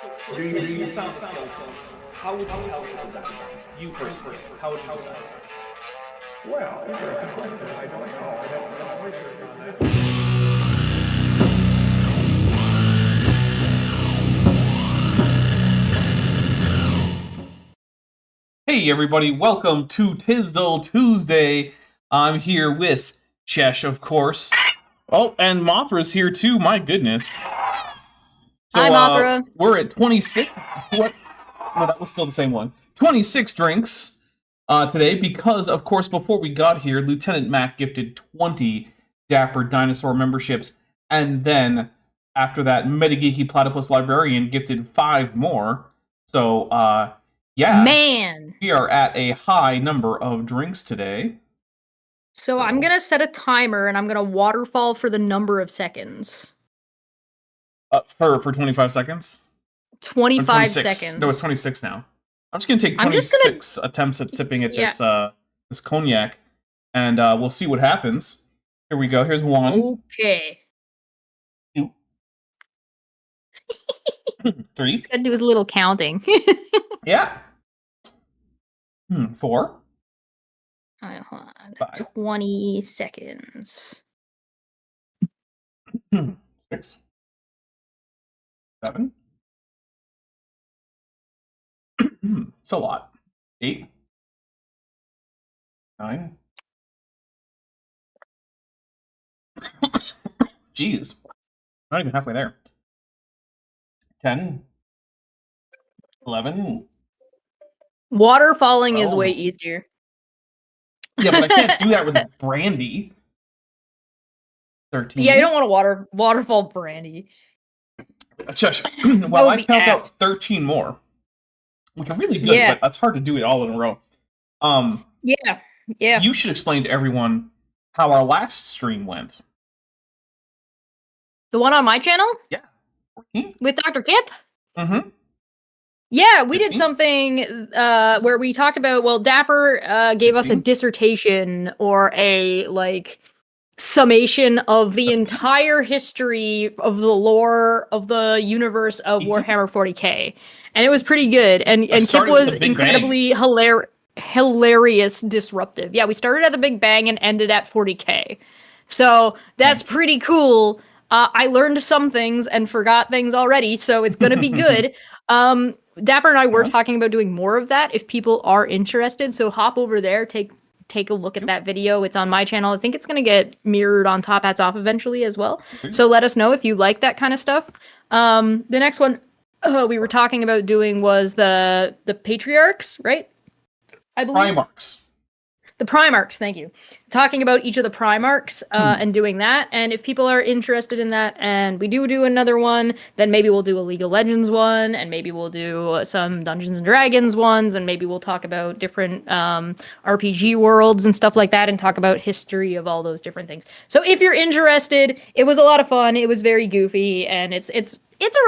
So say you found a skeleton. How would you tell it's a dinosaur? You personally, how would you decide? Well, interesting question. I don't know. I'd have to do some research on that. Hey everybody, welcome to Tisdall Tuesday. I'm here with Chesh, of course. Oh, and Mothra's here too, my goodness. So, Hi, Mothra. We're at 26. What? No, that was still the same one. 26 drinks today because, of course, before we got here, Lieutenant Mac gifted 20 Dapper Dinosaur memberships. And then, after that, Metageeky Platypus Librarian gifted 5 more. So, yeah. Man. We are at a high number of drinks today. So I'm going to set a timer, and I'm going to waterfall for the number of seconds. For 25 seconds? 25 seconds. No, it's 26 now. I'm just going to take 26 attempts at sipping at this cognac, and we'll see what happens. Here we go. Here's 1. Okay. 2. 3. He's got to do his little counting. Yeah. 4. All right, hold on. 5. 20 seconds. 6. 7. It's a lot. 8. 9. Jeez. Not even halfway there. 10. 11. Waterfalling is way easier. Yeah, but I can't do that with brandy. 13. Yeah, you don't want to waterfall brandy. Shush. Well, I count out 13 more, which are really good, but that's hard to do it all in a row. Yeah. You should explain to everyone how our last stream went. The one on my channel? Yeah. 14? With Dr. Kip? Mm-hmm. Yeah, we did something where we talked about, well, Dapper gave 16? us a dissertation or a, summation of the entire history of the lore of the universe of Warhammer 40k. And it was pretty good. And Kip was incredibly hilarious, disruptive. Yeah, we started at the Big Bang and ended at 40k. So that's pretty cool. I learned some things and forgot things already, so it's going to be good. Dapper and I were talking about doing more of that if people are interested. So hop over there, take a look at that video. It's on my channel. I think it's going to get mirrored on Top Hats Off eventually as well. So let us know if you like that kind of stuff. The next one we were talking about doing was the Patriarchs, right? I believe. Primarchs. The Primarchs, thank you. Talking about each of the Primarchs and doing that. And if people are interested in that, and we do another one, then maybe we'll do a League of Legends one, and maybe we'll do some Dungeons and Dragons ones, and maybe we'll talk about different RPG worlds and stuff like that, and talk about history of all those different things. So if you're interested, it was a lot of fun. It was very goofy, and it's a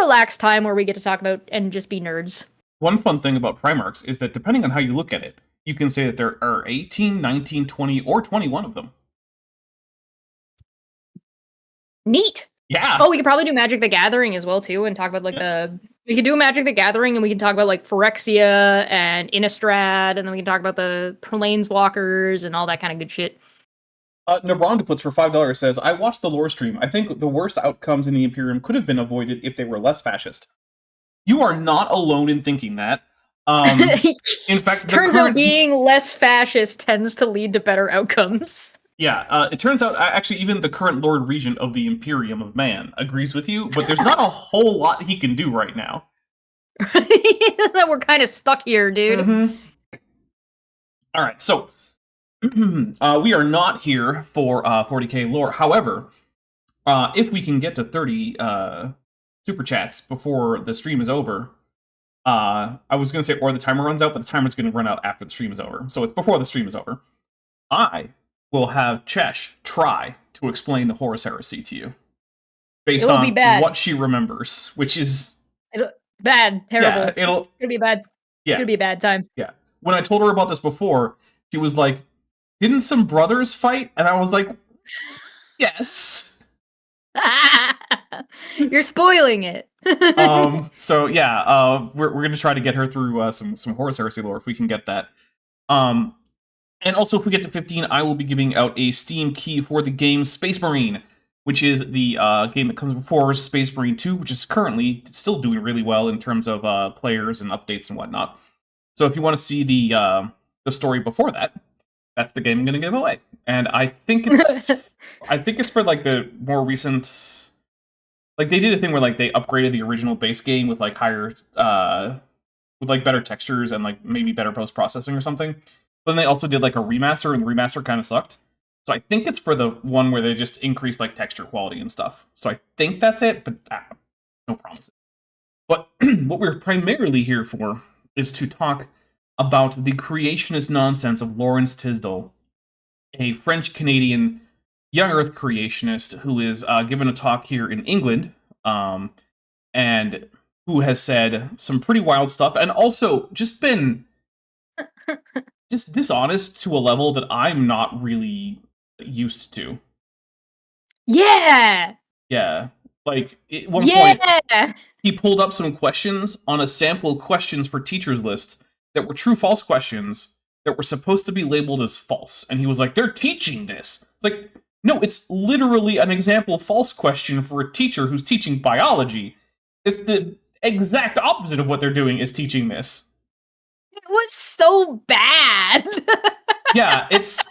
relaxed time where we get to talk about and just be nerds. One fun thing about Primarchs is that depending on how you look at it, you can say that there are 18, 19, 20, or 21 of them. Neat. Yeah. Oh, we could probably do Magic the Gathering as well, too, and talk about, we could do Magic the Gathering, and we can talk about, Phyrexia and Innistrad, and then we can talk about the Planeswalkers and all that kind of good shit. Nabrondiputz for $5 says, I watched the lore stream. I think the worst outcomes in the Imperium could have been avoided if they were less fascist. You are not alone in thinking that. In fact, turns out being less fascist tends to lead to better outcomes. Yeah, it turns out actually even the current Lord Regent of the Imperium of Man agrees with you, but there's not a whole lot he can do right now. We're kind of stuck here, dude. Mm-hmm. All right, so we are not here for 40k lore. However, if we can get to 30 super chats before the stream is over. I was going to say, or the timer runs out, but the timer's going to run out after the stream is over. So it's before the stream is over. I will have Chesh try to explain the Horus Heresy to you. Based on what she remembers, which is... bad, terrible. Yeah, it'll be bad. Yeah. It's going to be a bad time. Yeah. When I told her about this before, she was like, didn't some brothers fight? And I was like, yes. You're spoiling it. So yeah, we're gonna try to get her through some Horus Heresy lore if we can get that. And also if we get to 15, I will be giving out a Steam key for the game Space Marine, which is the game that comes before Space Marine 2, which is currently still doing really well in terms of players and updates and whatnot. So if you want to see the story before that, that's the game I'm going to give away. And I think it's for like the more recent, like they did a thing where like they upgraded the original base game with like higher with like better textures and like maybe better post processing or something. But then they also did like a remaster, and the remaster kind of sucked. So I think it's for the one where they just increased like texture quality and stuff. So I think that's it, but no promises. But what we're primarily here for is to talk about the creationist nonsense of Lawrence Tisdall, a French-Canadian young Earth creationist who is given a talk here in England, and who has said some pretty wild stuff, and also just been just dishonest to a level that I'm not really used to. Yeah. Yeah. Like, at one point, Yeah. he pulled up some questions on a sample questions for teachers list that were true-false questions that were supposed to be labeled as false. And he was like, they're teaching this. It's like, no, it's literally an example false question for a teacher who's teaching biology. It's the exact opposite of what they're doing is teaching this. It was so bad. Yeah, it was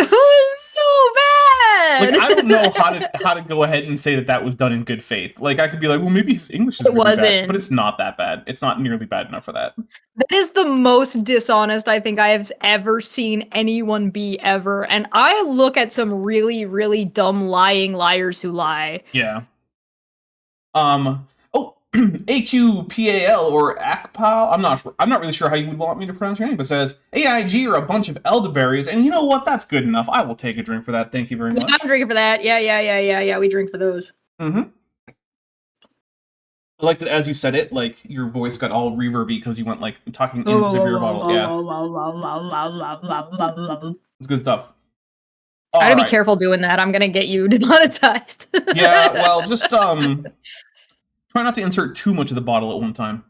so bad. Like, I don't know how to go ahead and say that was done in good faith. Like, I could be like, well, maybe his English is really bad, but it's not that bad. It's not nearly bad enough for that. That is the most dishonest I think I have ever seen anyone be ever. And I look at some really, really dumb lying liars who lie. Yeah. AQPAL or ACPAL, I'm not really sure how you would want me to pronounce your name, but says AIG are a bunch of elderberries, and you know what? That's good enough. I will take a drink for that. Thank you very much. I'm drinking for that. Yeah. We drink for those. Mm-hmm. I like that as you said it, like your voice got all reverby because you went like talking into the beer bottle. Yeah. It's good stuff. I gotta be careful doing that. I'm gonna get you demonetized. Yeah, well, just try not to insert too much of the bottle at one time.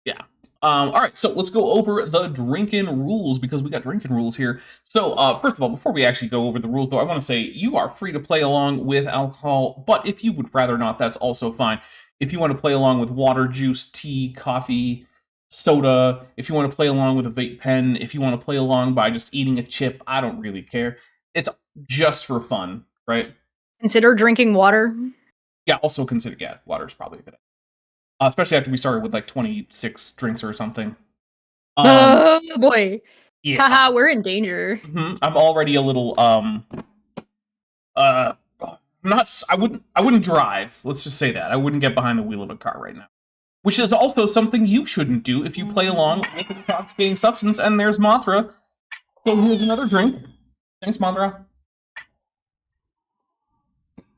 Yeah. All right, so let's go over the drinking rules, because we got drinking rules here. So, first of all, before we actually go over the rules, though, I want to say you are free to play along with alcohol, but if you would rather not, that's also fine. If you want to play along with water, juice, tea, coffee, soda, if you want to play along with a vape pen, if you want to play along by just eating a chip, I don't really care. It's just for fun, right? Consider drinking water. Yeah, also consider, water is probably a good idea. Especially after we started with like 26 drinks or something. Oh boy. Yeah. Haha, we're in danger. Mm-hmm. I'm already a little I wouldn't drive. Let's just say that. I wouldn't get behind the wheel of a car right now. Which is also something you shouldn't do if you play along with an intoxicating substance. And there's Mothra. So here's another drink. Thanks, Mothra.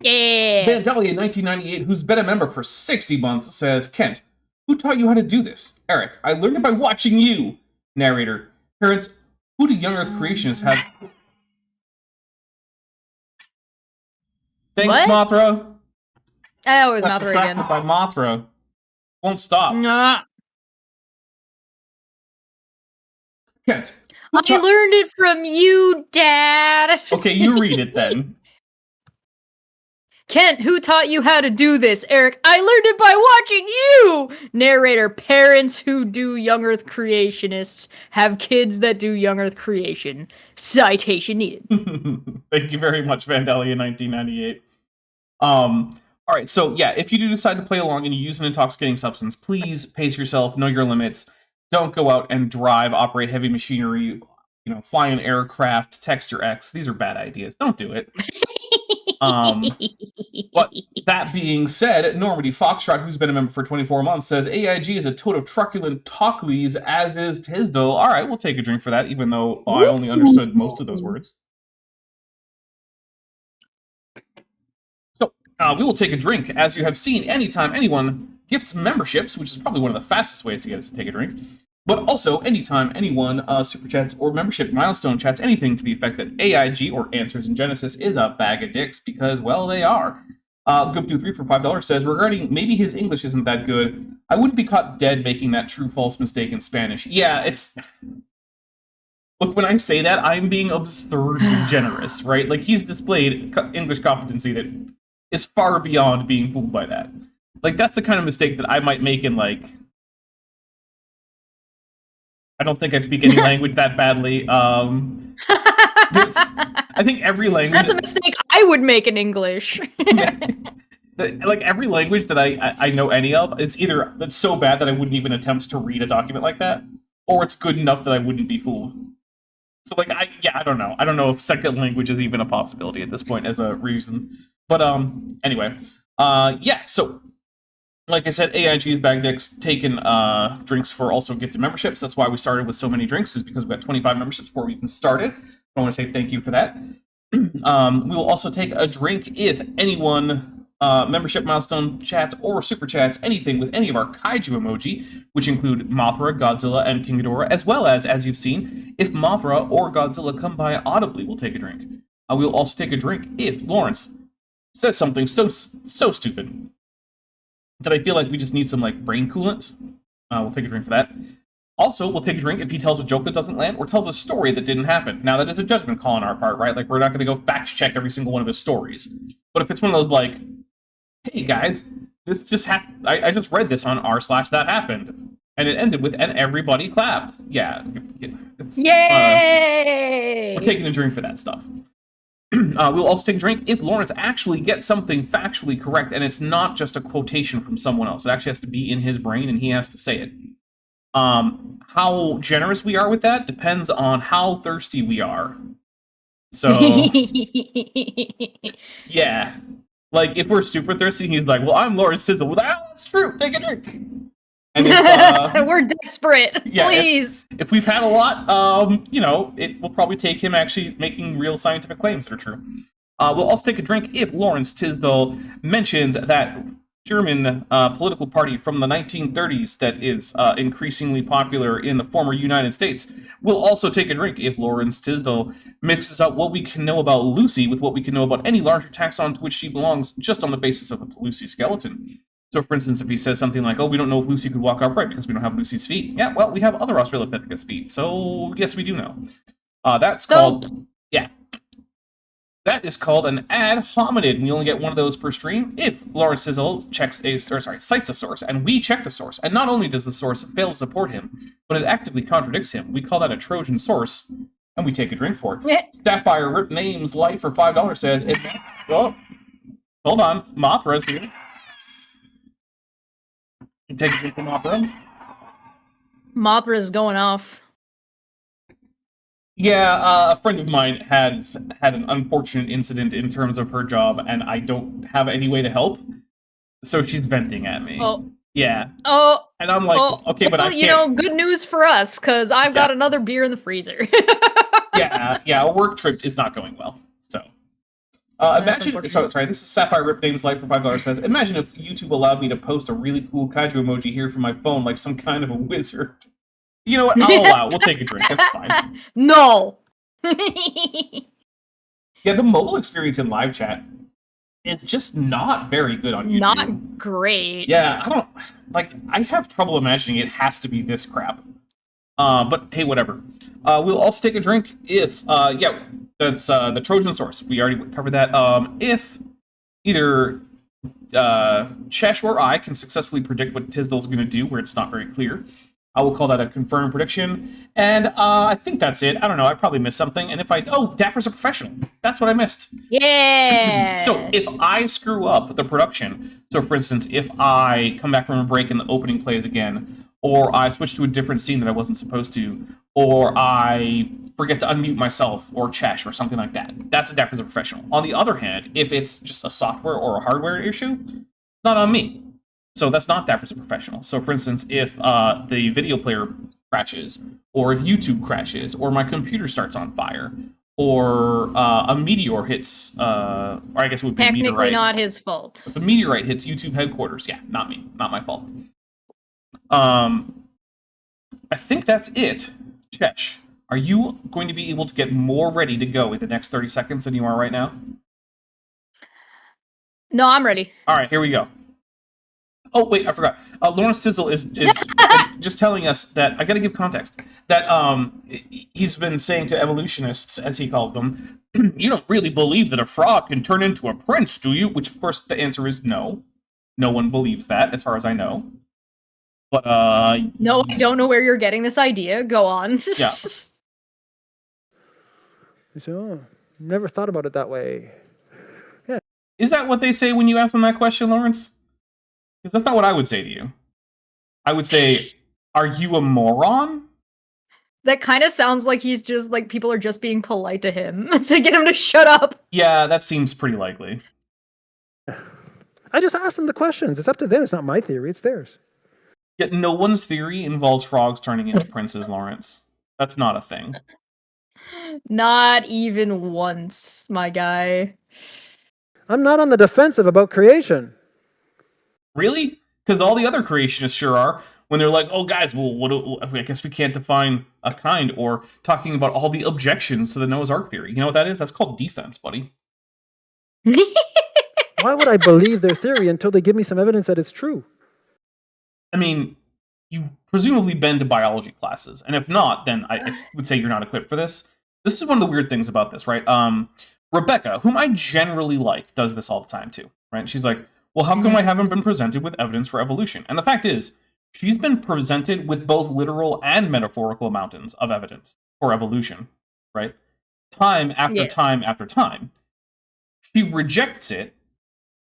Yeah. Vandalia 1998, who's been a member for 60 months, says, Kent, who taught you how to do this? Eric, I learned it by watching you. Narrator, parents, who do young Earth creationists have? Thanks, what? Mothra. Oh, it was Mothra again. By Mothra. Won't stop. Nah. Kent. I learned it from you, Dad. Okay, you read it then. Kent, who taught you how to do this? Eric, I learned it by watching you! Narrator, parents who do young Earth creationists have kids that do young Earth creation. Citation needed. Thank you very much, Vandalia 1998. Alright, so yeah, if you do decide to play along and you use an intoxicating substance, please pace yourself, know your limits. Don't go out and drive, operate heavy machinery, fly an aircraft, text your ex. These are bad ideas. Don't do it. But that being said, Normandy Foxtrot, who's been a member for 24 months, says AIG is a toad of truculent talkleys, as is Tisdall. All right, we'll take a drink for that, even though I only understood most of those words. So, we will take a drink. As you have seen, anytime anyone gifts memberships, which is probably one of the fastest ways to get us to take a drink, But also, anytime anyone super chats or membership milestone chats anything to the effect that AIG or Answers in Genesis is a bag of dicks, because, well, they are. Goop23 for $5 says, regarding maybe his English isn't that good, I wouldn't be caught dead making that true-false mistake in Spanish. Yeah, it's... Look, when I say that, I'm being absurdly generous, right? Like, he's displayed English competency that is far beyond being fooled by that. Like, that's the kind of mistake that I might make in, like... I don't think I speak any language that badly. I think every language... That's a mistake I would make in English. Like, every language that I know any of, is either that's so bad that I wouldn't even attempt to read a document like that, or it's good enough that I wouldn't be fooled. So, like, I don't know. I don't know if second language is even a possibility at this point as a reason. But, anyway. Yeah, so... Like I said, AIG's Bag Dicks taken drinks for also gifted memberships. That's why we started with so many drinks, is because we got 25 memberships before we even started. I want to say thank you for that. We will also take a drink if anyone membership milestone chats or super chats anything with any of our kaiju emoji, which include Mothra, Godzilla, and King Ghidorah, as well as you've seen, if Mothra or Godzilla come by audibly, we'll take a drink. We will also take a drink if Lawrence says something so stupid that I feel like we just need some, like, brain coolant. We'll take a drink for that. Also, we'll take a drink if he tells a joke that doesn't land, or tells a story that didn't happen. Now, that is a judgment call on our part, right? Like, we're not going to go fact-check every single one of his stories. But if it's one of those, like, hey, guys, this just happened. I just read this on r/that happened. And it ended with, and everybody clapped. Yeah. Yay! We're taking a drink for that stuff. We'll also take a drink if Lawrence actually gets something factually correct, and it's not just a quotation from someone else. It actually has to be in his brain, and he has to say it. How generous we are with that depends on how thirsty we are. So, yeah. Like, if we're super thirsty, he's like, well, I'm Lawrence Sizzle. Well, that's true. Take a drink. And if, we're desperate. Yeah, please. If we've had a lot, you know, it will probably take him actually making real scientific claims that are true. We'll also take a drink if Lawrence Tisdall mentions that German political party from the 1930s that is increasingly popular in the former United States. We'll also take a drink if Lawrence Tisdall mixes up what we can know about Lucy with what we can know about any larger taxon to which she belongs, just on the basis of the Lucy skeleton. So, for instance, if he says something like, oh, we don't know if Lucy could walk upright because we don't have Lucy's feet. Yeah, well, we have other Australopithecus feet, so yes, we do know. That's called... Yeah. That is called an ad hominid, and you only get one of those per stream if Lawrence Sizzle cites a source, and we check the source. And not only does the source fail to support him, but it actively contradicts him. We call that a Trojan source, and we take a drink for it. Yeah. Sapphire Rip Names Life for $5 says, oh, hold on, Mothra's here. You take a drink from Mothra. Mothra's going off. Yeah, a friend of mine had an unfortunate incident in terms of her job, and I don't have any way to help, so she's venting at me. Oh. Yeah. Oh. And I'm like, okay, but I can't... You know, good news for us, because I've got another beer in the freezer. yeah, a work trip is not going well, so... imagine, sorry, this is Sapphire Rip Names Life for $5 says, imagine if YouTube allowed me to post a really cool kaiju emoji here from my phone like some kind of a wizard. You know what, I'll allow it. We'll take a drink, that's fine. No! Yeah, the mobile experience in live chat is just not very good on YouTube. Not great. Yeah, I have trouble imagining it has to be this crap. But hey, whatever. We'll also take a drink if, that's the Trojan source. We already covered that. If either Chesh or I can successfully predict what Tisdall's going to do, where it's not very clear, I will call that a confirmed prediction. And I think that's it. I don't know. I probably missed something. And if Dapper's a professional. That's what I missed. Yeah. So if I screw up the production, so for instance, if I come back from a break and the opening plays again, or I switch to a different scene that I wasn't supposed to, or I forget to unmute myself or Chesh or something like that, that's a Dapper as a professional. On the other hand, if it's just a software or a hardware issue, it's not on me. So that's not Dapper as a professional. So for instance, if the video player crashes, or if YouTube crashes, or my computer starts on fire, or a meteor hits, or I guess it would be a meteorite. Technically not his fault. If a meteorite hits YouTube headquarters, yeah, not me, not my fault. I think that's it. Chesh, are you going to be able to get more ready to go in the next 30 seconds than you are right now? No, I'm ready. All right, here we go. Oh wait, I forgot. Lawrence Tisdall is just telling us that I got to give context that he's been saying to evolutionists, as he calls them, you don't really believe that a frog can turn into a prince, do you? Which of course the answer is no. No one believes that, as far as I know. But No, I don't know where you're getting this idea. Go on. Yeah. So, never thought about it that way. Is that what they say when you ask them that question, Lawrence? Because that's not what I would say to you. I would say, are you a moron? That kind of sounds like he's just like people are just being polite to him to get him to shut up. Yeah, that seems pretty likely. I just asked them the questions. It's up to them. It's not my theory. It's theirs. Yet no one's theory involves frogs turning into princes, Lawrence. That's not a thing. Not even once, my guy. I'm not on the defensive about creation. Really? Because all the other creationists sure are. When they're like, oh, guys, well, I guess we can't define a kind, or talking about all the objections to the Noah's Ark theory. You know what that is? That's called defense, buddy. Why would I believe their theory until they give me some evidence that it's true? I mean, you've presumably been to biology classes, and if not, then I would say you're not equipped for this. This is one of the weird things about this, right? Rebecca, whom I generally like, does this all the time too, right? She's like, well, how come I haven't been presented with evidence for evolution? And the fact is, she's been presented with both literal and metaphorical mountains of evidence for evolution, right? Time after time after time. She rejects it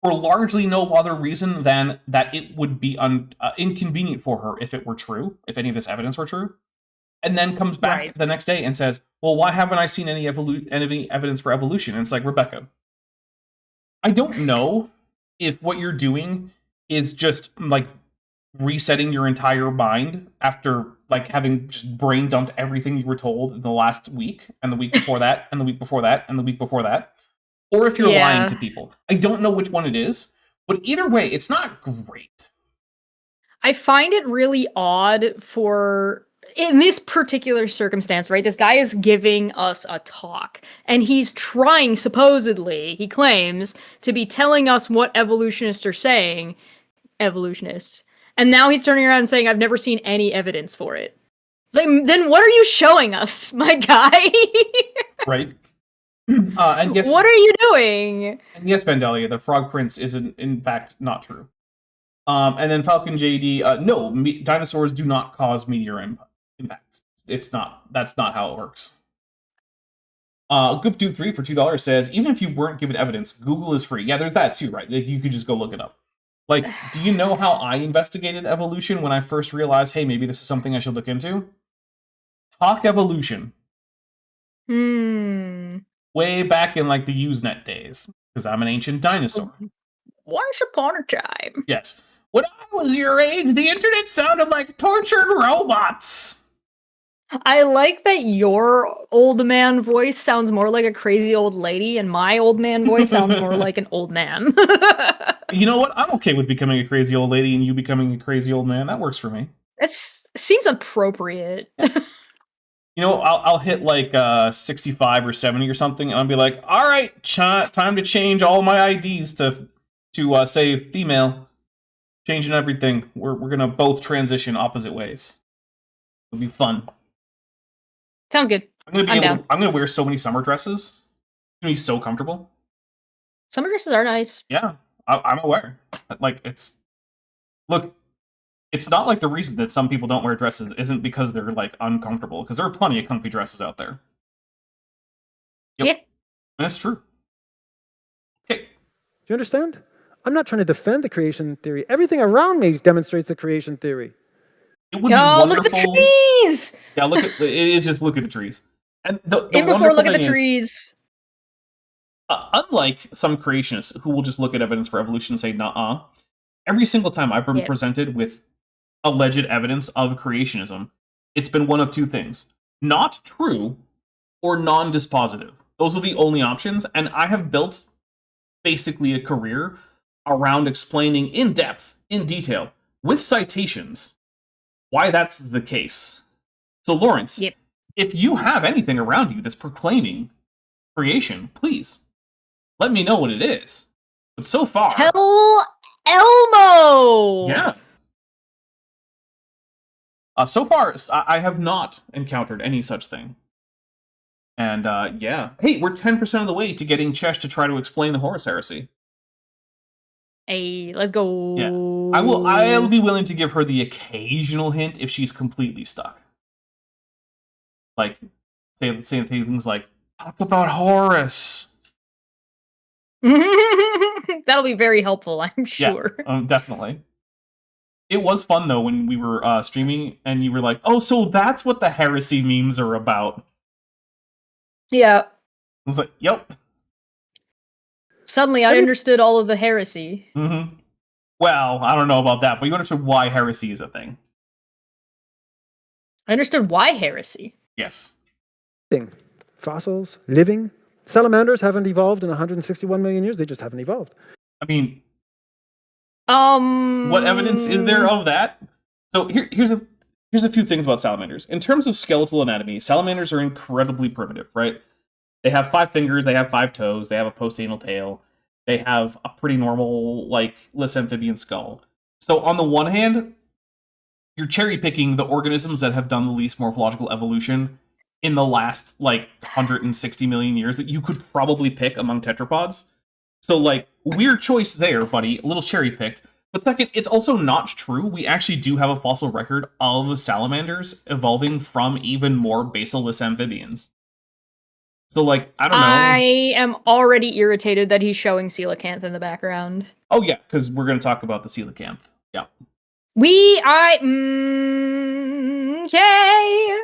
for largely no other reason than that it would be inconvenient for her if it were true, if any of this evidence were true, and then comes back the next day and says, well, why haven't I seen any evidence for evolution? And it's like, Rebecca, I don't know if what you're doing is just like resetting your entire mind after like having just brain dumped everything you were told in the last week and the week before that and the week before that and the week before that, or if you're lying to people. I don't know which one it is, but either way, it's not great. I find it really odd in this particular circumstance, right? This guy is giving us a talk, and he's trying, supposedly, he claims, to be telling us what evolutionists are saying. Evolutionists. And now he's turning around and saying, I've never seen any evidence for it. It's like, then what are you showing us, my guy? Right? And yes, what are you doing? And yes, Vandalia, the Frog Prince is in fact not true. And then Falcon JD, no, dinosaurs do not cause meteor impacts. That's not how it works. Goop23 for $2 says, even if you weren't given evidence, Google is free. Yeah, there's that too, right? Like, you could just go look it up. Like, do you know how I investigated evolution when I first realized, hey, maybe this is something I should look into? Talk Evolution. Way back in, like, the Usenet days. Because I'm an ancient dinosaur. Once upon a time. Yes. When I was your age, the internet sounded like tortured robots. I like that your old man voice sounds more like a crazy old lady, and my old man voice sounds more like an old man. You know what? I'm okay with becoming a crazy old lady and you becoming a crazy old man. That works for me. It seems appropriate. You know, I'll hit like 65 or 70 or something, and I'll be like, all right, time to change all my IDs to say female. Changing everything. We're gonna both transition opposite ways. It'll be fun. Sounds good. I'm gonna wear so many summer dresses. It's gonna be so comfortable. Summer dresses are nice. Yeah, I'm aware. Like, it's not like the reason that some people don't wear dresses isn't because they're like uncomfortable, because there are plenty of comfy dresses out there. Yep. Yeah, That's true. Okay. Do you understand? I'm not trying to defend the creation theory. Everything around me demonstrates the creation theory. It would be wonderful. Look at the trees! Yeah, look at the trees. And the before look at the thing trees. Unlike some creationists who will just look at evidence for evolution and say, nah, every single time I've been presented with alleged evidence of creationism, it's been one of two things. Not true or non-dispositive. Those are the only options, and I have built basically a career around explaining in depth, in detail, with citations, why that's the case. So, Lawrence, Yep. if you have anything around you that's proclaiming creation, please let me know what it is. But so far, Tell Elmo! yeah. So far, I have not encountered any such thing. And, yeah. Hey, we're 10% of the way to getting Chesh to try to explain the Horus Heresy. Hey, let's go. Yeah. I'll be willing to give her the occasional hint if she's completely stuck. Like, say things like, talk about Horus. That'll be very helpful, I'm sure. Yeah, definitely. It was fun, though, when we were streaming, and you were like, oh, so that's what the heresy memes are about. Yeah. I was like, yep. Suddenly, I understood all of the heresy. Mm-hmm. Well, I don't know about that, but you understood why heresy is a thing. I understood why heresy. Yes. Fossils, living. Salamanders haven't evolved in 161 million years. They just haven't evolved. I mean, what evidence is there of that? So here's a few things about salamanders. In terms of skeletal anatomy, salamanders are incredibly primitive, right? They have 5 fingers, they have 5 toes, they have a post-anal tail, they have a pretty normal, less amphibian skull. So on the one hand, you're cherry-picking the organisms that have done the least morphological evolution in the last, 160 million years that you could probably pick among tetrapods. So, weird choice there, buddy. A little cherry-picked. But second, it's also not true. We actually do have a fossil record of salamanders evolving from even more basal-less amphibians. So, I don't know. I am already irritated that he's showing coelacanth in the background. Oh, yeah, because we're going to talk about the coelacanth. Yeah. Okay.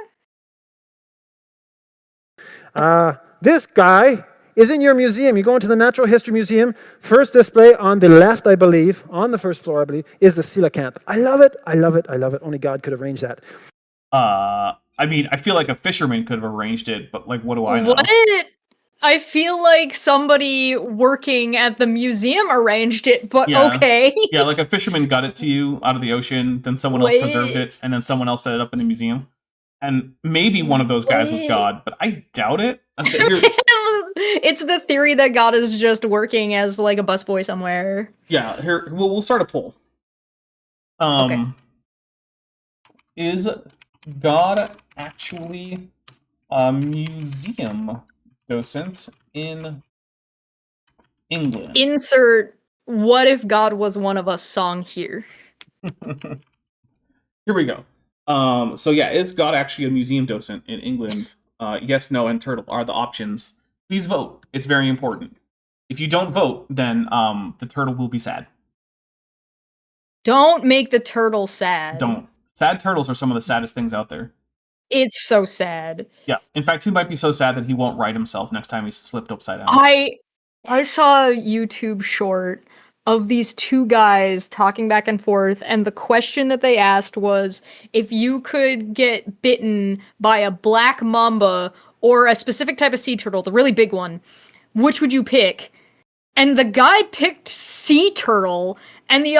This guy is in your museum. You go into the Natural History Museum. First display on the left, I believe, on the first floor, I believe, is the coelacanth. I love it. I love it. I love it. Only God could have arranged that. I mean, I feel like a fisherman could have arranged it, but, what do I know? What? I feel like somebody working at the museum arranged it, but Yeah. okay. Yeah, a fisherman got it to you out of the ocean, then someone else preserved it, and then someone else set it up in the museum. And maybe one of those guys was God, but I doubt it. It's the theory that God is just working as a busboy somewhere. Yeah, here we'll start a poll. Okay. Is God actually a museum docent in England? Insert "What if God was one of us" song here. Here we go. So yeah, is God actually a museum docent in England? Yes, no, and turtle are the options. Please vote. It's very important. If you don't vote, then the turtle will be sad. Don't make the turtle sad. Don't. Sad turtles are some of the saddest things out there. It's so sad. Yeah. In fact, he might be so sad that he won't right himself next time he's flipped upside down. I saw a YouTube short of these two guys talking back and forth, and the question that they asked was, if you could get bitten by a black mamba or a specific type of sea turtle, the really big one, which would you pick? And the guy picked sea turtle, and the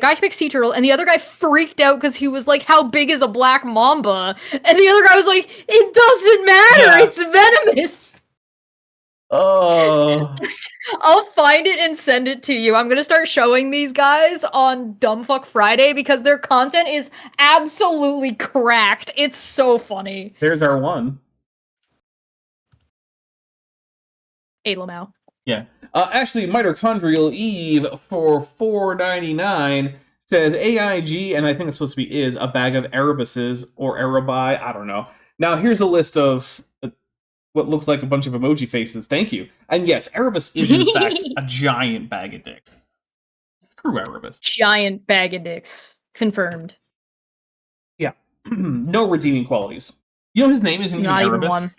guy picked sea turtle, and the other guy freaked out because he was like, how big is a black mamba? And the other guy was like, it doesn't matter, Yeah. it's venomous! Oh. I'll find it and send it to you. I'm gonna start showing these guys on Dumbfuck Friday because their content is absolutely cracked. It's so funny. There's our one. Hey, Lamau. Yeah. Actually, Mitochondrial Eve for $4.99 says AIG, and I think it's supposed to be is, a bag of Arabises or Arabi. I don't know. Now, here's a list of what looks like a bunch of emoji faces. Thank you. And yes, Erebus is, in fact, a giant bag of dicks. Screw Erebus. Giant bag of dicks. Confirmed. Yeah. No redeeming qualities. You know his name isn't Not even even Erebus? one.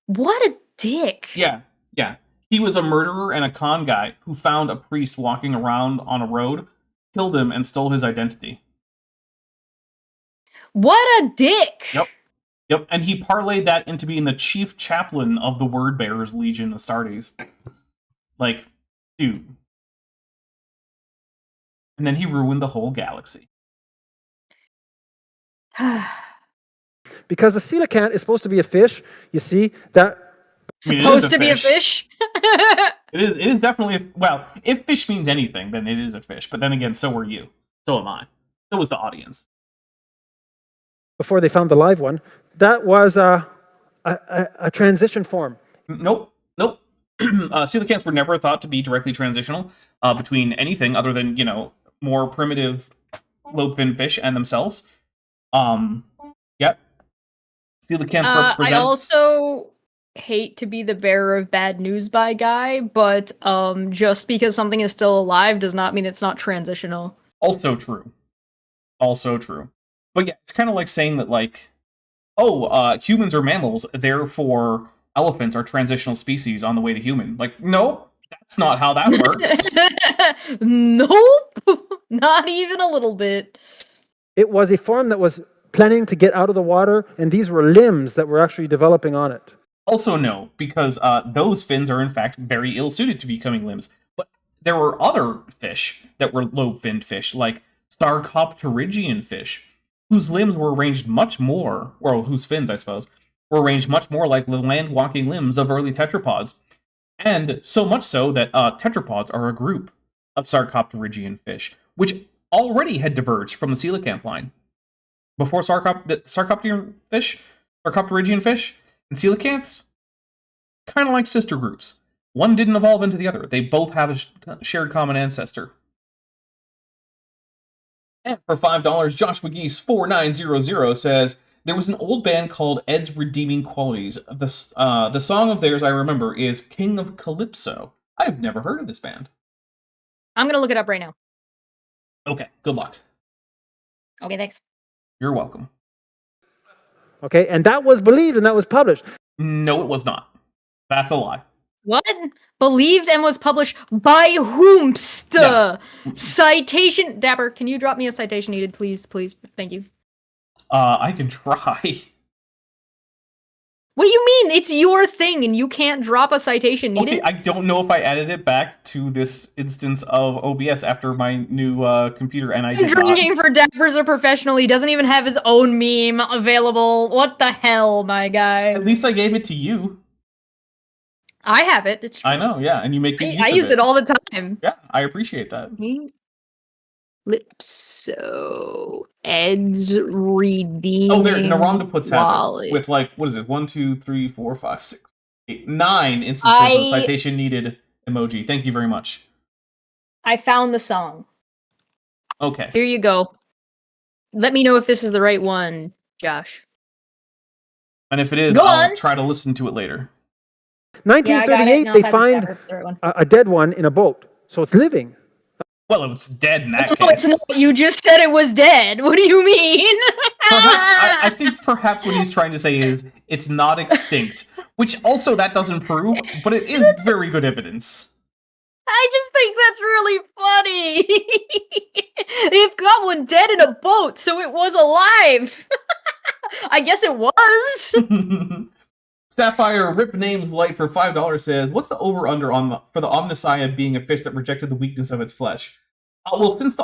What a dick. Yeah. He was a murderer and a con guy who found a priest walking around on a road, killed him, and stole his identity. What a dick. Yep, and he parlayed that into being the chief chaplain of the Word Bearers Legion Astartes. Dude. And then he ruined the whole galaxy. Because the coelacanth is supposed to be a fish, you see, that I mean, it is Supposed to be a fish? It is definitely well. If fish means anything, then it is a fish. But then again, so are you. So am I. So was the audience. before they found the live one, that was a transition form. Nope. Coelacanths were never thought to be directly transitional between anything other than, more primitive lobe-finned fish and themselves. Yep. Coelacanths represent... I also hate to be the bearer of bad news by guy, but just because something is still alive does not mean it's not transitional. Also true. But yeah, it's kind of like saying that, humans are mammals, therefore elephants are transitional species on the way to human. Nope, that's not how that works. Nope, not even a little bit. It was a form that was planning to get out of the water, and these were limbs that were actually developing on it. Also no, because those fins are in fact very ill-suited to becoming limbs. But there were other fish that were lobe-finned fish, like Sarcopterygian fish, whose limbs were arranged much more, or whose fins, I suppose, were arranged much more like the land-walking limbs of early tetrapods. And so much so that tetrapods are a group of Sarcopterygian fish, which already had diverged from the coelacanth line. Before Sarcopterygian fish, and coelacanths, kind of like sister groups. One didn't evolve into the other. They both have a shared common ancestor. And for $5, Josh McGee's 4900 says, there was an old band called Ed's Redeeming Qualities. The song of theirs I remember is King of Calypso. I've never heard of this band. I'm going to look it up right now. Okay, good luck. Okay, thanks. You're welcome. Okay, and that was believed and that was published. No, it was not. That's a lie. What? Believed and was published by whomst? Yeah. Citation. Dapper, can you drop me a citation needed, please? Please. Thank you. I can try. What do you mean? It's your thing and you can't drop a citation needed? Okay, I don't know if I added it back to this instance of OBS after my new computer, and I did not. Drinking for Dapper's a professional. He doesn't even have his own meme available. What the hell, my guy? At least I gave it to you. I have it. It's true. I know, yeah, and you make good use I of use it all the time. Yeah, I appreciate that. Lipso Ed's redeeming. Oh, there, Naronda puts has wallet. us with what is it? 1, 2, 3, 4, 5, 6, 8, 9 instances of citation needed emoji. Thank you very much. I found the song. Okay. Here you go. Let me know if this is the right one, Josh. And if it is, Go I'll on. try to listen to it later. 1938, they find a dead one in a boat, so it's living. Well, it's dead in that No, case. it's not. You just said it was dead. What do you mean? I think perhaps what he's trying to say is it's not extinct, which also that doesn't prove, but it is very good evidence. I just think that's really funny. They've got one dead in a boat, so it was alive. I guess it was. Sapphire Rip Names Light for $5 says, "What's the over/under for the Omnissiah being a fish that rejected the weakness of its flesh?" Well, since the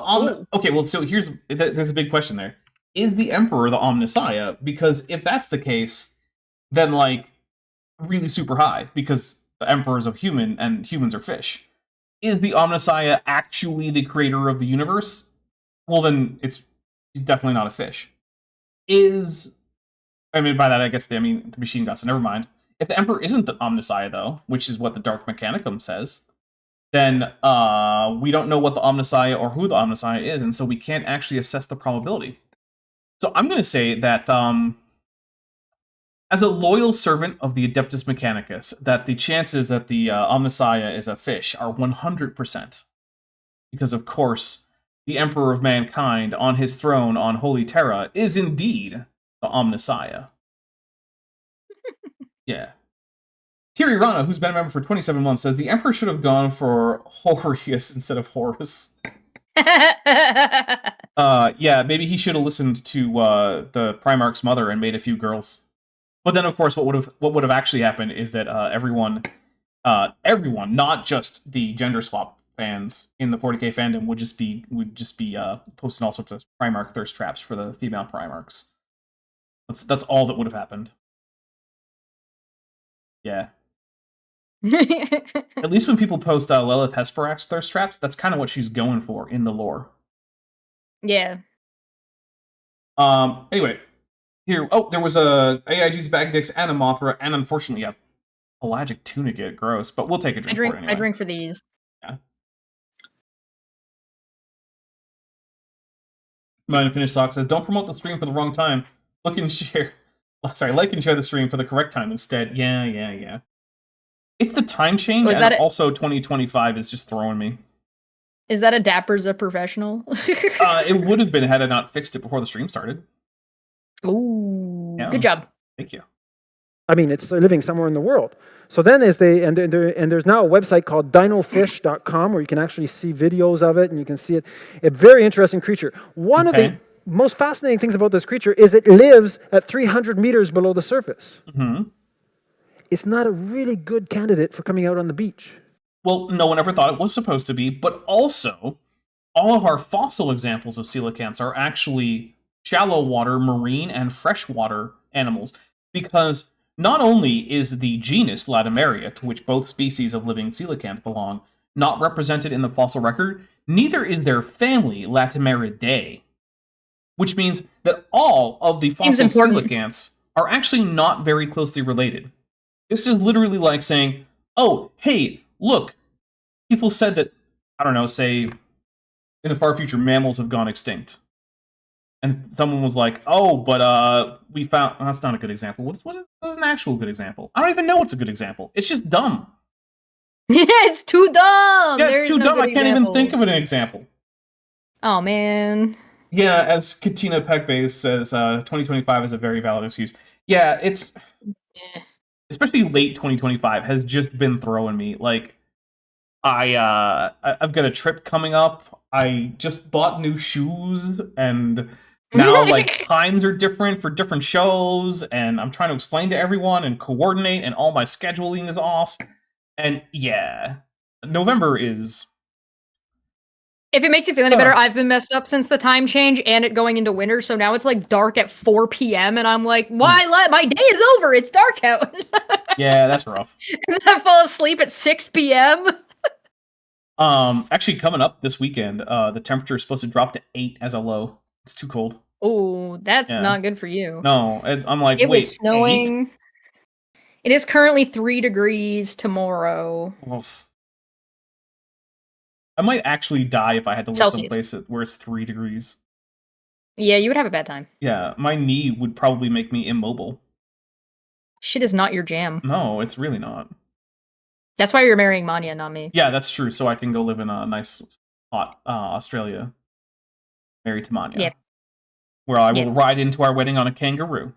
okay, well, so there's a big question there. Is the Emperor the Omnissiah? Because if that's the case, then really super high, because the Emperor is a human and humans are fish. Is the Omnissiah actually the creator of the universe? Well, then he's definitely not a fish. By that, I guess the machine god, so never mind. If the Emperor isn't the Omnissiah, though, which is what the Dark Mechanicum says, then we don't know what the Omnissiah or who the Omnissiah is, and so we can't actually assess the probability. So I'm going to say that, as a loyal servant of the Adeptus Mechanicus, that the chances that the Omnissiah is a fish are 100%. Because, of course, the Emperor of Mankind on his throne on Holy Terra is indeed the Omnissiah. Yeah. Thierry Rana, who's been a member for 27 months, says the Emperor should have gone for Horus instead of Horus. Yeah, maybe he should have listened to the Primarch's mother and made a few girls. But then, of course, what would have actually happened is that everyone, not just the gender swap fans in the 40k fandom, would just be posting all sorts of Primarch thirst traps for the female Primarchs. That's all that would have happened. Yeah. At least when people post Lilith Hesperax thirst traps, that's kind of what she's going for in the lore. Yeah. Anyway, here. Oh, there was a AIG's Bagdix and a Mothra, and unfortunately, a pelagic tunicate. Gross, but we'll take a drink for it anyway. I drink for these. Yeah. Mine Finished Sock says, "Don't promote the stream for the wrong time. Like and share the stream for the correct time instead." Yeah. It's the time change, and also 2025 is just throwing me. Is that a Dapper's a professional? It would have been had I not fixed it before the stream started. Ooh, yeah. Good job. Thank you. I mean, it's living somewhere in the world. So then there's now a website called dinofish.com where you can actually see videos of it and you can see it. A very interesting creature. One of the most fascinating things about this creature is it lives at 300 meters below the surface. Mm-hmm. It's not a really good candidate for coming out on the beach. Well, no one ever thought it was supposed to be, but also, all of our fossil examples of coelacanths are actually shallow water, marine, and freshwater animals, because not only is the genus Latimeria, to which both species of living coelacanth belong, not represented in the fossil record, neither is their family Latimeridae, which means that all of the fossil coelacanths are actually not very closely related. This is literally like saying, oh, hey, look, people said that, I don't know, say, in the far future, mammals have gone extinct. And someone was like, oh, but we found... Oh, that's not a good example. What is an actual good example? I don't even know what's a good example. It's just dumb. Yeah, it's too dumb! Yeah, it's too dumb. I can't even think of an example. Oh, man. Yeah, as Katina Peckbase says, 2025 is a very valid excuse. Yeah, it's... Especially late 2025 has just been throwing me. Like, I've got a trip coming up. I just bought new shoes, and now like times are different for different shows, and I'm trying to explain to everyone and coordinate, and all my scheduling is off. And yeah, November is... If it makes you feel any better, I've been messed up since the time change and it going into winter, so now it's like dark at 4 p.m. and I'm like, why? My day is over. It's dark out. Yeah, that's rough. And then I fall asleep at 6 p.m. Actually, coming up this weekend, the temperature is supposed to drop to 8 as a low. It's too cold. Oh, that's not good for you. No, I'm like, it wait, was snowing. 8? It is currently 3 degrees tomorrow. Oof. I might actually die if I had to live Celsius. someplace where it's 3 degrees. Yeah, you would have a bad time. Yeah, my knee would probably make me immobile. Shit is not your jam. No, it's really not. That's why you're marrying Manya, not me. Yeah, that's true. So I can go live in a nice, hot Australia. Married to Manya. Yeah. Where I will ride into our wedding on a kangaroo.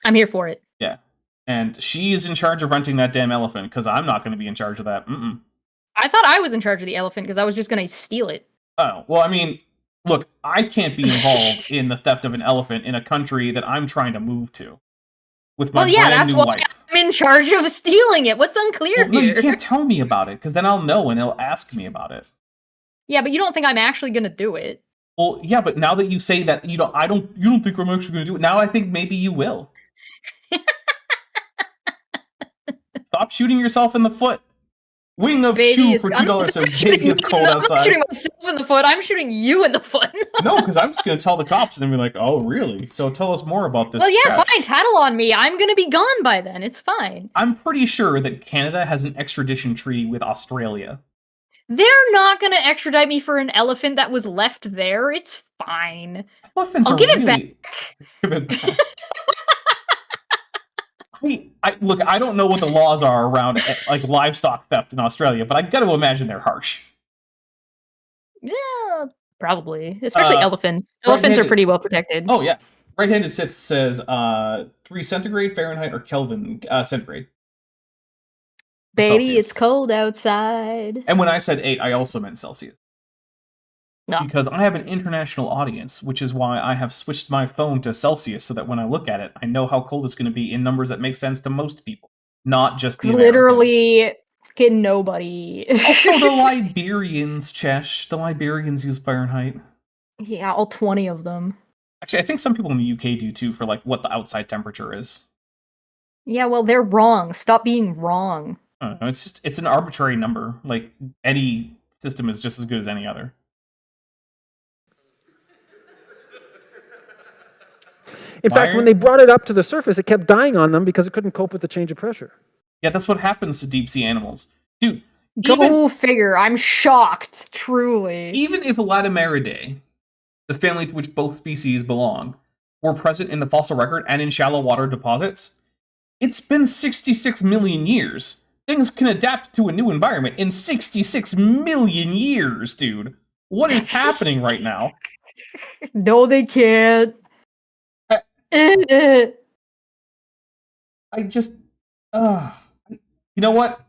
I'm here for it. Yeah. And she is in charge of renting that damn elephant, because I'm not going to be in charge of that. Mm-mm. I thought I was in charge of the elephant, because I was just going to steal it. Oh, well, I mean, look, I can't be involved in the theft of an elephant in a country that I'm trying to move to. With my brand new wife. I'm in charge of stealing it. What's unclear No, here? you can't tell me about it, because then I'll know and they'll ask me about it. Yeah, but you don't think I'm actually going to do it. Well, yeah, but now that you say that, you don't think I'm actually going to do it. Now I think maybe you will. Stop shooting yourself in the foot. Wing of shoe for $2 says, baby, it's cold outside. I'm shooting myself in the foot. I'm shooting you in the foot. No, because I'm just going to tell the cops and then be like, oh, really? So tell us more about this. Well, yeah, chest. fine. Tattle on me. I'm going to be gone by then. It's fine. I'm pretty sure that Canada has an extradition treaty with Australia. They're not going to extradite me for an elephant that was left there. It's fine. Elephants I'll are give really... it back. Give it back. Look, I don't know what the laws are around like livestock theft in Australia, but I got to imagine they're harsh. Yeah, probably. Especially elephants. Elephants are pretty well protected. Oh, yeah. Right-handed Sith says 3 centigrade, Fahrenheit, or Kelvin centigrade. Baby, Celsius. it's cold outside. And when I said 8, I also meant Celsius. No. Because I have an international audience, which is why I have switched my phone to Celsius so that when I look at it, I know how cold it's going to be in numbers that make sense to most people, not just the literally fucking nobody. Also, the Liberians, Chesh. The Liberians use Fahrenheit. Yeah, all 20 of them. Actually, I think some people in the UK do too for like what the outside temperature is. Yeah, well, they're wrong. Stop being wrong. I don't know, it's an arbitrary number. Like any system is just as good as any other. In fact, when they brought it up to the surface, it kept dying on them because it couldn't cope with the change of pressure. Yeah, that's what happens to deep sea animals. Dude, Go figure. I'm shocked, truly. even if Latimeridae, the family to which both species belong, were present in the fossil record and in shallow water deposits, it's been 66 million years. Things can adapt to a new environment in 66 million years, dude. What is happening right now? No, they can't. I just, you know what?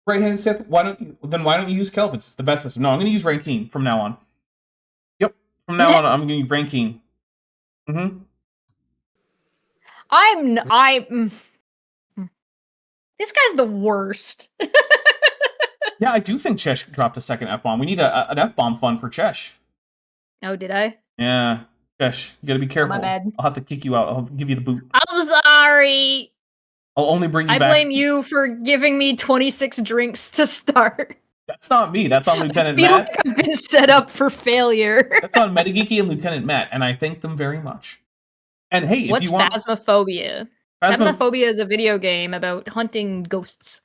Right-handed Sith, why don't you use Kelvins? It's the best system. No, I'm going to use Rankine from now on. Yep, from now on, I'm going to use Rankine. Mm-hmm. This guy's the worst. Yeah, I do think Chesh dropped a second F-bomb. We need an F-bomb fund for Chesh. Oh, did I? Yeah, Chesh, you gotta be careful. My bad. I'll have to kick you out. I'll give you the boot. I'm sorry. I'll only bring you I back. blame you for giving me 26 drinks to start. That's not me. That's on Lieutenant I feel Matt. like I've been set up for failure. That's on Metageeky and Lieutenant Matt, and I thank them very much. And hey, if What's you want... Phasmophobia? Phasmophobia is a video game about hunting ghosts.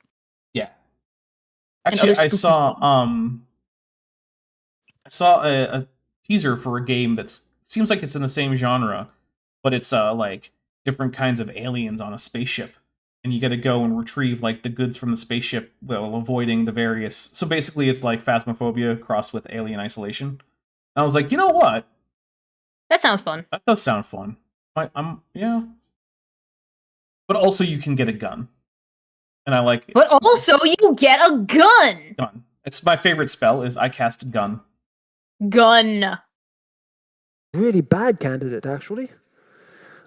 Yeah. Actually, I saw a teaser for a game that seems like it's in the same genre, but it's like different kinds of aliens on a spaceship, and you got to go and retrieve like the goods from the spaceship while avoiding the various. So basically, it's like Phasmophobia crossed with Alien Isolation. And I was like, you know what? That sounds fun. That does sound fun. Yeah. But also, you can get a gun, and I like it. But also, you get a gun. Gun. It's my favorite spell. Is I cast gun. Gun. Really bad candidate, actually.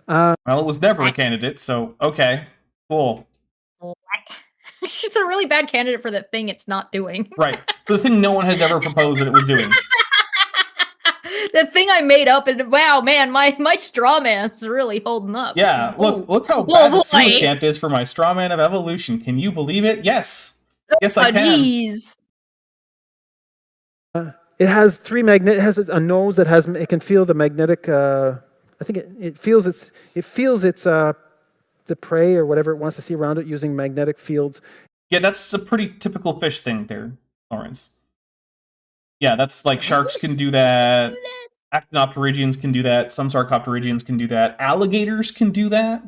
Well, it was never a candidate, so okay, cool. What? It's a really bad candidate for the thing it's not doing. Right. The thing no one has ever proposed that it was doing. The thing I made up, and wow, man, my straw man's really holding up. Yeah, look how bad the coelacanth is for my straw man of evolution. Can you believe it? Yes. Yes, I can. Jeez. It has it has a nose that has, it can feel the magnetic, I think it feels its the prey or whatever it wants to see around it using magnetic fields. Yeah, that's a pretty typical fish thing there, Lawrence. Yeah, that's like sharks can do that. Actinopterygians can do that. Some Sarcopterygians can do that. Alligators can do that.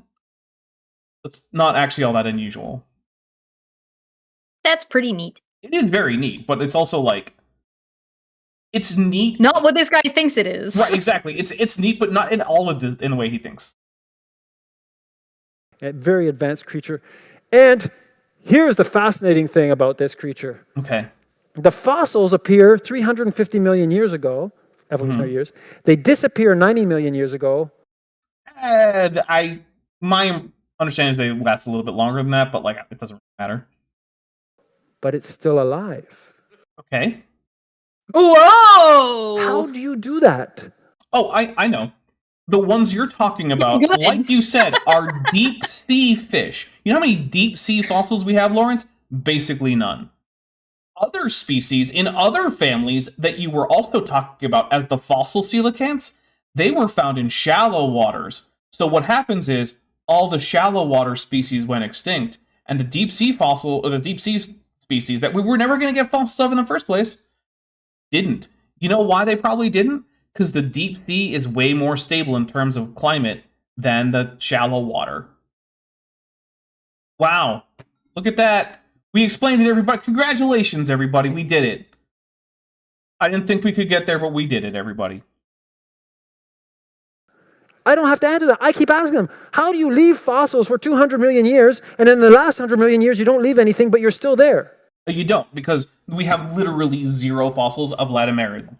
That's not actually all that unusual. That's pretty neat. It is very neat, but it's also like, it's neat. Not what this guy thinks it is. Right, exactly. It's neat, but not in all of in the way he thinks. A very advanced creature. And here's the fascinating thing about this creature. Okay. The fossils appear 350 million years ago, evolutionary years. They disappear 90 million years ago. And my understanding is they last a little bit longer than that, but like it doesn't matter. But it's still alive. Okay. Whoa! How do you do that? Oh, I know. The ones you're talking about, Good. like you said, are deep sea fish. You know how many deep sea fossils we have, Lawrence? Basically none. Other species in other families that you were also talking about as the fossil coelacanths, they were found in shallow waters. So what happens is all the shallow water species went extinct, and the deep sea fossil, or the deep sea species that we were never going to get fossils of in the first place, didn't. You know why they probably didn't? Because the deep sea is way more stable in terms of climate than the shallow water. Wow. Look at that. We explained it, everybody. Congratulations, everybody. We did it. I didn't think we could get there, but we did it, everybody. I don't have to answer that. I keep asking them, how do you leave fossils for 200 million years, and in the last 100 million years you don't leave anything, but you're still there? You don't, because we have literally 0 fossils of Latimeridae.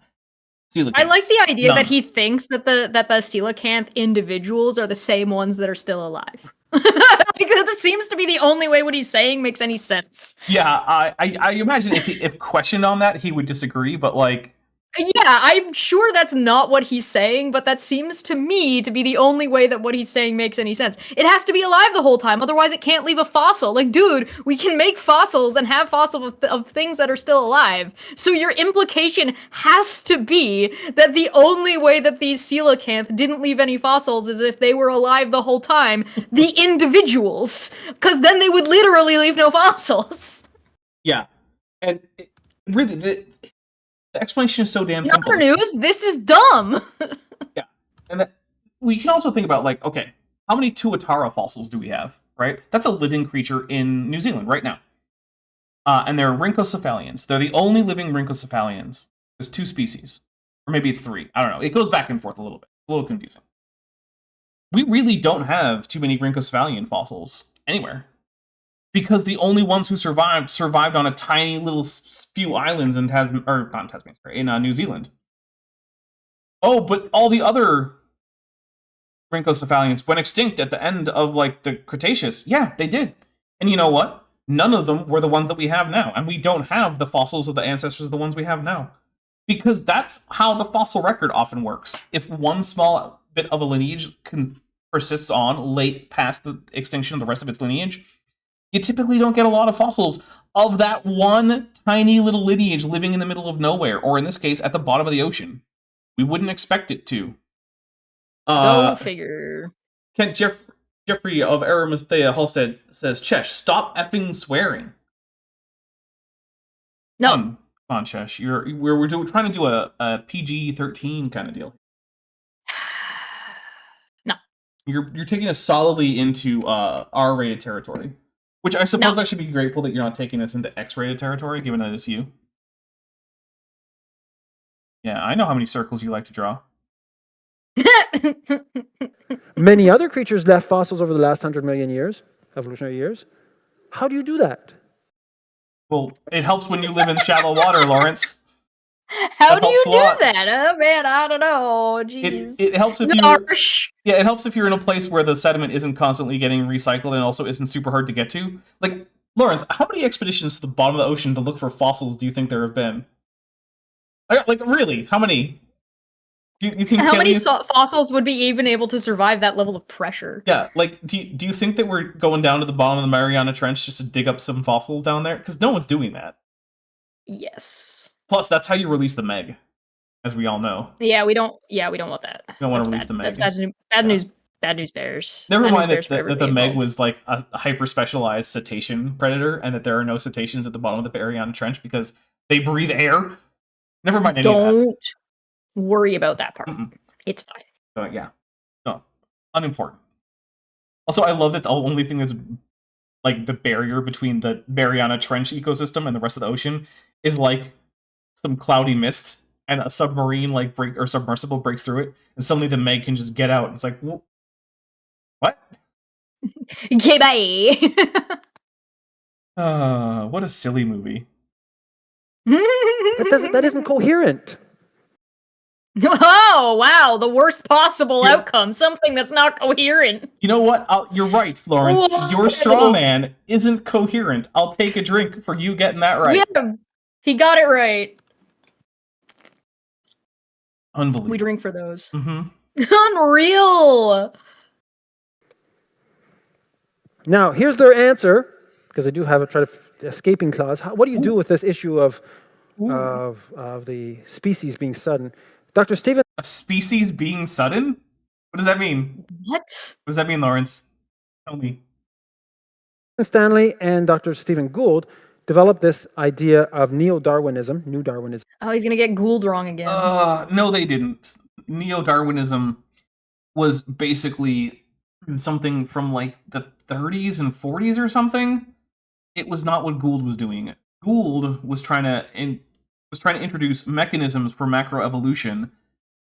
I like the idea that he thinks that the coelacanth individuals are the same ones that are still alive. Like, that seems to be the only way what he's saying makes any sense. Yeah, I imagine if questioned on that, he would disagree, but like, Yeah, I'm sure that's not what he's saying, but that seems to me to be the only way that what he's saying makes any sense. It has to be alive the whole time, otherwise it can't leave a fossil. Like, dude, we can make fossils and have fossils of things that are still alive. So your implication has to be that the only way that these coelacanth didn't leave any fossils is if they were alive the whole time, the individuals, because then they would literally leave no fossils. Yeah, and really, the explanation is so damn In simple. other news, this is dumb. Yeah, and we can also think about, like, okay, how many tuatara fossils do we have? Right, that's a living creature in New Zealand right now, and they're rhynchocephalians. They're the only living rhynchocephalians. There's 2 species, or maybe it's 3. I don't know. It goes back and forth a little bit. It's a little confusing. We really don't have too many rhynchocephalian fossils anywhere, because the only ones who survived on a tiny little few islands in New Zealand. Oh, but all the other rhynchocephalians went extinct at the end of, like, the Cretaceous. Yeah, they did. And you know what? None of them were the ones that we have now, and we don't have the fossils of the ancestors of the ones we have now, because that's how the fossil record often works. If one small bit of a lineage persists on late past the extinction of the rest of its lineage, you typically don't get a lot of fossils of that one tiny little lineage living in the middle of nowhere, or in this case, at the bottom of the ocean. We wouldn't expect it to. Go figure. Kent Jeffrey of Arimathea Halstead says, Chesh, stop effing swearing. No. Come on, Chesh. We're trying to do a PG-13 kind of deal. No. You're taking us solidly into R-rated territory. Which I suppose I should be grateful that you're not taking us into X-rated territory, given that it's you. Yeah, I know how many circles you like to draw. Many other creatures left fossils over the last 100 million years, evolutionary years. How do you do that? Well, it helps when you live in shallow water, Lawrence. How do you do that? Oh man, I don't know. Jeez. It helps if it helps if you're in a place where the sediment isn't constantly getting recycled and also isn't super hard to get to. Like, Lawrence, how many expeditions to the bottom of the ocean to look for fossils do you think there have been? Like, really, how many? You think how many fossils would be even able to survive that level of pressure? Yeah, like, do you think that we're going down to the bottom of the Mariana Trench just to dig up some fossils down there? Because no one's doing that. Yes. Plus, that's how you release the Meg, as we all know. Yeah, we don't want that. We don't want to release the Meg. That's bad news. Bad news bears. Never mind that the Meg was like a hyper-specialized cetacean predator, and that there are no cetaceans at the bottom of the Mariana Trench because they breathe air. Never mind any of that. Don't worry about that part. It's fine. Yeah. No. Unimportant. Also, I love that the only thing that's like the barrier between the Mariana Trench ecosystem and the rest of the ocean is like some cloudy mist, and a submarine submersible breaks through it, and suddenly the Meg can just get out. It's like, what? Okay, bye. What a silly movie. That isn't coherent. Oh, wow, the worst possible outcome. Something that's not coherent. You know what? You're right, Lawrence. Your straw man isn't coherent. I'll take a drink for you getting that right. Yeah, he got it right. Unbelievable. We drink for those. Unreal. Now, here's their answer, because they do have a escaping clause. What do you do with this issue of the species being sudden? Dr. Stephen... A species being sudden? What does that mean? What? What does that mean, Lawrence? Tell me. Stanley and Dr. Stephen Gould developed this idea of neo-Darwinism, New Darwinism. Oh, he's going to get Gould wrong again. No, they didn't. Neo-Darwinism was basically something from like the 30s and 40s or something. It was not what Gould was doing. Gould was trying to introduce mechanisms for macroevolution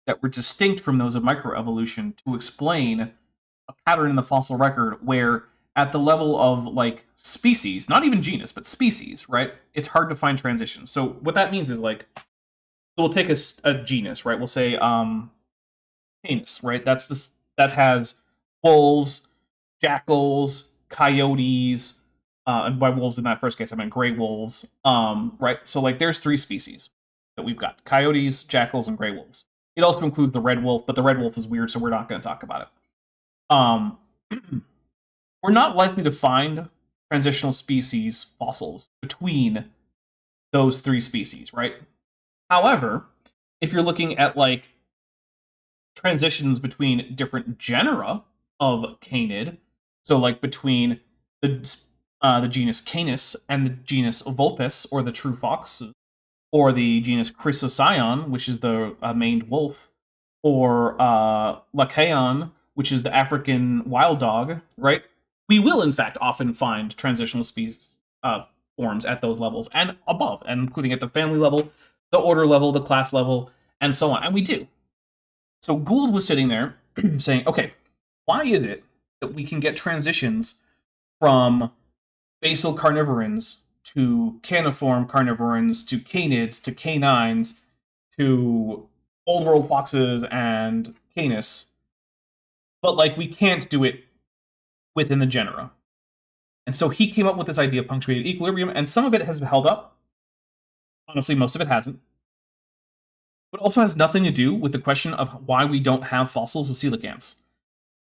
that were distinct from those of microevolution to explain a pattern in the fossil record where at the level of like species, not even genus, but species, right? It's hard to find transitions. So what that means is like, so we'll take a genus, right? We'll say Canis, right? That has wolves, jackals, coyotes, and by wolves in that first case I meant gray wolves, right? So like there's 3 species. that we've got: coyotes, jackals, and gray wolves. It also includes the red wolf, but the red wolf is weird, so we're not going to talk about it. We're not likely to find transitional species fossils between those three species, right? However, if you're looking at like transitions between different genera of canid, so like between the genus Canis and the genus Vulpes, or the true fox, or the genus Chrysocyon, which is the maned wolf, or Lacaon, which is the African wild dog, right? We will, in fact, often find transitional species forms at those levels and above, and including at the family level, the order level, the class level, and so on. And we do. So Gould was sitting there saying, okay, why is it that we can get transitions from basal carnivorans to caniform carnivorans to canids to canines to old world foxes and canis, but like we can't do it within the genera? And so he came up with this idea of punctuated equilibrium, and some of it has held up. Honestly, most of it hasn't. But also has nothing to do with the question of why we don't have fossils of coelacanths.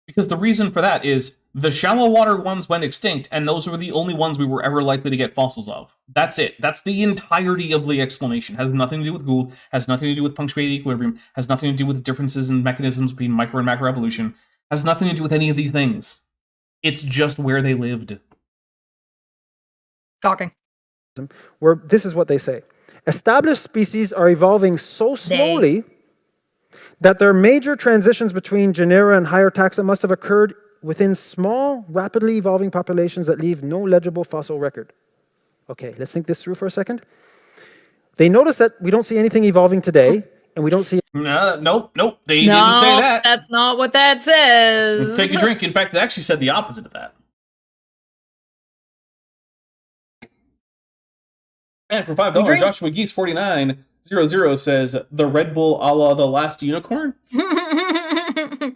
Because the reason for that is the shallow water ones went extinct, and those were the only ones we were ever likely to get fossils of. That's it. That's the entirety of the explanation. Has nothing to do with Gould, has nothing to do with punctuated equilibrium, has nothing to do with differences in mechanisms between micro and macroevolution, has nothing to do with any of these things. It's just where they lived. Shocking. Where this is what they say. Established species are evolving so slowly that their major transitions between genera and higher taxa must have occurred within small, rapidly evolving populations that leave no legible fossil record. Okay, let's think this through for a second. They notice that we don't see anything evolving today, and we don't see... Nope, they didn't say that. That's not what that says. Let's take a drink. In fact, it actually said the opposite of that. And for $5, Joshua Geese 4900 says the Red Bull a la the last unicorn. The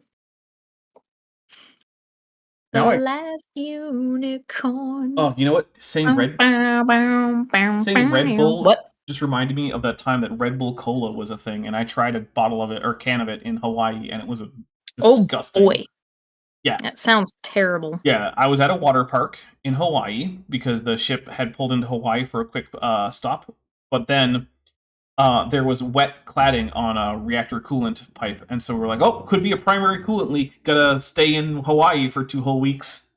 last unicorn. Oh, you know what? Saying Red Bull What? just reminded me of that time that Red Bull Cola was a thing, and I tried a bottle of it or can of it in Hawaii, and it was disgusting. Oh boy. Yeah. That sounds terrible. Yeah, I was at a water park in Hawaii because the ship had pulled into Hawaii for a quick stop, but then there was wet cladding on a reactor coolant pipe, and so we're like, oh, could be a primary coolant leak, gotta stay in Hawaii for 2 whole weeks.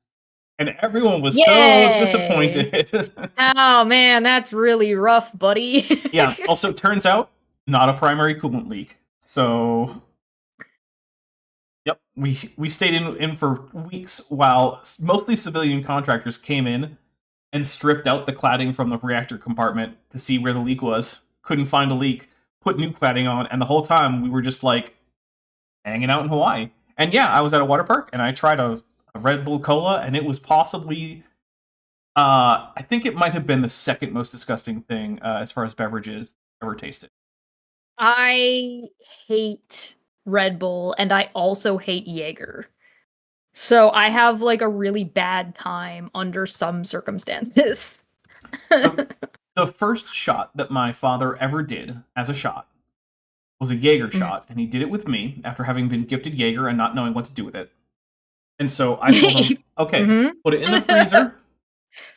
And everyone was so disappointed. Oh man, that's really rough, buddy. Yeah, also turns out, not a primary coolant leak. So... Yep, we stayed in for weeks while mostly civilian contractors came in and stripped out the cladding from the reactor compartment to see where the leak was. Couldn't find a leak, put new cladding on, and the whole time we were just like hanging out in Hawaii. And yeah, I was at a water park and I tried a Red Bull Cola, and it was possibly, I think it might have been the second most disgusting thing as far as beverages ever tasted. I hate Red Bull, and I also hate Jaeger. So I have like a really bad time under some circumstances. The first shot that my father ever did as a shot was a Jaeger shot, and he did it with me after having been gifted Jaeger and not knowing what to do with it. And so I told him, okay, put it in the freezer.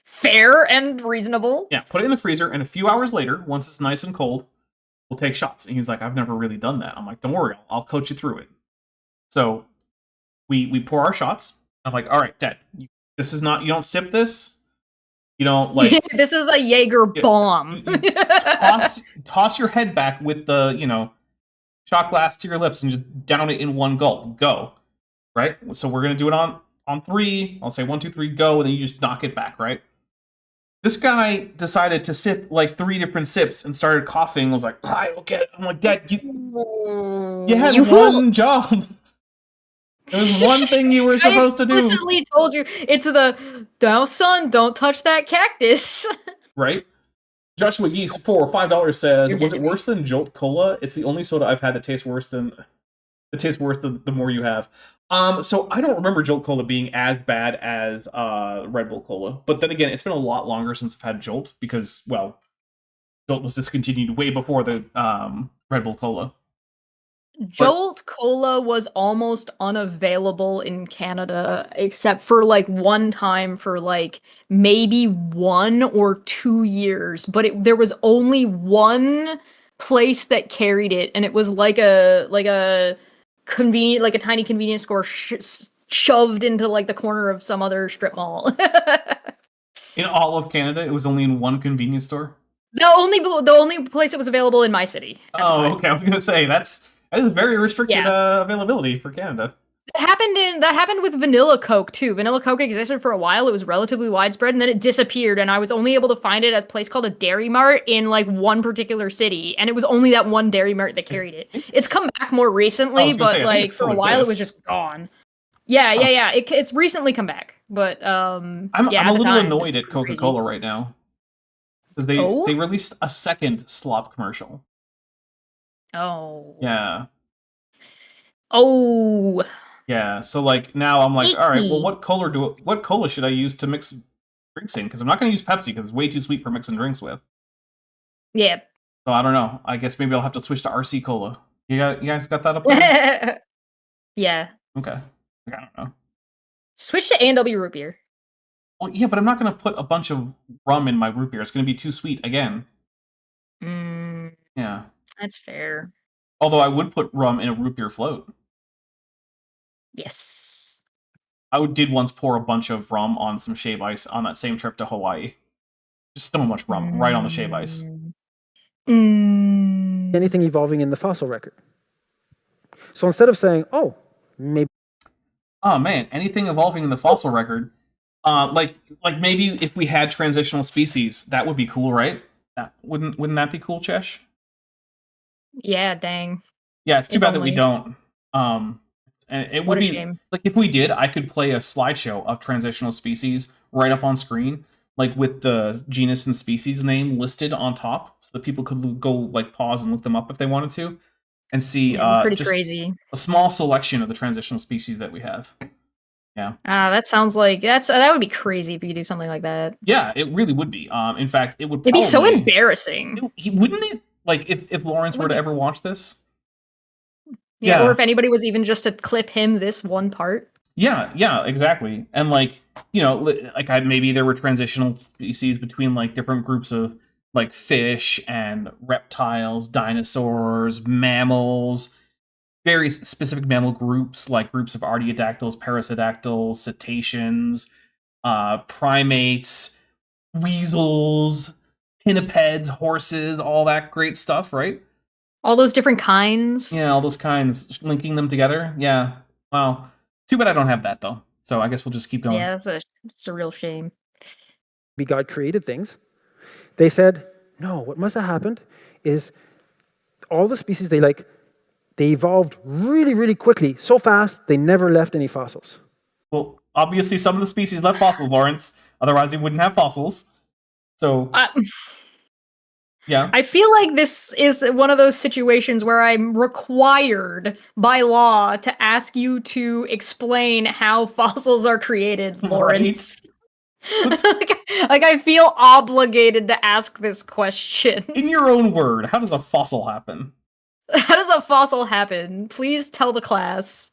Fair and reasonable. Yeah, put it in the freezer, and a few hours later, once it's nice and cold, we'll take shots. And he's like, I've never really done that. I'm like, don't worry, I'll coach you through it. So we pour our shots. I'm like, all right, Dad, this is not, you don't sip this. You don't like... This is a Jaeger bomb. You toss your head back with the, shot glass to your lips and just down it in one gulp. Go. Right? So we're going to do it on 3. I'll say 1, 2, 3, go, and then you just knock it back, right? This guy decided to sip like 3 different sips and started coughing. I was like, I don't get it. I'm like, Dad, you had one job. There was one thing you were supposed to do. I explicitly told you, it's no, son, don't touch that cactus. Right? Joshua Geese for $5 says, was it worse than Jolt Cola? It's the only soda I've had that tastes worse than the more you have. So I don't remember Jolt Cola being as bad as Red Bull Cola. But then again, it's been a lot longer since I've had Jolt because, well, Jolt was discontinued way before the Red Bull Cola. Jolt Cola was almost unavailable in Canada, except for like one time for like maybe 1 or 2 years. But there was only one place that carried it, and it was like a convenient, like a tiny convenience store shoved into like the corner of some other strip mall. In all of Canada, it was only in one convenience store. The only place it was available in my city. At the time. Okay. I was gonna say that is very restricted availability for Canada. That happened with Vanilla Coke too. Vanilla Coke existed for a while. It was relatively widespread, and then it disappeared. And I was only able to find it at a place called a Dairy Mart in like one particular city, and it was only that one Dairy Mart that carried it. It's come back more recently, but like for a while it was just gone. Yeah. It's recently come back, but I'm a little annoyed at Coca-Cola right now because they released a second slop commercial. Oh. Yeah. Oh. Yeah. So like now I'm like, all right, well, what cola should I use to mix drinks in? Because I'm not going to use Pepsi because it's way too sweet for mixing drinks with. Yeah. So I don't know. I guess maybe I'll have to switch to RC Cola. You guys got that up there? Yeah. Okay. I don't know. Switch to A&W root beer. Well, yeah, but I'm not going to put a bunch of rum in my root beer. It's going to be too sweet again. Yeah. That's fair. Although I would put rum in a root beer float. Yes. I did once pour a bunch of rum on some shave ice on that same trip to Hawaii. Just so much rum right on the shave ice. Anything evolving in the fossil record. So instead of saying, oh, maybe. Oh man, anything evolving in the fossil record. Like maybe if we had transitional species, that would be cool, right? Wouldn't that be cool, Chesh? Yeah, dang. Yeah, it's too bad that we don't. And it would be shame. like if we did, I could play a slideshow of transitional species right up on screen, like with the genus and species name listed on top, so that people could go like pause and look them up if they wanted to, and see pretty just crazy. A small selection of the transitional species that we have. Yeah. That sounds like that would be crazy if you could do something like that. Yeah, it really would be. In fact, it would. It'd be so embarrassing. Wouldn't it? Like if Lawrence were to ever watch this. Yeah, or if anybody was even just to clip him this one part. Yeah, exactly. And like, maybe there were transitional species between like different groups of like fish and reptiles, dinosaurs, mammals, very specific mammal groups, like groups of artiodactyls, parasodactyls, cetaceans, primates, weasels, pinnipeds, horses, all that great stuff, right? All those different kinds. Yeah, all those kinds, linking them together. Yeah. Well, too bad I don't have that, though. So I guess we'll just keep going. Yeah, it's a real shame. God created things. They said, no, what must have happened is all the species, they evolved really, really quickly, so fast, they never left any fossils. Well, obviously some of the species left fossils, Lawrence. Otherwise, we wouldn't have fossils. So... yeah. I feel like this is one of those situations where I'm required by law to ask you to explain how fossils are created, Lawrence. Right? like I feel obligated to ask this question. In your own word, how does a fossil happen? How does a fossil happen? Please tell the class.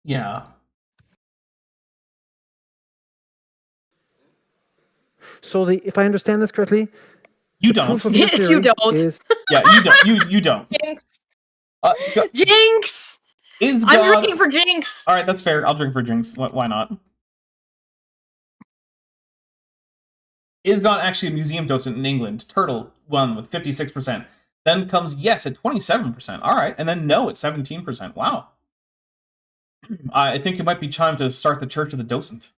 Yeah. So if I understand this correctly, you don't. Yes, you don't. Yeah, you don't. Jinx. Jinx. I'm drinking for Jinx. All right, that's fair. I'll drink for Jinx. Why not? Is God actually a museum docent in England? Turtle won with 56%. Then comes yes at 27%. All right, and then no at 17%. Wow. I think it might be time to start the Church of the Docent.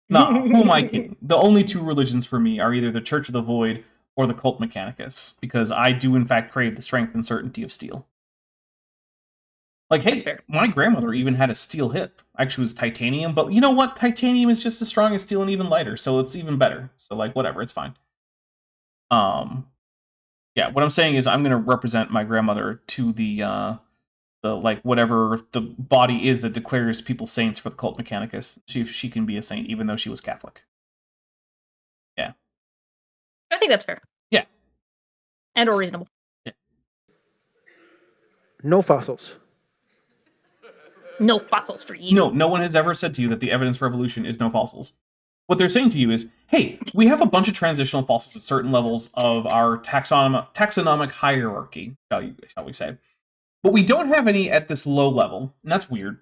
Nah, who am I kidding? The only two religions for me are either the Church of the Void or the Cult Mechanicus, because I do in fact crave the strength and certainty of steel. Like, hey, my grandmother even had a steel hip. Actually, it was titanium, but you know what? Titanium is just as strong as steel and even lighter, so it's even better. So, like, whatever, it's fine. Yeah, what I'm saying is I'm going to represent my grandmother to the like whatever the body is that declares people saints for the Cult Mechanicus. See if she can be a saint, even though she was Catholic. Yeah, I think that's fair. Yeah, And or reasonable. No fossils. No fossils for you. No one has ever said to you that the evidence for evolution is no fossils. What they're saying to you is, hey, we have a bunch of transitional fossils at certain levels of our taxonomic hierarchy, shall we say. But we don't have any at this low level, and that's weird.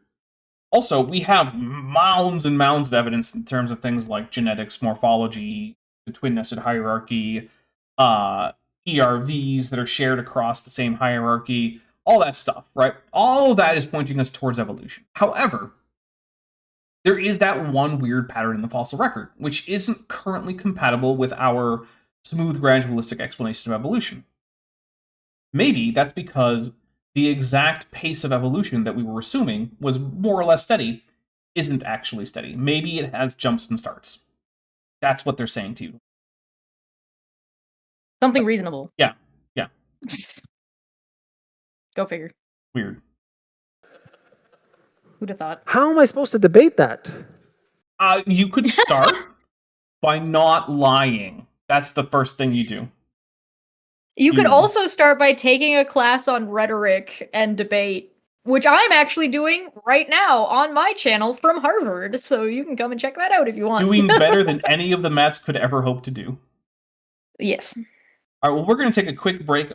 Also, we have mounds and mounds of evidence in terms of things like genetics, morphology, the twin-nested hierarchy, ERVs that are shared across the same hierarchy, all that stuff, right? All of that is pointing us towards evolution. However, there is that one weird pattern in the fossil record, which isn't currently compatible with our smooth gradualistic explanation of evolution. Maybe that's because the exact pace of evolution that we were assuming was more or less steady isn't actually steady. Maybe it has jumps and starts. That's what they're saying to you. Something reasonable. Yeah. Go figure. Weird. Who'd have thought? How am I supposed to debate that? You could start by not lying. That's the first thing you do. You could also start by taking a class on rhetoric and debate, which I'm actually doing right now on my channel from Harvard. So you can come and check that out if you want. Doing better than any of the Mets could ever hope to do. Yes. All right, well, we're going to take a quick break.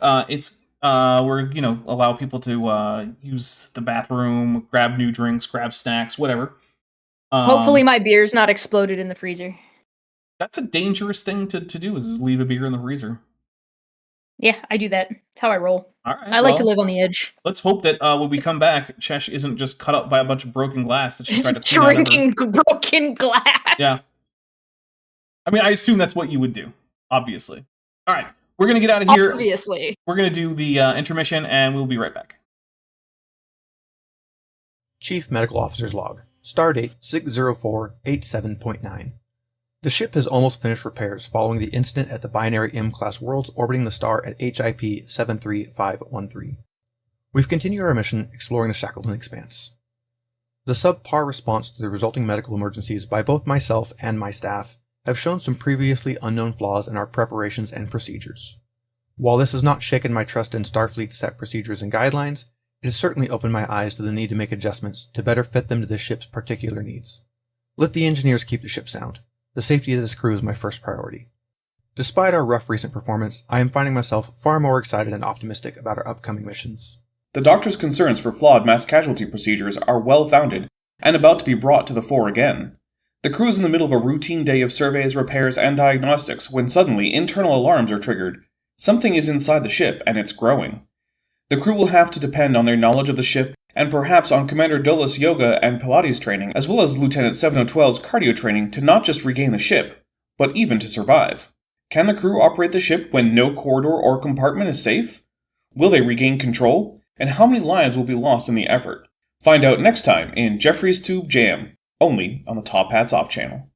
We're allow people to use the bathroom, grab new drinks, grab snacks, whatever. Hopefully my beer's not exploded in the freezer. That's a dangerous thing to do, is leave a beer in the freezer. Yeah, I do that. That's how I roll. All right, I like to live on the edge. Let's hope that when we come back, Chesh isn't just cut up by a bunch of broken glass that she's trying to clean out of her- Drinking broken glass. Yeah. I mean, I assume that's what you would do, obviously. All right, we're going to get out of here. Obviously. We're going to do the intermission, and we'll be right back. Chief Medical Officer's Log. Stardate 60487.9. The ship has almost finished repairs following the incident at the binary M-class worlds orbiting the star at HIP 73513. We've continued our mission exploring the Shackleton Expanse. The subpar response to the resulting medical emergencies by both myself and my staff have shown some previously unknown flaws in our preparations and procedures. While this has not shaken my trust in Starfleet's set procedures and guidelines, it has certainly opened my eyes to the need to make adjustments to better fit them to the ship's particular needs. Let the engineers keep the ship sound. The safety of this crew is my first priority. Despite our rough recent performance, I am finding myself far more excited and optimistic about our upcoming missions. The Doctor's concerns for flawed mass casualty procedures are well-founded, and about to be brought to the fore again. The crew is in the middle of a routine day of surveys, repairs, and diagnostics when suddenly internal alarms are triggered. Something is inside the ship, and it's growing. The crew will have to depend on their knowledge of the ship, and perhaps on Commander Dolis' yoga and Pilates training, as well as Lieutenant 7012's cardio training to not just regain the ship, but even to survive. Can the crew operate the ship when no corridor or compartment is safe? Will they regain control? And how many lives will be lost in the effort? Find out next time in Jeffrey's Tube Jam, only on the Top Hats Off channel.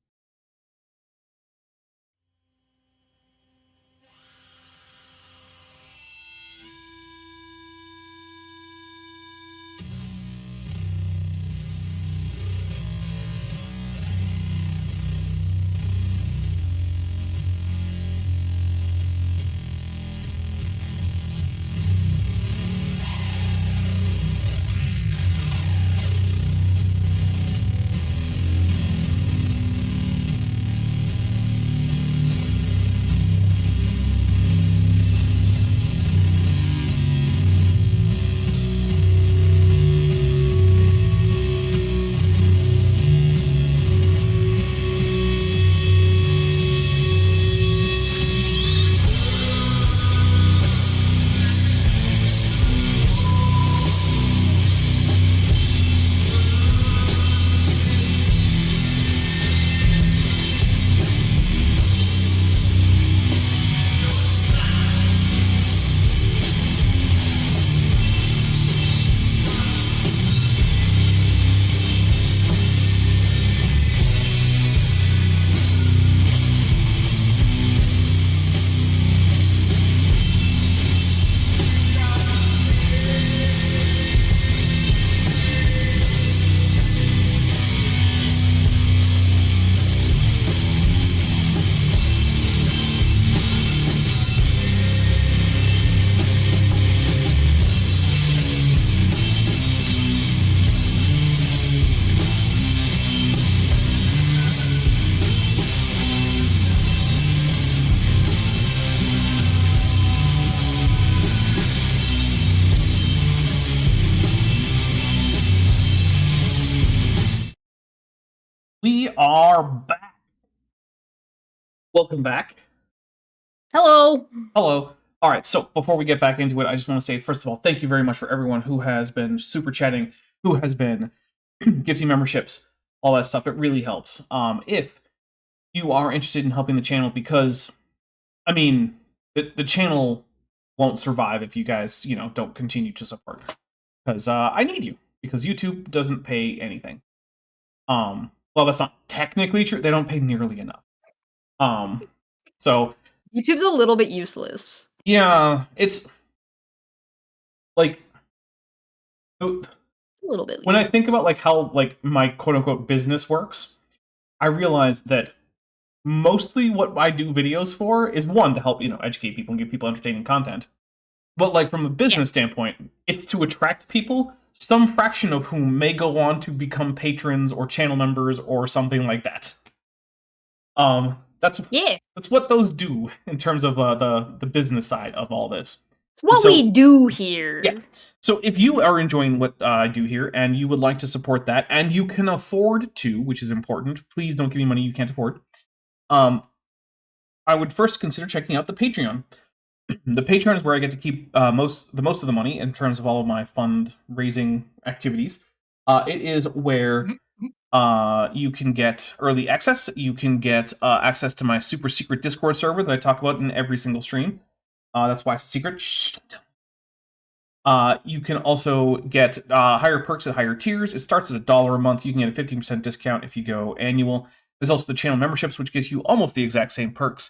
We are back. Welcome back. Hello. Hello. All right, so before we get back into it, I just want to say, first of all, thank you very much for everyone who has been super chatting, who has been gifting memberships, all that stuff. It really helps. If you are interested in helping the channel, because, I mean, the channel won't survive if you guys, don't continue to support. Because I need you, because YouTube doesn't pay anything. Well, that's not technically true. They don't pay nearly enough. So YouTube's a little bit useless. yeah, it's like A little bit. when I think about like how like my quote unquote business works, I realize that mostly what I do videos for is one, to help, educate people and give people entertaining content. But like from a business standpoint, it's to attract people, some fraction of whom may go on to become patrons or channel members or something like that. That's what those do in terms of the business side of all this. What we do here. Yeah. So if you are enjoying what I do here and you would like to support that, and you can afford to, which is important, please don't give me money you can't afford. I would first consider checking out the Patreon. The Patreon is where I get to keep most of the money in terms of all of my fundraising activities. It is where you can get early access. You can get access to my super secret Discord server that I talk about in every single stream. That's why it's a secret. Shh, don't tell me. You can also get higher perks at higher tiers. It starts at $1 a month. You can get a 15% discount if you go annual. There's also the channel memberships, which gives you almost the exact same perks.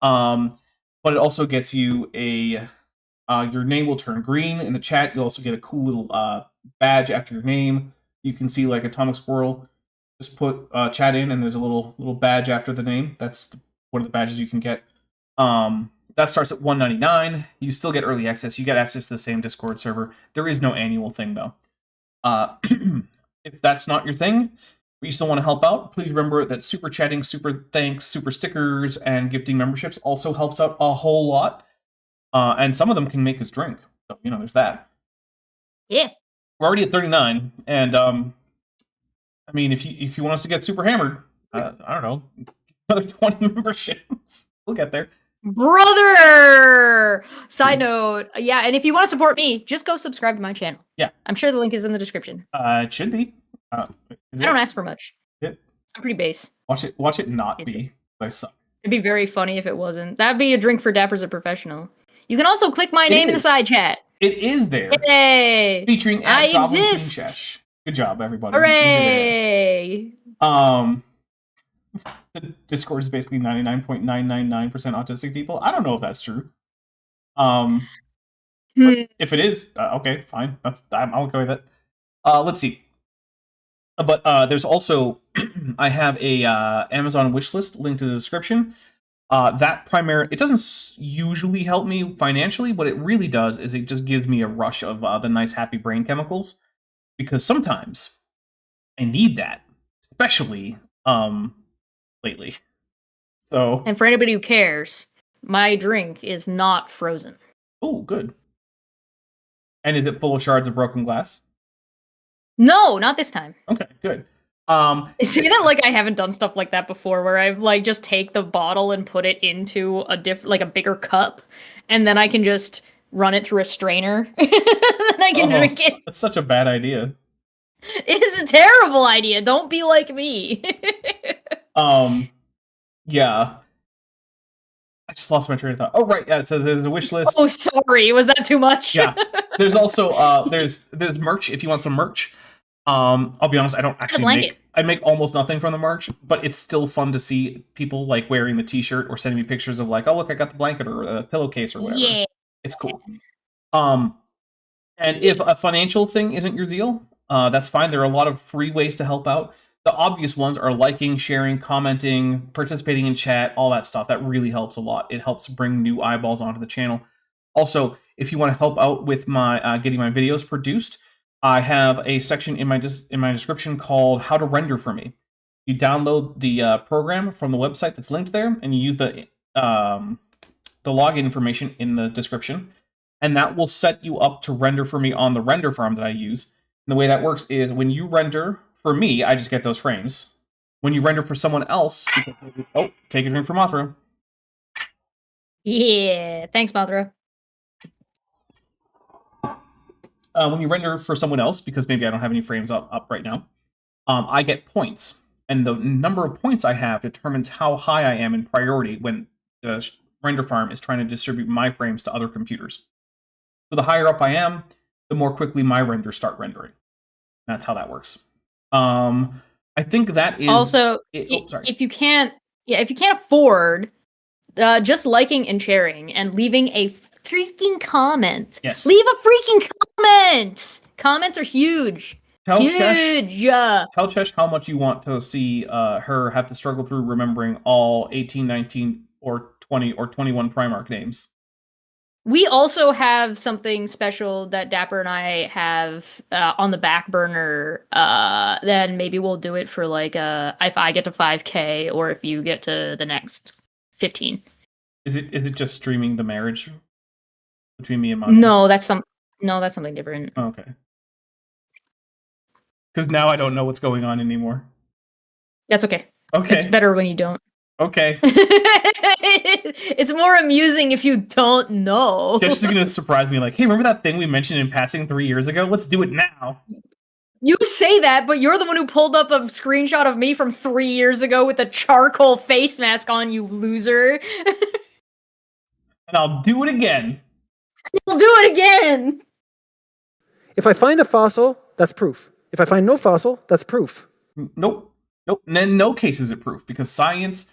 But it also gets you your name will turn green in the chat. You'll also get a cool little badge after your name. You can see like Atomic Squirrel. Just put chat in, and there's a little badge after the name. That's one of the badges you can get. That starts at $1.99. You still get early access. You get access to the same Discord server. There is no annual thing though. If that's not your thing, but you still want to help out, please remember that super chatting, super thanks, super stickers, and gifting memberships also helps out a whole lot. And some of them can make us drink. So, there's that. Yeah. We're already at 39, and I mean, if you want us to get super hammered, I don't know, another 20 memberships. We'll get there. Brother! Side note, yeah, and if you want to support me, just go subscribe to my channel. Yeah. I'm sure the link is in the description. It should be. I don't ask for much. I'm pretty base. Watch it not Is be. I suck. It'd be very funny if it wasn't. That'd be a drink for Dapper's a Professional. You can also click my name in the side chat. It is there. Hey! Featuring I Goblin Queen exist! Chesh. Good job, everybody. Hooray! The Discord is basically 99.999% autistic people. I don't know if that's true. But if it is, okay, fine. I'm okay with it. Let's see. But there's also I have a Amazon wishlist linked to the description. It doesn't usually help me financially. What it really does is it just gives me a rush of the nice happy brain chemicals, because sometimes I need that, especially lately. So, and for anybody who cares, my drink is not frozen. Oh, good. And is it full of shards of broken glass? No, not this time. Okay, good. Say that like I haven't done stuff like that before, where I've like just take the bottle and put it into a a bigger cup, and then I can just run it through a strainer, and I can drink it. That's such a bad idea. It's a terrible idea. Don't be like me. Yeah. I just lost my train of thought. Oh, right, yeah, so there's a wish list. Oh, sorry. Was that too much? Yeah. There's also, there's merch if you want some merch. I'll be honest, I don't actually make almost nothing from the merch, but it's still fun to see people, like, wearing the t-shirt or sending me pictures of, like, oh, look, I got the blanket or a pillowcase or whatever. Yeah. It's cool. And if a financial thing isn't your zeal, that's fine. There are a lot of free ways to help out. The obvious ones are liking, sharing, commenting, participating in chat, all that stuff. That really helps a lot. It helps bring new eyeballs onto the channel. Also, if you want to help out with my getting my videos produced, I have a section in my description called "How to Render for Me." You download the program from the website that's linked there, and you use the login information in the description, and that will set you up to render for me on the render farm that I use. And the way that works is when you render for me, I just get those frames. When you render for someone else, oh, take a drink from Mothra. Yeah, thanks, Mothra. When you render for someone else, because maybe I don't have any frames up right now, I get points. And the number of points I have determines how high I am in priority when the render farm is trying to distribute my frames to other computers. So the higher up I am, the more quickly my renders start rendering. That's how that works. I think that is Also, sorry. if you can't afford just liking and sharing and leaving a freaking comment. Yes. Leave a freaking comment. Comments are huge. Tell huge. Tell Chesh how much you want to see her have to struggle through remembering all 18, 19, or 20 or 21 Primarch names. We also have something special that Dapper and I have on the back burner. Then maybe we'll do it for like if I get to 5K or if you get to the next 15. Is it just streaming the marriage between me and Monica? No, that's something different. Oh, okay. Because now I don't know what's going on anymore. That's okay. Okay. It's better when you don't. Okay. It's more amusing if you don't know. Chesh is gonna surprise me like, hey, remember that thing we mentioned in passing 3 years ago? Let's do it now. You say that, but you're the one who pulled up a screenshot of me from 3 years ago with a charcoal face mask on, you loser. And I'll do it again. We'll do it again! If I find a fossil, that's proof. If I find no fossil, that's proof. Nope. In no case is it proof, because science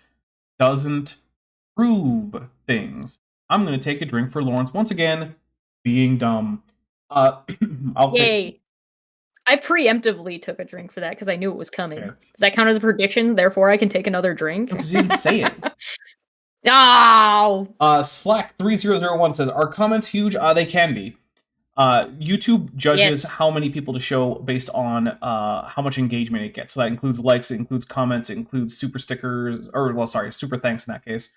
doesn't prove things. I'm going to take a drink for Lawrence once again, being dumb. Yay. I preemptively took a drink for that because I knew it was coming. Okay. Does that count as a prediction? Therefore, I can take another drink? Because you didn't say it. Oh! Slack3001 says, are comments huge? They can be. YouTube judges how many people to show based on how much engagement it gets. So that includes likes, it includes comments, it includes super stickers, super thanks in that case.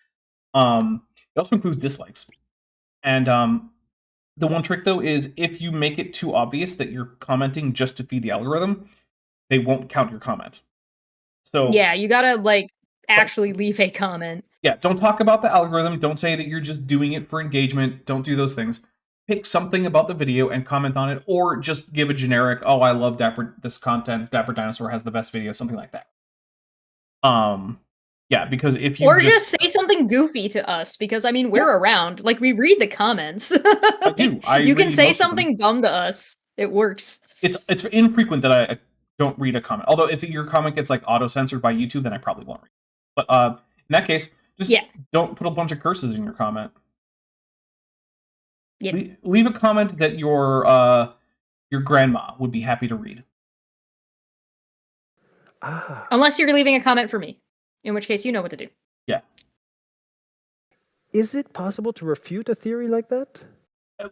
It also includes dislikes. And the one trick, though, is if you make it too obvious that you're commenting just to feed the algorithm, they won't count your comment. So yeah, you gotta, actually leave a comment. Yeah, don't talk about the algorithm. Don't say that you're just doing it for engagement. Don't do those things. Pick something about the video and comment on it, or just give a generic, oh, I love this content, Dapper Dinosaur has the best video, something like that. Yeah, because if you just say something goofy to us, because, I mean, we're around. We read the comments. I do. You can say something dumb to us. It works. It's infrequent that I don't read a comment. Although, if your comment gets, auto-censored by YouTube, then I probably won't read it. But in that case, just don't put a bunch of curses in your comment. Yep. Leave a comment that your grandma would be happy to read. Unless you're leaving a comment for me, in which case you know what to do. Yeah. Is it possible to refute a theory like that?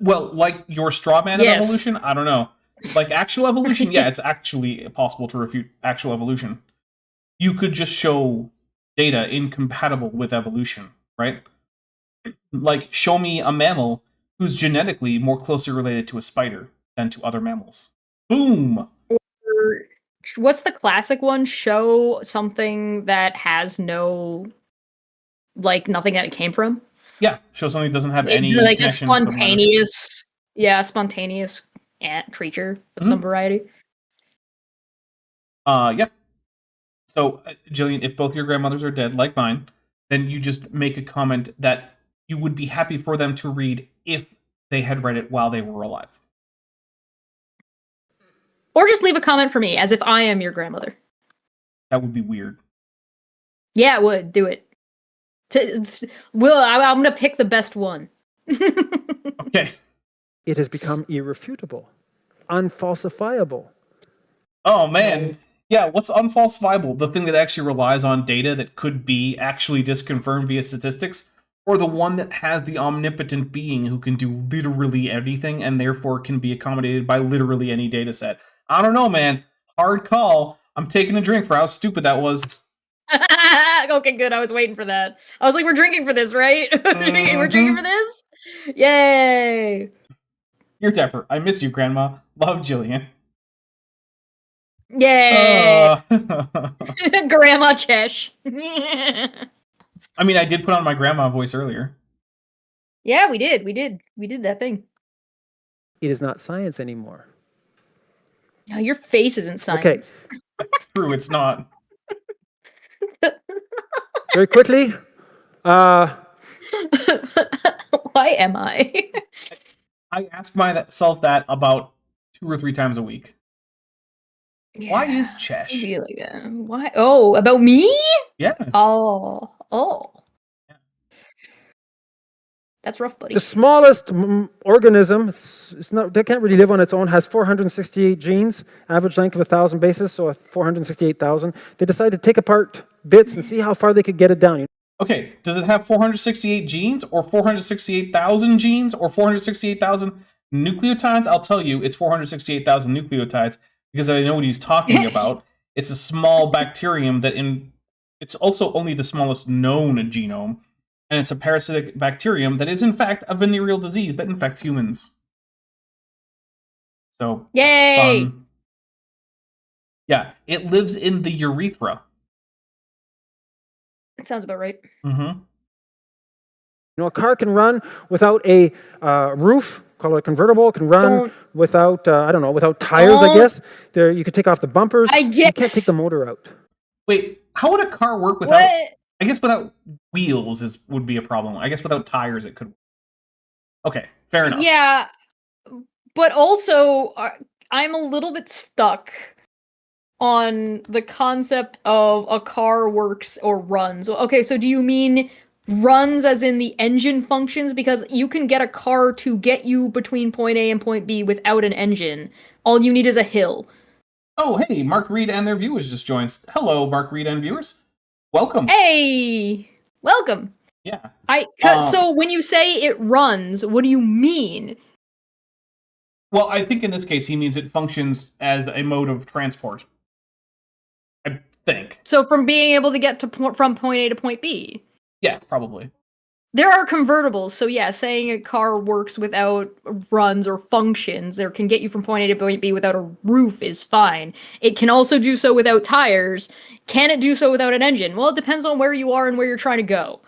Well, like your straw man of evolution? I don't know. Like actual evolution? Yeah, it's actually possible to refute actual evolution. You could just show data incompatible with evolution, right? Like, show me a mammal who's genetically more closely related to a spider than to other mammals. Boom! Or, what's the classic one? Show something that has no, nothing that it came from? Yeah, show something that doesn't have any a spontaneous, spontaneous ant creature of some variety. Yeah. So, Jillian, if both your grandmothers are dead, like mine, then you just make a comment that you would be happy for them to read if they had read it while they were alive. Or just leave a comment for me, as if I am your grandmother. That would be weird. Yeah, it would. Do it. I'm going to pick the best one. Okay. It has become irrefutable. Unfalsifiable. Oh, man. Yeah, what's unfalsifiable? The thing that actually relies on data that could be actually disconfirmed via statistics? Or the one that has the omnipotent being who can do literally anything and therefore can be accommodated by literally any data set? I don't know, man. Hard call. I'm taking a drink for how stupid that was. Okay, good. I was waiting for that. I was like, we're drinking for this, right? We're drinking for this? Yay! You're Dapper. I miss you, Grandma. Love, Jillian. Yeah, Uh, Grandma Chesh. I mean, I did put on my grandma voice earlier. Yeah, we did that thing. It is not science anymore. No, your face isn't Okay. science. True, it's not. Very quickly, Why am I? I ask myself that about 2 or 3 times a week. Why is Chesh? Be like that. Why? Oh, about me? Yeah. Oh. That's rough, buddy. the smallest organism, it's not, they can't really live on its own, has 468 genes, average length of 1,000 bases, so 468,000. They decided to take apart bits and see how far they could get it down. Okay, does it have 468 genes, or 468,000 genes, or 468,000 nucleotides? I'll tell you, it's 468,000 nucleotides, because I know what he's talking about. It's a small bacterium it's also only the smallest known genome, and it's a parasitic bacterium that is in fact a venereal disease that infects humans. So, Yay! that's fun. Yeah, it lives in the urethra. That sounds about right. Mm-hmm. A car can run without a roof, call it a convertible. It can run without, without tires, I guess. You could take off the bumpers. I You guess. can't take the motor out. Wait, how would a car work without... What? I guess without wheels would be a problem. I guess without tires it could... Okay, fair enough. Yeah, but also I'm a little bit stuck on the concept of a car works or runs. Okay, so do you mean runs as in the engine functions? Because you can get a car to get you between point A and point B without an engine. All you need is a hill. Oh, hey, Mark Reed and their viewers just joined. Hello, Mark Reed and viewers. Welcome. Hey, welcome. Yeah. So when you say it runs, what do you mean? Well, I think in this case he means it functions as a mode of transport. I think. So from being able to get from point A to point B. Yeah, probably. There are convertibles, so yeah, saying a car works without runs or functions, or can get you from point A to point B without a roof is fine. It can also do so without tires. Can it do so without an engine? Well, it depends on where you are and where you're trying to go.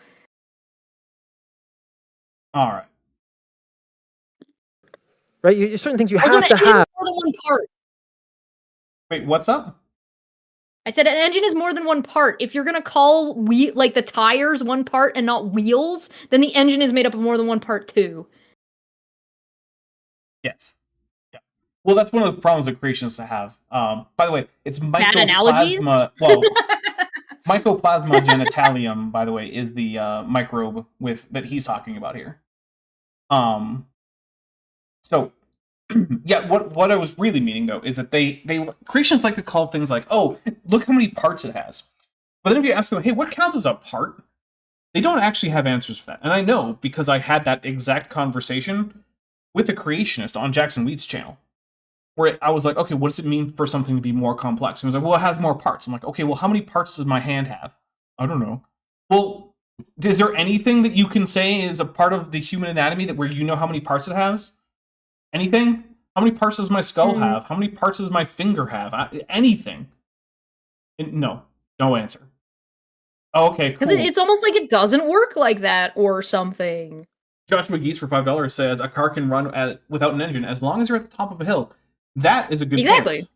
All right. Right? Certain things you Also, have an to engine have. is more than one part. Wait, what's up? I said an engine is more than one part. If you're gonna call the tires one part and not wheels, then the engine is made up of more than one part too. Yes. Yeah. Well, that's one of the problems that creationists have. By the way, it's Bad analogies? Mycoplasma. Well, Mycoplasma genitalium, by the way, is the microbe that he's talking about here. So, yeah, what I was really meaning though is that they creationists like to call things like, oh, look how many parts it has. But then if you ask them, hey, what counts as a part? They don't actually have answers for that. And I know because I had that exact conversation with a creationist on Jackson Wheat's channel, where I was like, okay, what does it mean for something to be more complex? And he was like, well, it has more parts. I'm like, okay, well, how many parts does my hand have? I don't know. Well, is there anything that you can say is a part of the human anatomy where you know how many parts it has? Anything? How many parts does my skull have? How many parts does my finger have? Anything? No answer. Oh, okay, cool. Because it's almost like it doesn't work like that or something. Joshua Geese for $5 says a car can run without an engine as long as you're at the top of a hill. That is a good choice.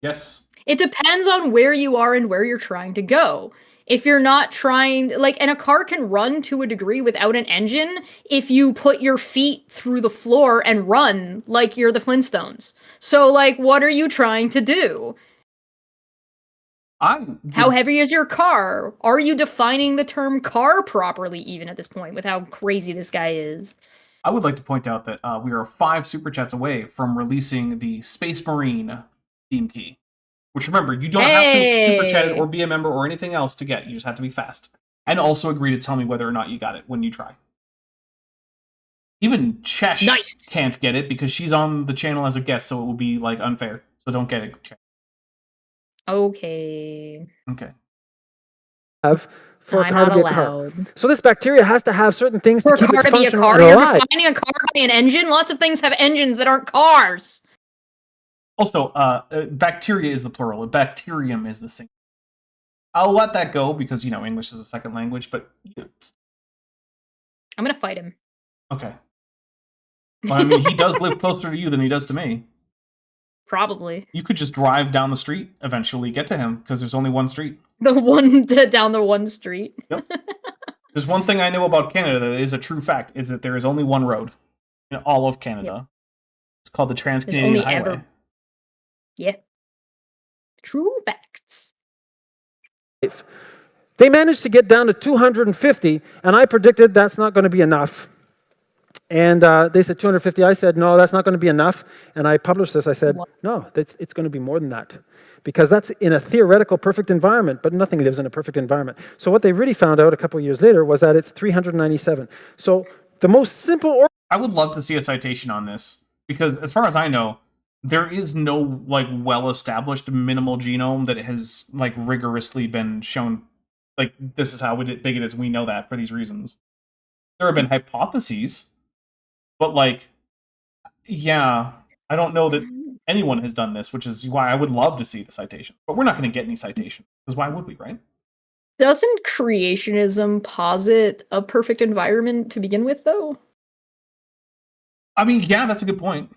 Yes. It depends on where you are and where you're trying to go. If you're not trying, and a car can run to a degree without an engine if you put your feet through the floor and run like you're the Flintstones. So, what are you trying to do? How heavy is your car? Are you defining the term car properly even at this point with how crazy this guy is? I would like to point out that we are 5 super chats away from releasing the Space Marine theme key. Which, remember, you don't have to super chat it or be a member or anything else to get. You just have to be fast. And also agree to tell me whether or not you got it when you try. Even Chesh can't get it because she's on the channel as a guest, so it will be, unfair. So don't get it, Chesh. Okay. For a car to be a car. So this bacteria has to have certain things to keep it functioning and You're alive. defining a car by an engine? Lots of things have engines that aren't cars. Also, bacteria is the plural. Bacterium is the singular. I'll let that go because, English is a second language, but... I'm gonna fight him. Okay. Well, I mean, he does live closer to you than he does to me. Probably. You could just drive down the street, eventually get to him, because there's only one street. The one down the one street. Yep. There's one thing I know about Canada that is a true fact, is that there is only one road in all of Canada. Yep. It's called the Trans-Canadian Highway. Yeah. True facts. They managed to get down to 250, and I predicted that's not going to be enough. And they said 250. I said, no, that's not going to be enough. And I published this. I said, no, it's going to be more than that. Because that's in a theoretical perfect environment, but nothing lives in a perfect environment. So what they really found out a couple of years later was that it's 397. So the most simple... I would love to see a citation on this, because as far as I know, there is no well-established minimal genome that has rigorously been shown. This is how big it is. We know that for these reasons. There have been hypotheses, but yeah, I don't know that anyone has done this, which is why I would love to see the citation. But we're not going to get any citation, because why would we, right? Doesn't creationism posit a perfect environment to begin with, though? I mean, yeah, that's a good point.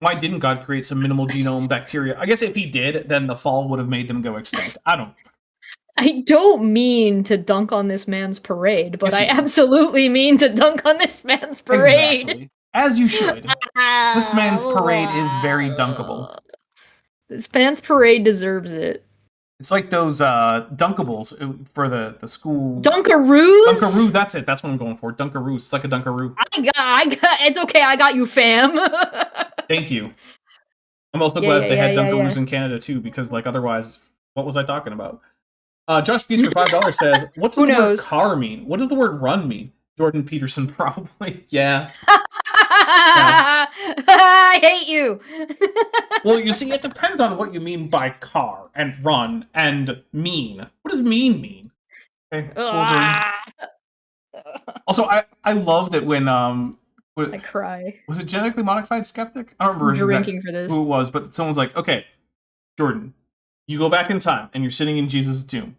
Why didn't God create some minimal genome bacteria? I guess if he did, then the fall would have made them go extinct. I don't mean to dunk on this man's parade, but Yes, I you do. absolutely mean to dunk on this man's parade. Exactly. As you should. This man's parade is very dunkable. This man's parade deserves it. It's like those Dunkables for the school. Dunkaroos? Dunkaroo, that's it. That's what I'm going for. Dunkaroos. It's like a Dunkaroo. I got. It's okay. I got you, fam. Thank you. I'm also glad they had Dunkaroos in Canada too, because otherwise, what was I talking about? Josh Peace for $5 says, "What does the word car mean? What does the word run mean?" Jordan Peterson, probably. Yeah. I hate you. Well, you see, it depends on what you mean by car and run and mean. What does mean? Okay, also, I love that when I cry. Was it genetically modified skeptic? I don't remember Drinking for this. who it was, but someone's like, okay, Jordan, you go back in time and you're sitting in Jesus' tomb.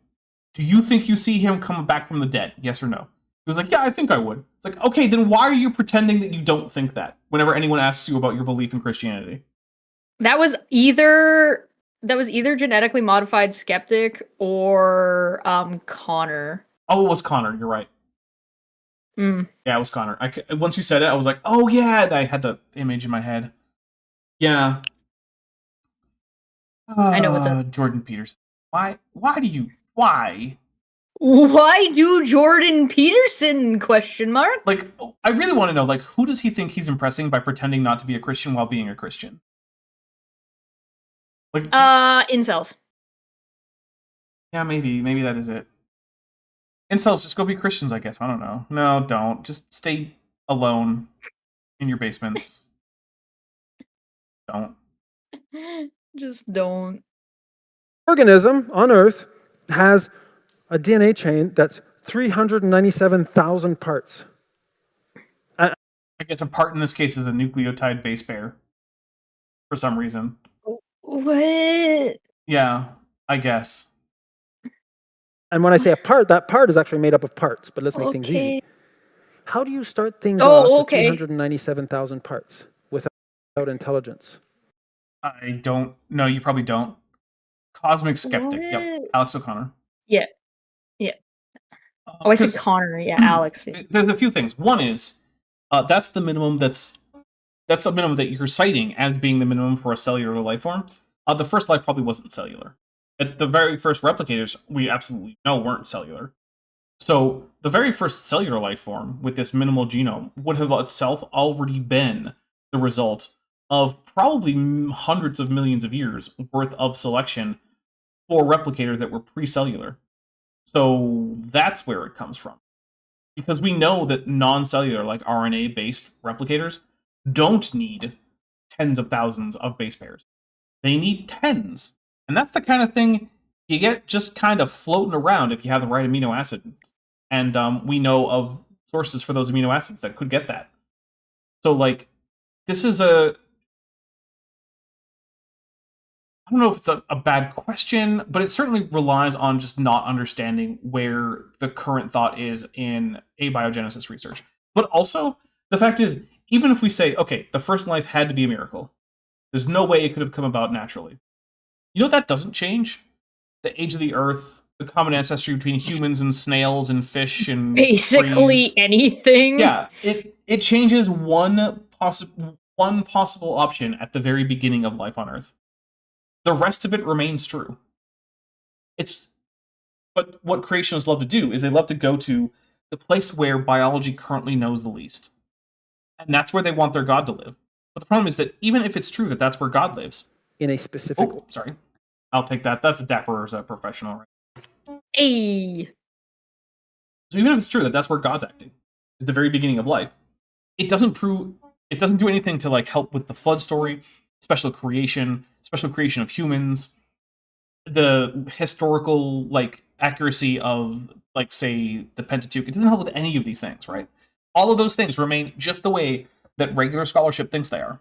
Do you think you see him come back from the dead? Yes or no? He was like, yeah, I think I would. It's like, okay, then why are you pretending that you don't think that whenever anyone asks you about your belief in Christianity? That was either genetically modified skeptic or Connor. Oh, it was Connor. You're right. Mm. Yeah, it was Connor. Once you said it, I was like, oh yeah, and I had the image in my head. Yeah. I know what's up. Jordan Peterson. Why do Jordan Peterson ? I really want to know, who does he think he's impressing by pretending not to be a Christian while being a Christian? Incels. Yeah, maybe that is it. Incels, just go be Christians, I guess. I don't know. No, don't. Just stay alone in your basements. Don't. Just don't. Organism on Earth has a DNA chain that's 397,000 parts. I guess a part in this case is a nucleotide base pair. For some reason. What? Yeah, I guess. And when I say a part, that part is actually made up of parts, but let's make things easy. How do you start things off with 397,000 parts without intelligence? I don't. No, you probably don't. Cosmic Skeptic. What? Yep. Alex O'Connor. Yeah. I said Connor. Yeah, Alex. There's a few things. One is, that's the minimum that's a minimum that you're citing as being the minimum for a cellular life form. The first life probably wasn't cellular. The very first replicators, we absolutely know weren't cellular. So the very first cellular life form with this minimal genome would have itself already been the result of probably hundreds of millions of years worth of selection for replicators that were pre-cellular. So that's where it comes from. Because we know that non-cellular, like RNA-based replicators, don't need tens of thousands of base pairs. They need tens. And that's the kind of thing you get just kind of floating around if you have the right amino acids. And we know of sources for those amino acids that could get that. So, this is I don't know if it's a bad question, but it certainly relies on just not understanding where the current thought is in abiogenesis research. But also, the fact is, even if we say, okay, the first life had to be a miracle, there's no way it could have come about naturally. You know that doesn't change? The age of the Earth, the common ancestry between humans and snails and fish and Basically trees. anything. Yeah, it changes one possible option at the very beginning of life on Earth. The rest of it remains true. But what creationists love to do is they love to go to the place where biology currently knows the least. And that's where they want their God to live. But the problem is that even if it's true that that's where God lives... In a specific... Oh, sorry. I'll take that. That's a dapper as a professional. Right? Hey. So even if it's true that that's where God's acting, is the very beginning of life, it doesn't do anything to like help with the flood story, special creation of humans, the historical like accuracy of like say the Pentateuch. It doesn't help with any of these things, right? All of those things remain just the way that regular scholarship thinks they are.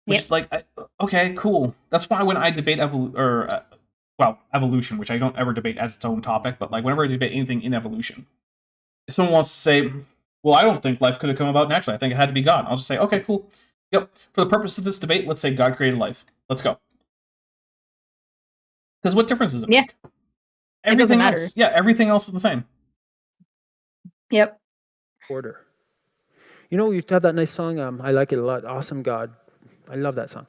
Which is like, okay, cool. That's why when I debate evolution, which I don't ever debate as its own topic, but like whenever I debate anything in evolution, if someone wants to say, well, I don't think life could have come about naturally, I think it had to be God, I'll just say, okay, cool. Yep. For the purpose of this debate, let's say God created life. Let's go. Because what difference does it make? It doesn't matter. Everything else is the same. Yep. Order. You know, you have that nice song, I like it a lot, Awesome God. I love that song.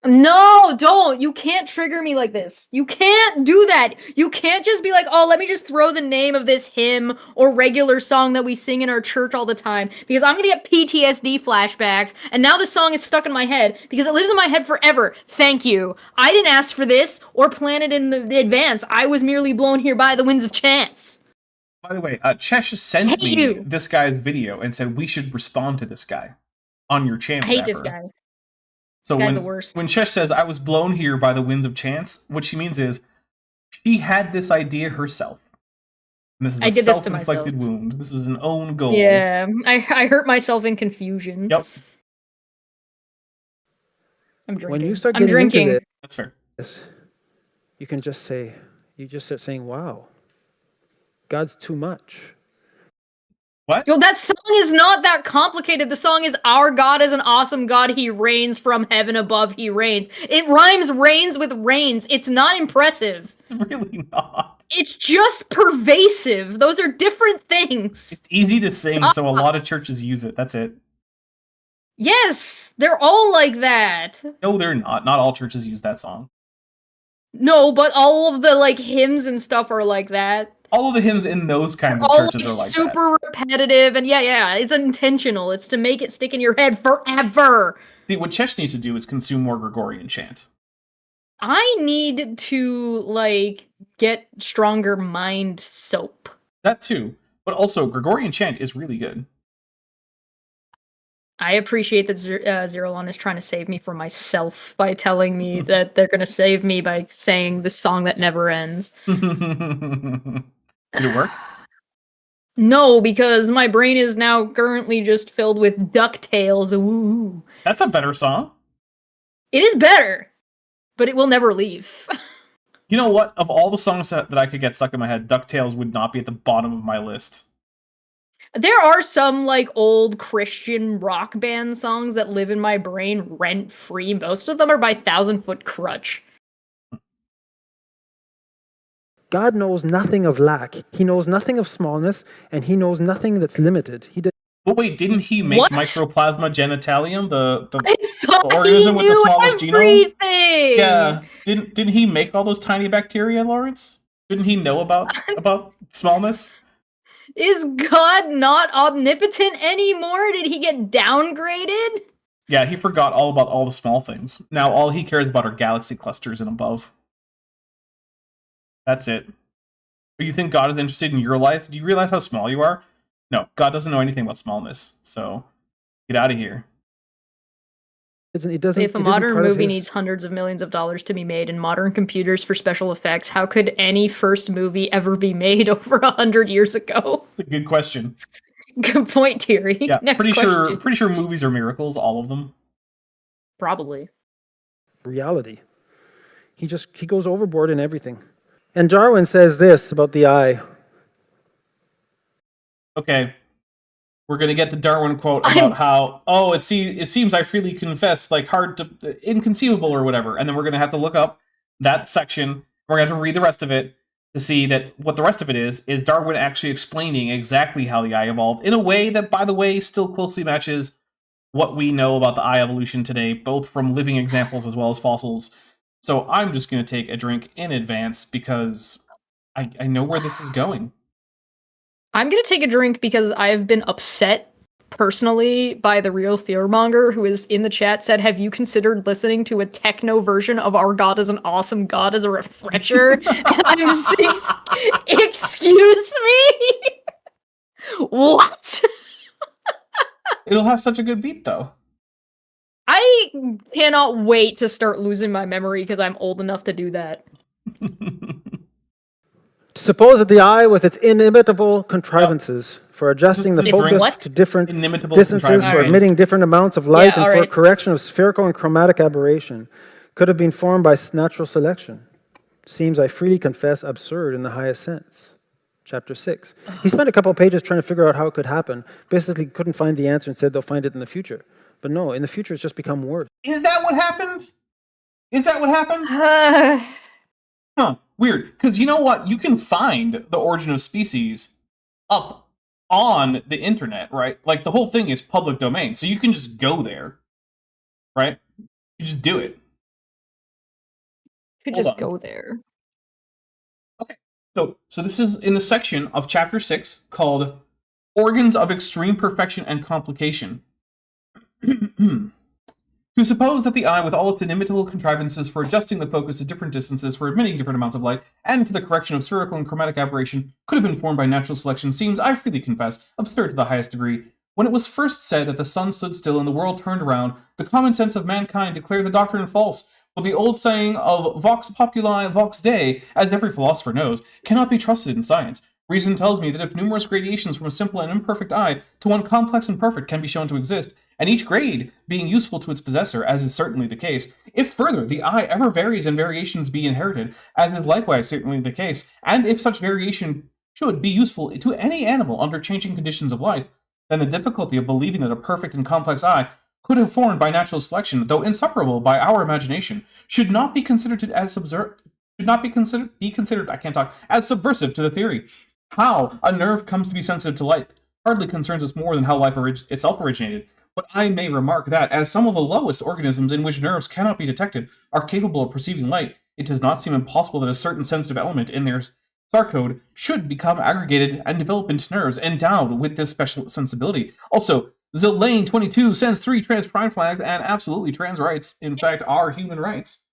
No, don't. You can't trigger me like this. You can't do that. You can't just be like, oh, let me just throw the name of this hymn or regular song that we sing in our church all the time, because I'm going to get PTSD flashbacks, and now the song is stuck in my head because it lives in my head forever. Thank you. I didn't ask for this or plan it in the advance. I was merely blown here by the winds of chance. By the way, Chesh sent me this guy's video and said we should respond to this guy on your channel. I hate this guy. So this guy's the worst. When Chesh says, I was blown here by the winds of chance, what she means is, she had this idea herself. And this is a self-inflicted wound. This is an own goal. Yeah, I hurt myself in confusion. Yep. I'm drinking. When you start getting into this, that's fair. You can just say, you just start saying, wow, God's too much. What? Yo, that song is not that complicated. The song is, our God is an awesome God. He reigns from heaven above. He reigns. It rhymes reigns with reigns. It's not impressive. It's really not. It's just pervasive. Those are different things. It's easy to sing, so a lot of churches use it. That's it. Yes, they're all like that. No, they're not. Not all churches use that song. No, but all of the like hymns and stuff are like that. All of the hymns in those kinds of churches are like super repetitive, and yeah, it's intentional. It's to make it stick in your head forever. See, what Chesh needs to do is consume more Gregorian chant. I need to, like, get stronger mind soap. That too. But also, Gregorian chant is really good. I appreciate that Zerolon is trying to save me from myself by telling me that they're going to save me by saying the song that never ends. Did it work? No, because my brain is now currently just filled with DuckTales. Ooh. That's a better song. It is better, but it will never leave. You know what? Of all the songs that I could get stuck in my head, DuckTales would not be at the bottom of my list. There are some, like, old Christian rock band songs that live in my brain rent-free. Most of them are by Thousand Foot Crutch. God knows nothing of lack. He knows nothing of smallness, and he knows nothing that's limited. But wait, didn't he make Microplasma genitalium, the I organism with the smallest everything. genome? Yeah. Didn't he make all those tiny bacteria, Lawrence? Didn't he know about smallness? Is God not omnipotent anymore? Did he get downgraded? Yeah, he forgot all about all the small things. Now all he cares about are galaxy clusters and above. That's it. But you think God is interested in your life? Do you realize how small you are? No, God doesn't know anything about smallness. So, get out of here. If a modern movie needs hundreds of millions of dollars to be made and modern computers for special effects, how could any first movie ever be made over 100 years ago? It's a good question. Good point, Thierry. Yeah, Next pretty question. sure movies are miracles, all of them. Probably. reality. He goes overboard in everything. And Darwin says this about the eye. Okay. We're going to get the Darwin quote about how, it seems I freely confess, like hard to, inconceivable or whatever. And then we're going to have to look up that section. We're going to have to read the rest of it to see that what the rest of it is Darwin actually explaining exactly how the eye evolved in a way that, by the way, still closely matches what we know about the eye evolution today, both from living examples as well as fossils. So I'm just going to take a drink in advance because I know where this is going. I'm going to take a drink because I've been upset personally by the real fearmonger who is in the chat said, have you considered listening to a techno version of Our God is an Awesome God as a refresher? And I'm saying, excuse me? What? It'll have such a good beat, though. I cannot wait to start losing my memory because I'm old enough to do that. Suppose that the eye, with its inimitable contrivances for adjusting the It's focus what? to different Inimitable distances, for contrivances. emitting different amounts of light, Yeah, and for alright. correction of spherical and chromatic aberration, could have been formed by natural selection. Seems, I freely confess, absurd in the highest sense. Chapter 6. He spent a couple of pages trying to figure out how it could happen. Basically couldn't find the answer and said they'll find it in the future. But no, in the future it's just become words. Is that what happened? Is that what happened? Huh, weird. Because you know what? You can find the origin of species up on the internet, right? Like, the whole thing is public domain, so you can just go there, right? You just do it. Could Hold just on. go there. Okay, so this is in the section of Chapter 6 called Organs of Extreme Perfection and Complication. To suppose that the eye, with all its inimitable contrivances for adjusting the focus at different distances, for emitting different amounts of light, and for the correction of spherical and chromatic aberration, could have been formed by natural selection seems, I freely confess, absurd to the highest degree. When it was first said that the sun stood still and the world turned around, the common sense of mankind declared the doctrine false. But the old saying of vox populi vox dei, as every philosopher knows, cannot be trusted in science. Reason tells me that if numerous gradations from a simple and imperfect eye to one complex and perfect can be shown to exist, and each grade being useful to its possessor, as is certainly the case, if further the eye ever varies and variations be inherited, as is likewise certainly the case, and if such variation should be useful to any animal under changing conditions of life, then the difficulty of believing that a perfect and complex eye could have formed by natural selection, though inseparable by our imagination, should not be considered as subversive to the theory. How a nerve comes to be sensitive to light hardly concerns us more than how life itself originated. But I may remark that, as some of the lowest organisms in which nerves cannot be detected are capable of perceiving light, it does not seem impossible that a certain sensitive element in their sarcode should become aggregated and develop into nerves endowed with this special sensibility. Also, Zillane 22 sends 3 trans pride flags, and absolutely trans rights, in fact, are human rights.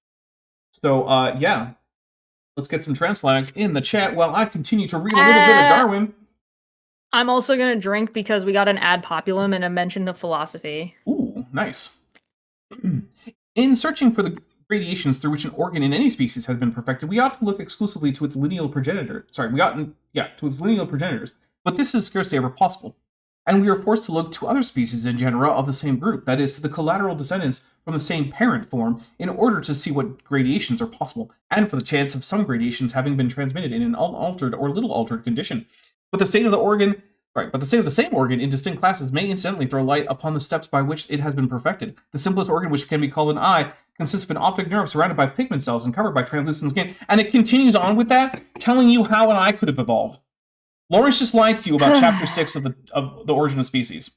So, yeah. Let's get some trans flags in the chat while I continue to read a little bit of Darwin. I'm also going to drink because we got an ad populum and a mention of philosophy. Ooh, nice. In searching for the gradations through which an organ in any species has been perfected, we ought to look exclusively to its lineal progenitor. To its lineal progenitors. But this is scarcely ever possible. And we are forced to look to other species and genera of the same group, that is, to the collateral descendants from the same parent form, in order to see what gradations are possible, and for the chance of some gradations having been transmitted in an unaltered or little altered condition. But the state of the same organ in distinct classes may incidentally throw light upon the steps by which it has been perfected. The simplest organ, which can be called an eye, consists of an optic nerve surrounded by pigment cells and covered by translucent skin. And it continues on with that, telling you how an eye could have evolved. Lawrence just lied to you about Chapter 6 of the Origin of Species.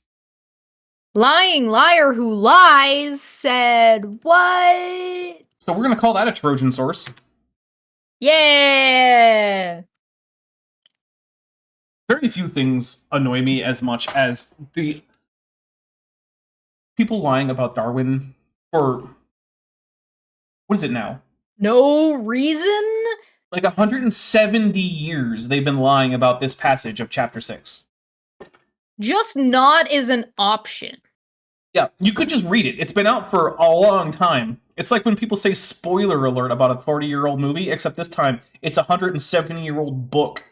Lying liar who lies said what? So we're going to call that a Trojan source. Yeah! Very few things annoy me as much as the people lying about Darwin for, what is it now? No reason? Like 170 years they've been lying about this passage of Chapter 6. Just not is an option. Yeah, you could just read it. It's been out for a long time. It's like when people say spoiler alert about a 40-year-old movie, except this time it's a 170-year-old book.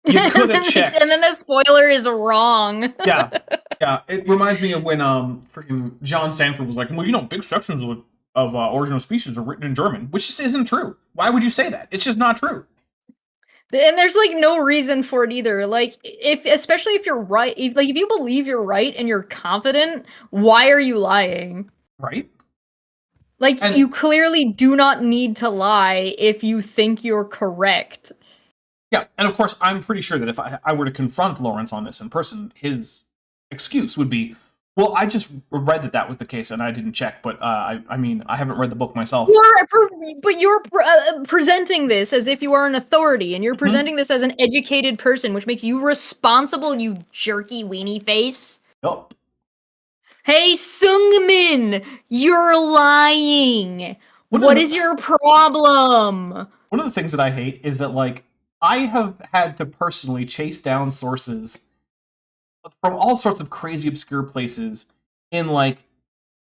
You could have checked. And then the spoiler is wrong. Yeah. It reminds me of when freaking John Stanford was like, well, big sections of Origin of Species are written in German, which just isn't true. Why would you say that? It's just not true. And there's like no reason for it either. Like especially if you're right, if you believe you're right and you're confident, why are you lying? Right? Like And- you clearly do not need to lie if you think you're correct. Yeah, and of course, I'm pretty sure that if I were to confront Lawrence on this in person, his excuse would be, well, I just read that was the case and I didn't check, but I mean, I haven't read the book myself. You're presenting this as if you are an authority, and you're presenting this as an educated person, which makes you responsible, you jerky weenie face. Nope. Hey, Sungmin, you're lying. What is your problem? One of the things that I hate is that, like, I have had to personally chase down sources from all sorts of crazy obscure places in, like,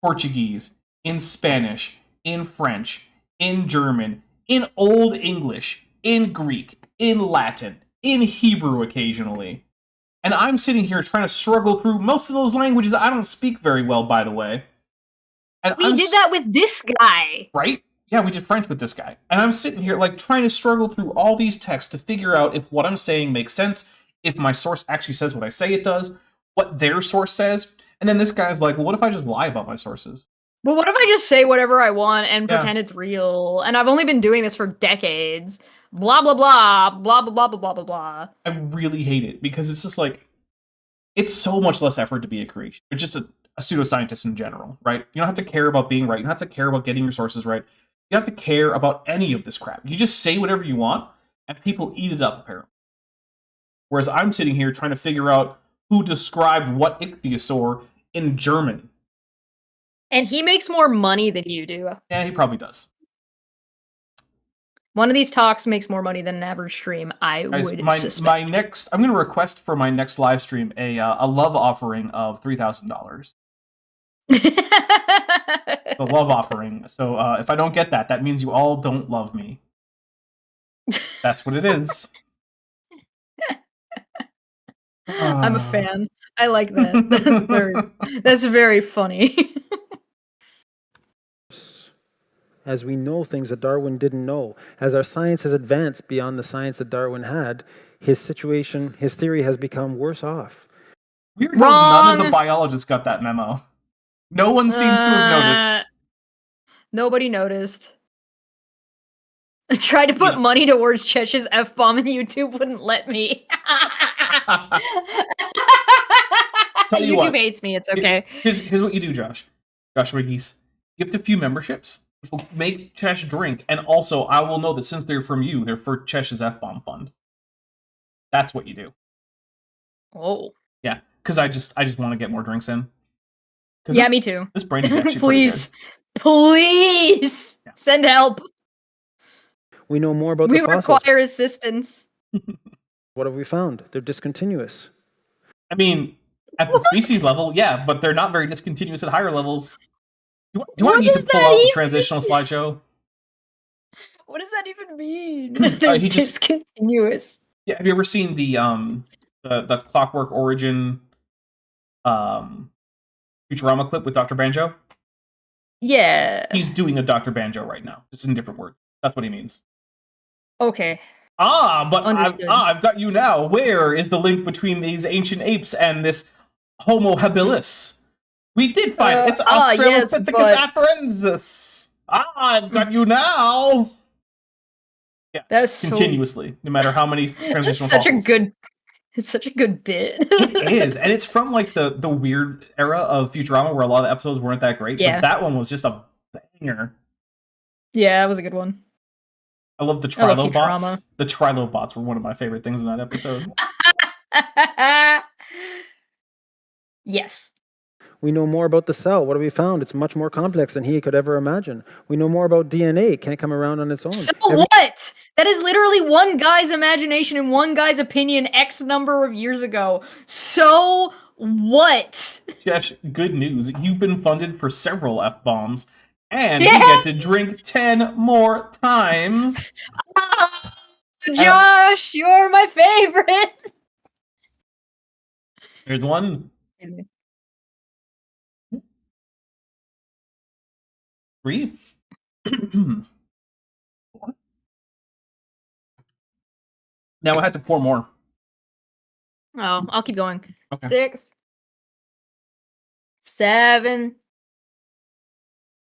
Portuguese, in Spanish, in French, in German, in Old English, in Greek, in Latin, in Hebrew occasionally. And I'm sitting here trying to struggle through most of those languages I don't speak very well, by the way. And We did that with this guy. Right? Yeah, we did French with this guy. And I'm sitting here, like, trying to struggle through all these texts to figure out if what I'm saying makes sense, if my source actually says what I say it does, what their source says. And then this guy's like, well, what if I just lie about my sources? Well, what if I just say whatever I want and pretend it's real? And I've only been doing this for decades. Blah, blah, blah. Blah, blah, blah, blah, blah, blah, blah. I really hate it because it's just like, it's so much less effort to be a creationist. You're just a pseudoscientist in general, right? You don't have to care about being right. You don't have to care about getting your sources right. You don't have to care about any of this crap. You just say whatever you want, and people eat it up, apparently. Whereas I'm sitting here trying to figure out who described what ichthyosaur in German. And he makes more money than you do. Yeah, he probably does. One of these talks makes more money than an average stream, I Guys, would my suspect. next, I'm going to request for my next live stream a love offering of $3,000. The love offering. So if I don't get that, that means you all don't love me. That's what it is. I'm a fan. I like that. That's very funny. As we know things that Darwin didn't know, as our science has advanced beyond the science that Darwin had, his situation, his theory has become worse off. Weird how none of the Wrong! biologists got that memo. No one seems to have noticed. Nobody noticed. I tried to put money towards Chesh's F-bomb and YouTube wouldn't let me. Tell you YouTube what. hates me, it's okay. Here's what you do, Joshua Geese. Gift a few memberships, which will make Chesh drink, and also I will know that since they're from you, they're for Chesh's F-bomb fund. That's what you do. Oh. Yeah, because I just want to get more drinks in. Yeah, me too. This brain is actually Please. Please! Yeah. Send help! We know more about We the fossils. require assistance. What have we found? They're discontinuous. I mean, at the species level, yeah, but they're not very discontinuous at higher levels. Do I need to pull out the transitional slideshow? What does that even mean? He They're just- discontinuous. Yeah, have you ever seen the Clockwork Origin Futurama clip with Dr. Banjo? Yeah. He's doing a Dr. Banjo right now, just in different words. That's what he means. Okay. But Understood. I've got you now. Where is the link between these ancient apes and this Homo habilis? We did find it. It's yes, Australopithecus but- afarensis. I've got you now. Yeah, That's so- continuously, no matter how many transitional It's such a fossils. good it's such a good bit. It is, and it's from like the weird era of Futurama where a lot of the episodes weren't that great. Yeah. But that one was just a banger. Yeah, that was a good one. I love the I love Trilobots. Futurama. The Trilobots were one of my favorite things in that episode. Yes. We know more about the cell. What have we found? It's much more complex than he could ever imagine. We know more about DNA. It can't come around on its own. So what? That is literally one guy's imagination and one guy's opinion X number of years ago. So what? Josh, good news. You've been funded for several F-bombs, and Yeah. you get to drink 10 more times. Josh, you're my favorite. Here's one. 3. Now I had to pour more. Oh, I'll keep going. Okay. 6, 7,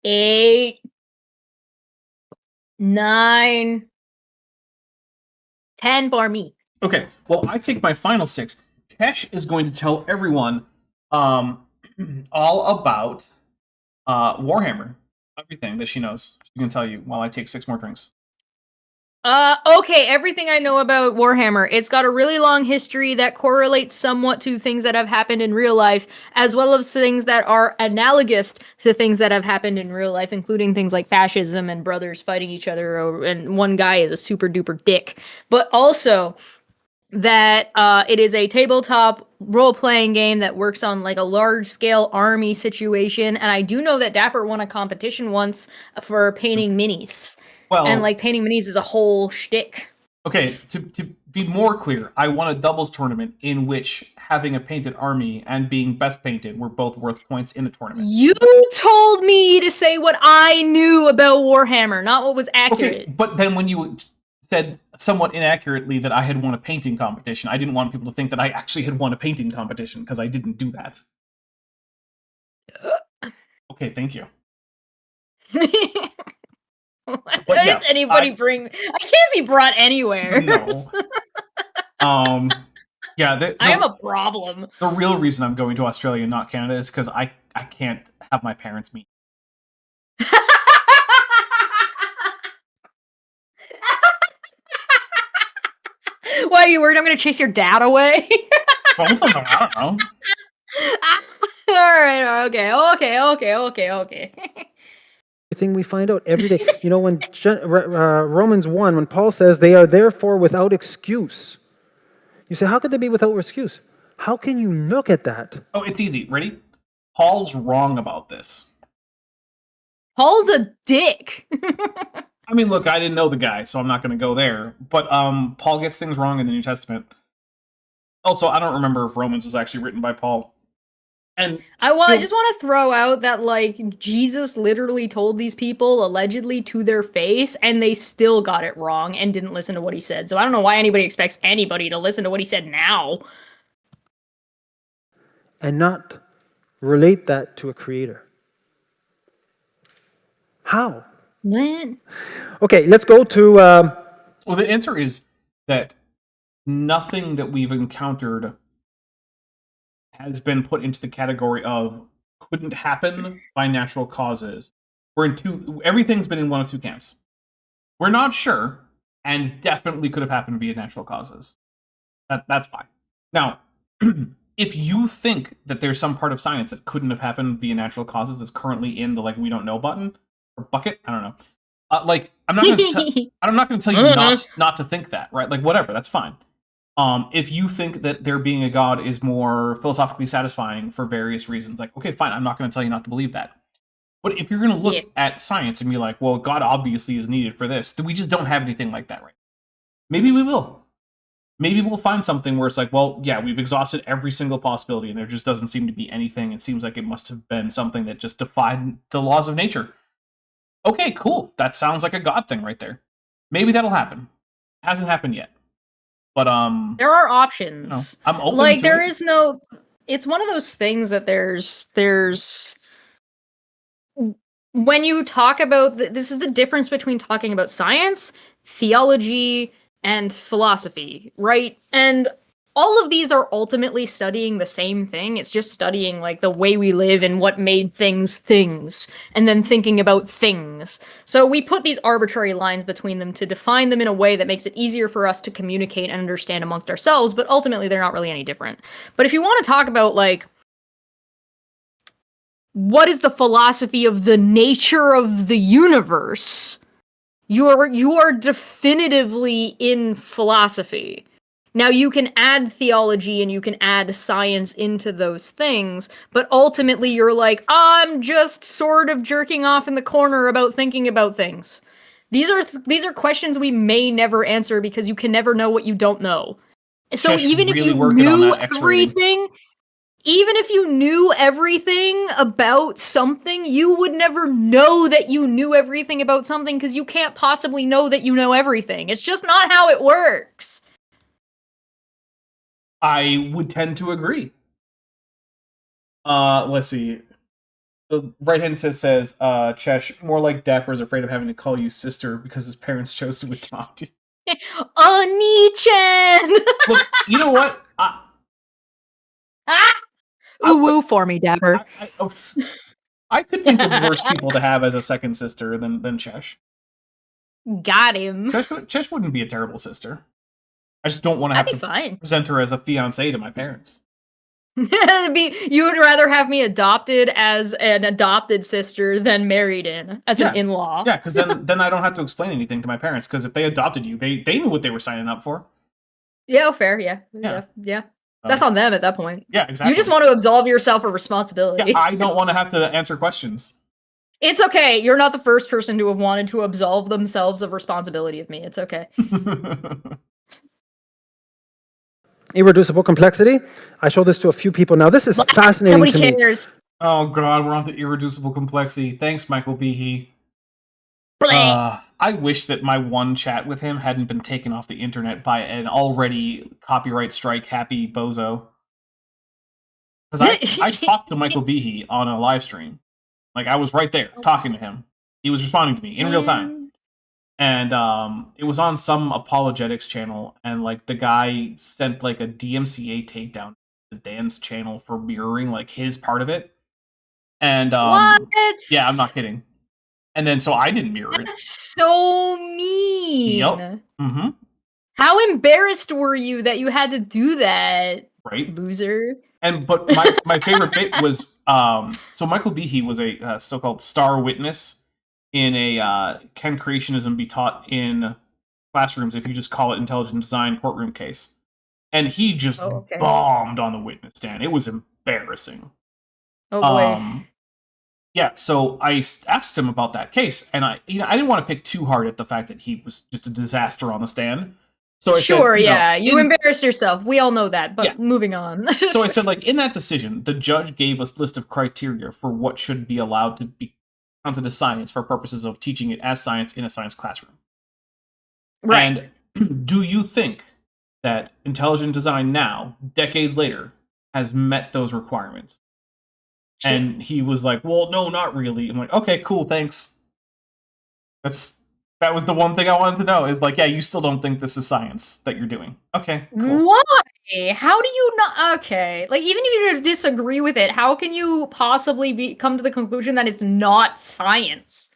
8, 9, 10 for me. Okay, well, I take my final 6. Tesh is going to tell everyone all about Warhammer. Everything that she knows. She's going to tell you while I take 6 more drinks. Okay, everything I know about Warhammer. It's got a really long history that correlates somewhat to things that have happened in real life, as well as things that are analogous to things that have happened in real life, including things like fascism and brothers fighting each other, and one guy is a super duper dick. But also that it is a tabletop role-playing game that works on like a large-scale army situation, and I do know that Dapper won a competition once for painting minis. Well, And like painting minis is a whole shtick. Okay, to be more clear, I won a doubles tournament in which having a painted army and being best painted were both worth points in the tournament. You told me to say what I knew about Warhammer, not what was accurate. Okay, but then when you said somewhat inaccurately that I had won a painting competition, I didn't want people to think that I actually had won a painting competition, because I didn't do that. Okay, thank you. Why does anybody bring... I can't be brought anywhere. No. Yeah, I am a problem. The real reason I'm going to Australia and not Canada is because I can't have my parents meet. Why are you worried I'm going to chase your dad away? Both of them, I don't know. Alright, okay. Everything we find out every day. You know, when Romans 1, when Paul says they are therefore without excuse, you say, how could they be without excuse? How can you look at that? Oh, it's easy. Ready? Paul's wrong about this. Paul's a dick. I mean, look, I didn't know the guy, so I'm not going to go there. But Paul gets things wrong in the New Testament. Also, I don't remember if Romans was actually written by Paul. And I just want to throw out that, like, Jesus literally told these people, allegedly, to their face, and they still got it wrong and didn't listen to what he said. So I don't know why anybody expects anybody to listen to what he said now. And not relate that to a creator. How? What? Okay, let's go to... well, the answer is that nothing that we've encountered has been put into the category of couldn't happen by natural causes. Everything's been in one of two camps. We're not sure, and definitely could have happened via natural causes. That's fine. Now, if you think that there's some part of science that couldn't have happened via natural causes that's currently in the we don't know button or bucket, I don't know. I'm not going to tell you not to think that, right? Like, whatever, that's fine. If you think that there being a god is more philosophically satisfying for various reasons, like, okay, fine, I'm not going to tell you not to believe that. But if you're going to look at science and be like, well, God obviously is needed for this, then we just don't have anything like that right now. Maybe we will. Maybe we'll find something where it's like, well, yeah, we've exhausted every single possibility and there just doesn't seem to be anything. It seems like it must have been something that just defied the laws of nature. Okay, cool. That sounds like a God thing right there. Maybe that'll happen. Hasn't happened yet. But there are options. I'm open like to there it. is no. It's one of those things that there's when you talk about this is the difference between talking about science, theology, and philosophy, right? And all of these are ultimately studying the same thing. It's just studying like the way we live and what made things, and then thinking about things. So we put these arbitrary lines between them to define them in a way that makes it easier for us to communicate and understand amongst ourselves, but ultimately they're not really any different. But if you want to talk about like what is the philosophy of the nature of the universe, you are definitively in philosophy. Now, you can add theology and you can add science into those things, but ultimately you're like, I'm just sort of jerking off in the corner about thinking about things. These are questions we may never answer because you can never know what you don't know. So Tesh even really if you working on knew that X-rating. everything, even if you knew everything about something, you would never know that you knew everything about something because you can't possibly know that you know everything. It's just not how it works. I would tend to agree. Let's see. The right hand says, Chesh, more like Dapper is afraid of having to call you sister because his parents chose to adopt you. Oni-chan! Look, you know what? Ooh woo for me, Dapper. I could think of worse people to have as a second sister than Chesh. Got him. Chesh wouldn't be a terrible sister. I just don't want to have That'd to be fine. present her as a fiancée to my parents. You would rather have me adopted as an adopted sister than married as an in-law. Yeah, because then I don't have to explain anything to my parents, because if they adopted you, they knew what they were signing up for. Yeah, fair, yeah. That's on them at that point. Yeah, exactly. You just want to absolve yourself of responsibility. Yeah, I don't want to have to answer questions. It's okay. You're not the first person to have wanted to absolve themselves of responsibility of me. It's okay. Irreducible complexity. I showed this to a few people. Now, this is fascinating Nobody to me. cares. Oh god, we're on to irreducible complexity. Thanks, Michael Behe. Blank. I wish that my one chat with him hadn't been taken off the internet by an already copyright strike happy bozo. Because I talked to Michael Behe on a live stream. Like, I was right there talking to him. He was responding to me in real time. And it was on some apologetics channel, and like the guy sent like a DMCA takedown to Dan's channel for mirroring like his part of it. And What? yeah, I'm not kidding. And then so I didn't mirror it. That's so mean. Yep. Mm-hmm. How embarrassed were you that you had to do that? Right. Loser. But my favorite bit was so Michael Behe was a so-called star witness in a Can Creationism Be Taught in Classrooms if you just call it intelligent design courtroom case. And he just bombed on the witness stand. It was embarrassing. Oh boy. Yeah, so I asked him about that case, and I didn't want to pick too hard at the fact that he was just a disaster on the stand. So I said, you embarrassed yourself. We all know that, but moving on. So I said, like, in that decision, the judge gave us a list of criteria for what should be allowed to be counted as science for purposes of teaching it as science in a science classroom. Right. And do you think that intelligent design now, decades later, has met those requirements? Sure. And he was like, well, no, not really. I'm like, okay, cool, thanks. That was the one thing I wanted to know, is like, yeah, you still don't think this is science that you're doing. Okay, cool. Why? How do you not? Okay, like, even if you disagree with it, how can you possibly come to the conclusion that it's not science?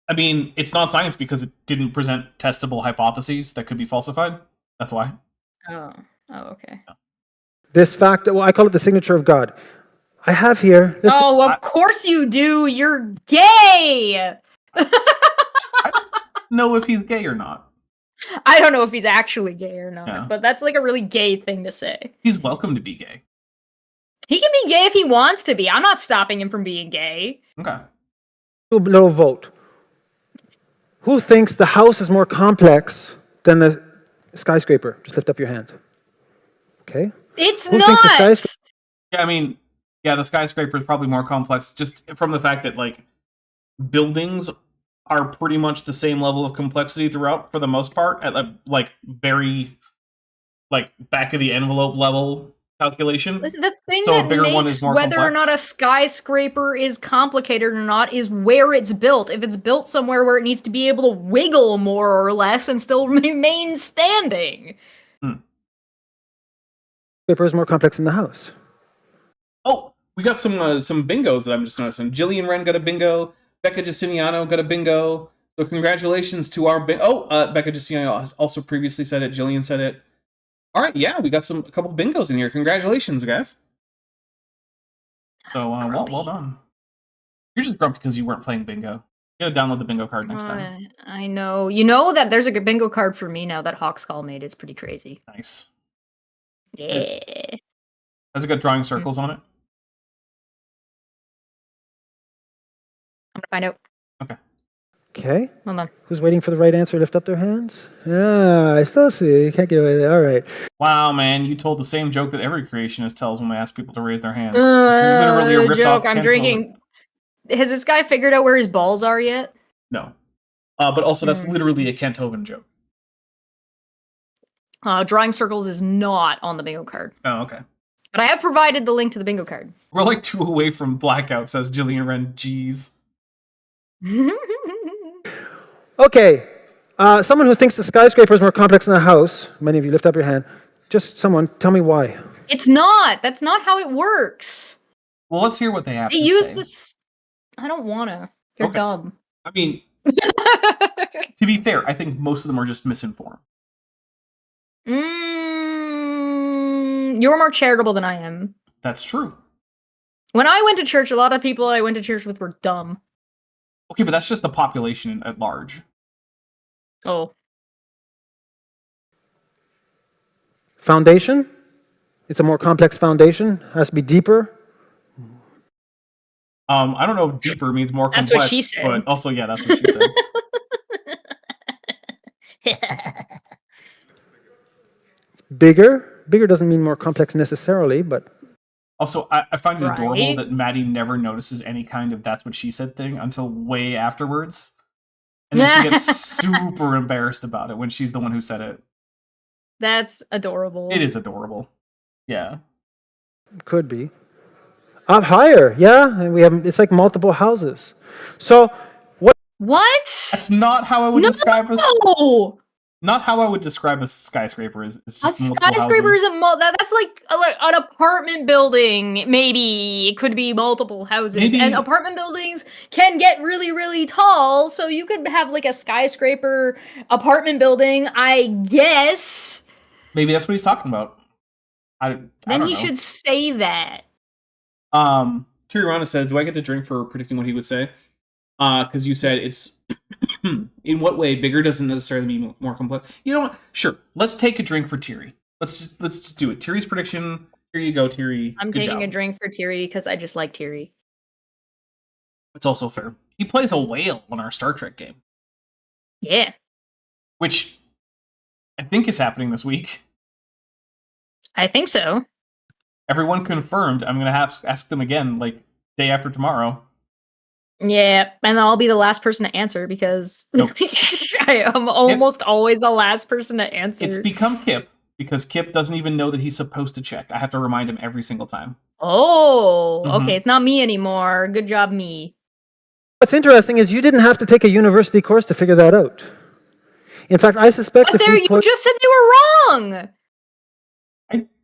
I mean, it's not science because it didn't present testable hypotheses that could be falsified. That's why. Oh, okay. This fact, well, I call it the signature of God. I have here. Of course you do. You're gay. I don't know if he's gay or not. I don't know if he's actually gay or not, but that's like a really gay thing to say. He's welcome to be gay. He can be gay if he wants to be. I'm not stopping him from being gay. Okay. Little vote. Who thinks the house is more complex than the skyscraper? Just lift up your hand. Okay. It's Who not. Thinks the skyscraper? Yeah, I mean, yeah, the skyscraper is probably more complex just from the fact that, like, buildings are pretty much the same level of complexity throughout for the most part at like very like back of the envelope level calculation. The thing so that a bigger makes one is more whether complex. or not a skyscraper is complicated or not is where it's built. If it's built somewhere where it needs to be able to wiggle more or less and still remain standing. Skyscraper is more complex than the house. Oh, we got some bingos that I'm just noticing. Jillian Wren got a bingo. Becca Justiniano got a bingo. So congratulations to our Becca Justiniano also previously said it. Jillian said it. All right, yeah, we got a couple bingos in here. Congratulations, guys. So well done. You're just grumpy because you weren't playing bingo. You gotta download the bingo card next time. I know. You know that there's a bingo card for me now that Hawkskull made. It's pretty crazy. Nice. Yeah. Has it got drawing circles on it? I'm gonna find out. Okay. Okay. Hold on. Who's waiting for the right answer? Lift up their hands. Ah, I still see. You can't get away there. All right. Wow, man, you told the same joke that every creationist tells when they ask people to raise their hands. It's literally a The rip-off joke. I'm Kent drinking. Has this guy figured out where his balls are yet? No. But also, that's literally a Kent Hovind joke. Drawing circles is not on the bingo card. Oh, okay. But I have provided the link to the bingo card. We're like 2 away from blackout, says Jillian Wren. Jeez. Okay. Someone who thinks the skyscraper is more complex than a house. Many of you lift up your hand. Just someone, tell me why. It's not. That's not how it works. Well, let's hear what they have They to use say. this. I don't wanna. They're Okay. dumb. I mean, to be fair, I think most of them are just misinformed. You're more charitable than I am. That's true. When I went to church, a lot of people I went to church with were dumb. Okay, but that's just the population at large. Oh. Foundation? It's a more complex foundation. Has to be deeper. I don't know if deeper means more That's complex, what she said. but also, yeah, that's what she said. Bigger. Bigger doesn't mean more complex necessarily, but Also, I find it adorable Right. that Maddie never notices any kind of "that's what she said" thing until way afterwards. And then she gets super embarrassed about it when she's the one who said it. That's adorable. It is adorable. Yeah. could be. Up higher, yeah. And we have it's like multiple houses. So What? That's not how I would describe a No! not how I would describe a skyscraper. It's A just multiple skyscraper houses. isn't that's like an apartment building. Maybe it could be multiple houses, Maybe- and apartment buildings can get really, really tall. So you could have like a skyscraper apartment building, I guess. Maybe that's what he's talking about. I Then don't he know. should say that. Tirirana says, "Do I get to drink for predicting what he would say?" Because you said it's in what way bigger doesn't necessarily mean more complex. You know what? Sure. Let's take a drink for Tiri. Let's just do it. Tiri's prediction. Here you go, Tiri. I'm Good taking job. a drink for Tiri because I just like Tiri. It's also fair. He plays a whale on our Star Trek game, Yeah, which I think is happening this week. I think so. Everyone confirmed. I'm gonna have to ask them again, like day after tomorrow. Yeah, and I'll be the last person to answer because Nope. I am almost always the last person to answer. It's become Kip because Kip doesn't even know that he's supposed to check. I have to remind him every single time. Oh, Mhm. okay. It's not me anymore. Good job, me. what's interesting is you didn't have to take a university course to figure that out. In fact, I suspect But if there, we you put just said they were wrong.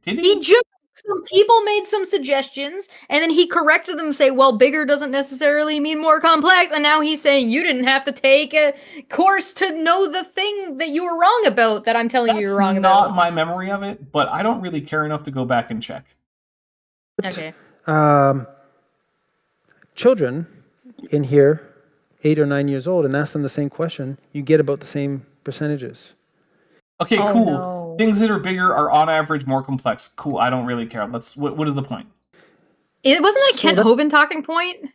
Did He just some people made some suggestions, and then he corrected them. Say, well, bigger doesn't necessarily mean more complex, and now he's saying you didn't have to take a course to know the thing that you were wrong about. That I'm telling you That's you're wrong not about. my memory of it, but I don't really care enough to go back and check. Okay. children in here, 8 or 9 years old, and ask them the same question, you get about the same percentages. Okay, Oh, cool. no. Things that are bigger are on average more complex. Cool. I don't really care. What is the point? It wasn't that So Kent that- Hovind talking point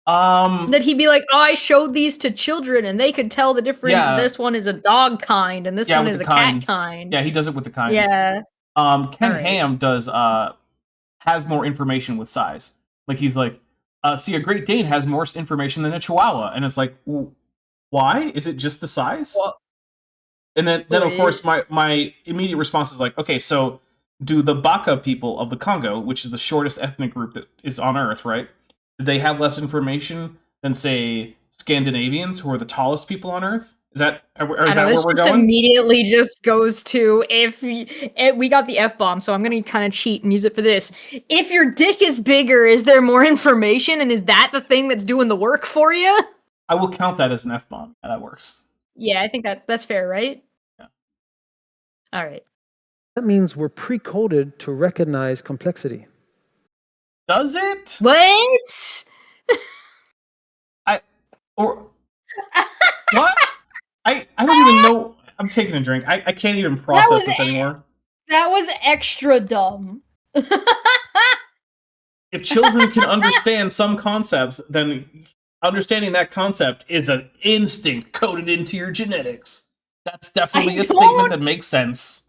that he'd be like, "Oh, I showed these to children, and they could tell the difference. Yeah. This one is a dog kind, and this yeah, one with is the a kinds. cat kind." Yeah, he does it with the kinds. Yeah. Ken Alright. Ham does has more information with size. Like he's like, see, a Great Dane has more information than a Chihuahua, and it's like, well, why? Is it just the size? Well, And then of wait. course my immediate response is like, okay, so do the Baka people of the Congo, which is the shortest ethnic group that is on Earth, right? Do they have less information than say Scandinavians, who are the tallest people on Earth? Is that I where know, this we're just going? immediately just goes to we got the F-bomb, so I'm gonna kind of cheat and use it for this. If your dick is bigger, is there more information, and is that the thing that's doing the work for you? I will count that as an F-bomb. Yeah, that works. Yeah, I think that's fair, right? Yeah. All right. That means we're pre-coded to recognize complexity. Does it? What? Or what? I don't even know. I'm taking a drink. I can't even process was this anymore. That was extra dumb. If children can understand some concepts, then understanding that concept is an instinct coded into your genetics. That's definitely I a statement that makes sense.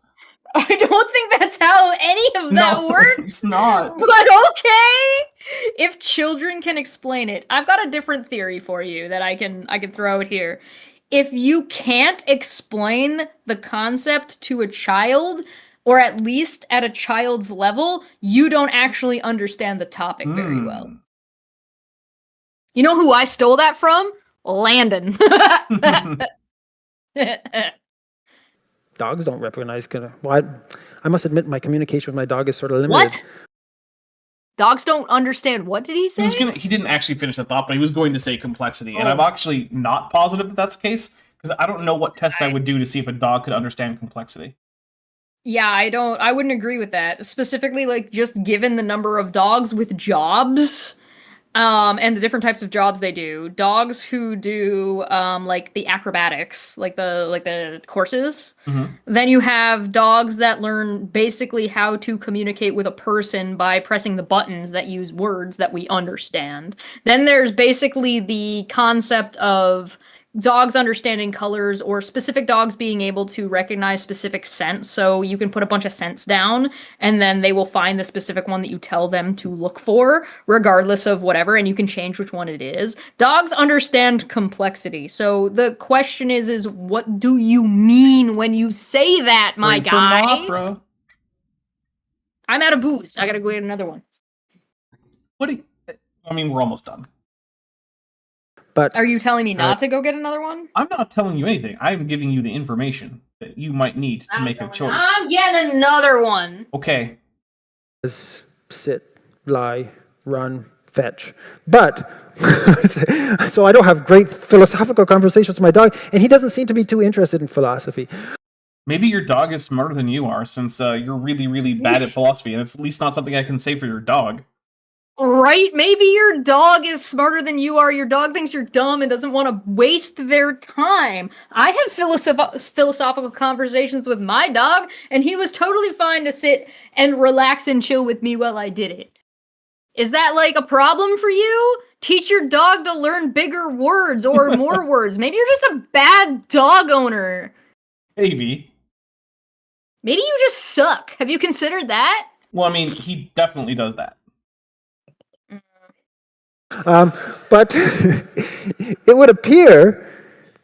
I don't think that's how any of that No, works. it's not. But okay, if children can explain it, I've got a different theory for you that I can throw out here. If you can't explain the concept to a child, or at least at a child's level, you don't actually understand the topic very well. You know who I stole that from? Landon. Dogs don't recognize. I must admit, my communication with my dog is sort of limited. What? Dogs don't understand. What did he say? He didn't actually finish the thought, but he was going to say complexity. And I'm actually not positive that that's the case, because I don't know what test I would do to see if a dog could understand complexity. Yeah, I wouldn't agree with that. Specifically, like, just given the number of dogs with jobs, and the different types of jobs they do. Dogs who do, like, the acrobatics, like the courses. Mm-hmm. Then you have dogs that learn basically how to communicate with a person by pressing the buttons that use words that we understand. Then there's basically the concept of dogs understanding colors, or specific dogs being able to recognize specific scents. So you can put a bunch of scents down, and then they will find the specific one that you tell them to look for, regardless of whatever, and you can change which one it is. Dogs understand complexity. So the question is what do you mean when you say that, my Great guy? Sinatra. I'm out of booze. I gotta go get another one. I mean, we're almost done. But Are you telling me not to go get another one? I'm not telling you anything. I'm giving you the information that you might need to make a choice. I'm getting another one. Okay. is sit, lie, run, fetch. But so I don't have great philosophical conversations with my dog, and he doesn't seem to be too interested in philosophy. Maybe your dog is smarter than you are, since you're really, really bad at philosophy, and it's at least not something I can say for your dog. Right? Maybe your dog is smarter than you are. Your dog thinks you're dumb and doesn't want to waste their time. I have philosophical conversations with my dog, and he was totally fine to sit and relax and chill with me while I did it. Is that like a problem for you? Teach your dog to learn bigger words or more words. Maybe you're just a bad dog owner. Maybe. Maybe you just suck. Have you considered that? Well, I mean, he definitely does that. But it would appear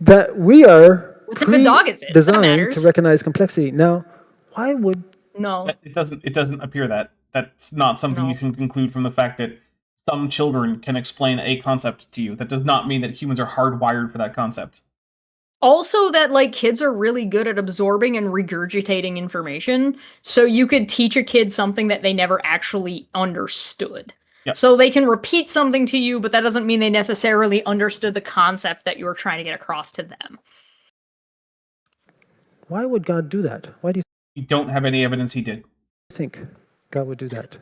that we are What type of dog is it? That designed matters. to recognize complexity. Now, why would No. It doesn't appear that. That's not something you can conclude from the fact that some children can explain a concept to you. That does not mean that humans are hardwired for that concept. Also that, like, kids are really good at absorbing and regurgitating information, so you could teach a kid something that they never actually understood. Yep. So they can repeat something to you, but that doesn't mean they necessarily understood the concept that you were trying to get across to them. why would God do that? Why do you We don't have any evidence he did. think God would do that?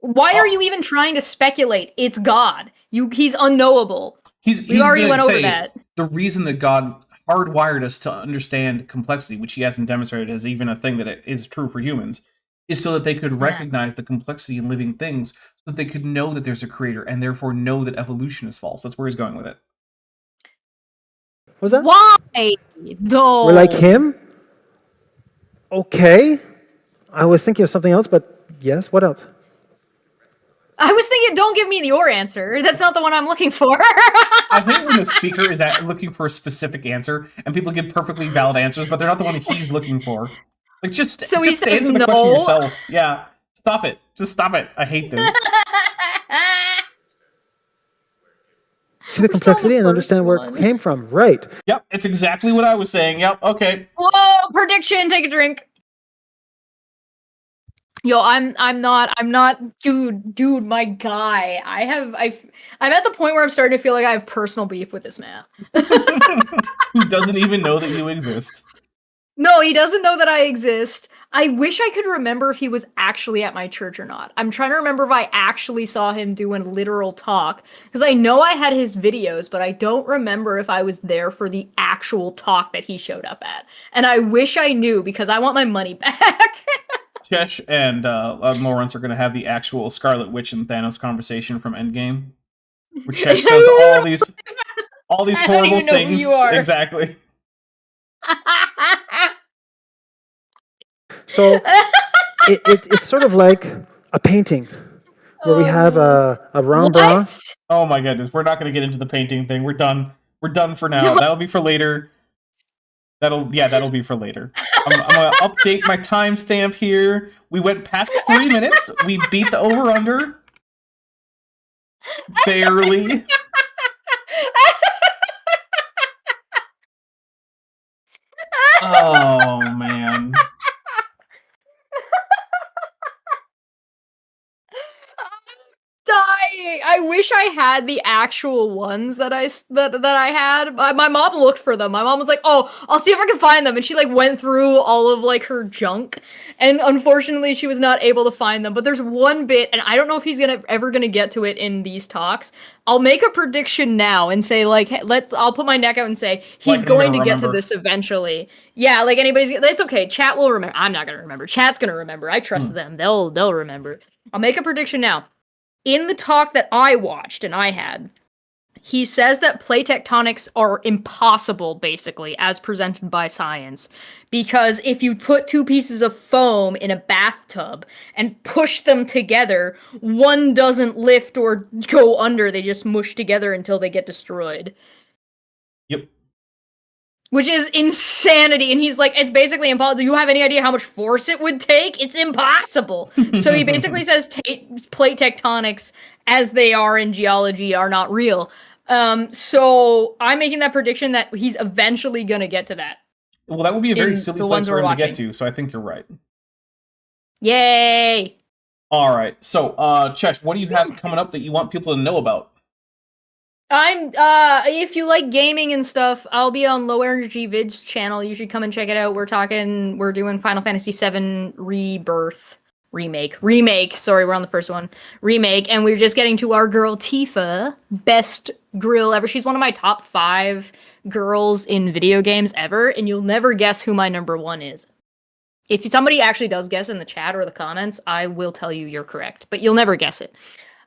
Why are you even trying to speculate? It's God. He's unknowable. We already went over that. The reason that God hardwired us to understand complexity, which he hasn't demonstrated as even a thing that is true for humans, is so that they could recognize the complexity in living things, so that they could know that there's a creator, and therefore know that evolution is false. That's where he's going with it. What was that? Why, though? We're like him? Okay. I was thinking of something else, but yes, what else? I was thinking, don't give me your answer. That's not the one I'm looking for. I hate when the speaker is looking for a specific answer, and people give perfectly valid answers, but they're not the one he's looking for. Like, just So he says answer the no? question yourself. Yeah, stop it. Just stop it. I hate this. See the complexity and understand where it came from. Right. Yep, it's exactly what I was saying. Yep, okay. Whoa, prediction, take a drink. Yo, I'm not, dude, my guy. I'm at the point where I'm starting to feel like I have personal beef with this man. Who doesn't even know that you exist. No, he doesn't know that I exist. I wish I could remember if he was actually at my church or not. I'm trying to remember if I actually saw him do a literal talk, because I know I had his videos, but I don't remember if I was there for the actual talk that he showed up at. And I wish I knew, because I want my money back. Chesh and Lawrence are going to have the actual Scarlet Witch and Thanos conversation from Endgame. Where Chesh says all these I don't horrible even know who things. you are. Exactly. So it's sort of like a painting where we have a Rembrandt. What? Oh my goodness, we're not going to get into the painting thing. We're done. We're done for now. That'll be for later. That'll be for later. I'm gonna update my timestamp here. We went past 3 minutes. We beat the over/under. Barely. Oh man. Dying. I wish I had the actual ones that I had. My mom looked for them. My mom was like, "Oh, I'll see if I can find them," and she like went through all of like her junk, and unfortunately, she was not able to find them. But there's one bit, and I don't know if he's ever gonna get to it in these talks. I'll make a prediction now and say like, hey, I'll put my neck out and say he's Like, going to get to remember. this eventually. Yeah, like that's okay. Chat will remember. I'm not gonna remember. Chat's gonna remember. I trust them. They'll remember. I'll make a prediction now. In the talk that I watched and I had, he says that plate tectonics are impossible, basically, as presented by science. Because if you put two pieces of foam in a bathtub and push them together, one doesn't lift or go under, they just mush together until they get destroyed. Yep. Which is insanity. And he's like, it's basically impossible. Do you have any idea how much force it would take? It's impossible. So he basically says plate tectonics, as they are in geology, are not real. So I'm making that prediction that he's eventually going to get to that. Well, that would be a very In silly the place ones for we're him to get watching. to, so I think you're right. Yay! All right. So, Chesh, what do you have coming up that you want people to know about? I'm if you like gaming and stuff, I'll be on Low Energy Vid's channel. You should come and check it out. We're doing Final Fantasy VII Rebirth remake. Sorry, we're on the first one. Remake, and we're just getting to our girl Tifa, best grill ever. She's one of my top 5 girls in video games ever, and you'll never guess who my number 1 is. If somebody actually does guess in the chat or the comments, I will tell you you're correct, but you'll never guess it.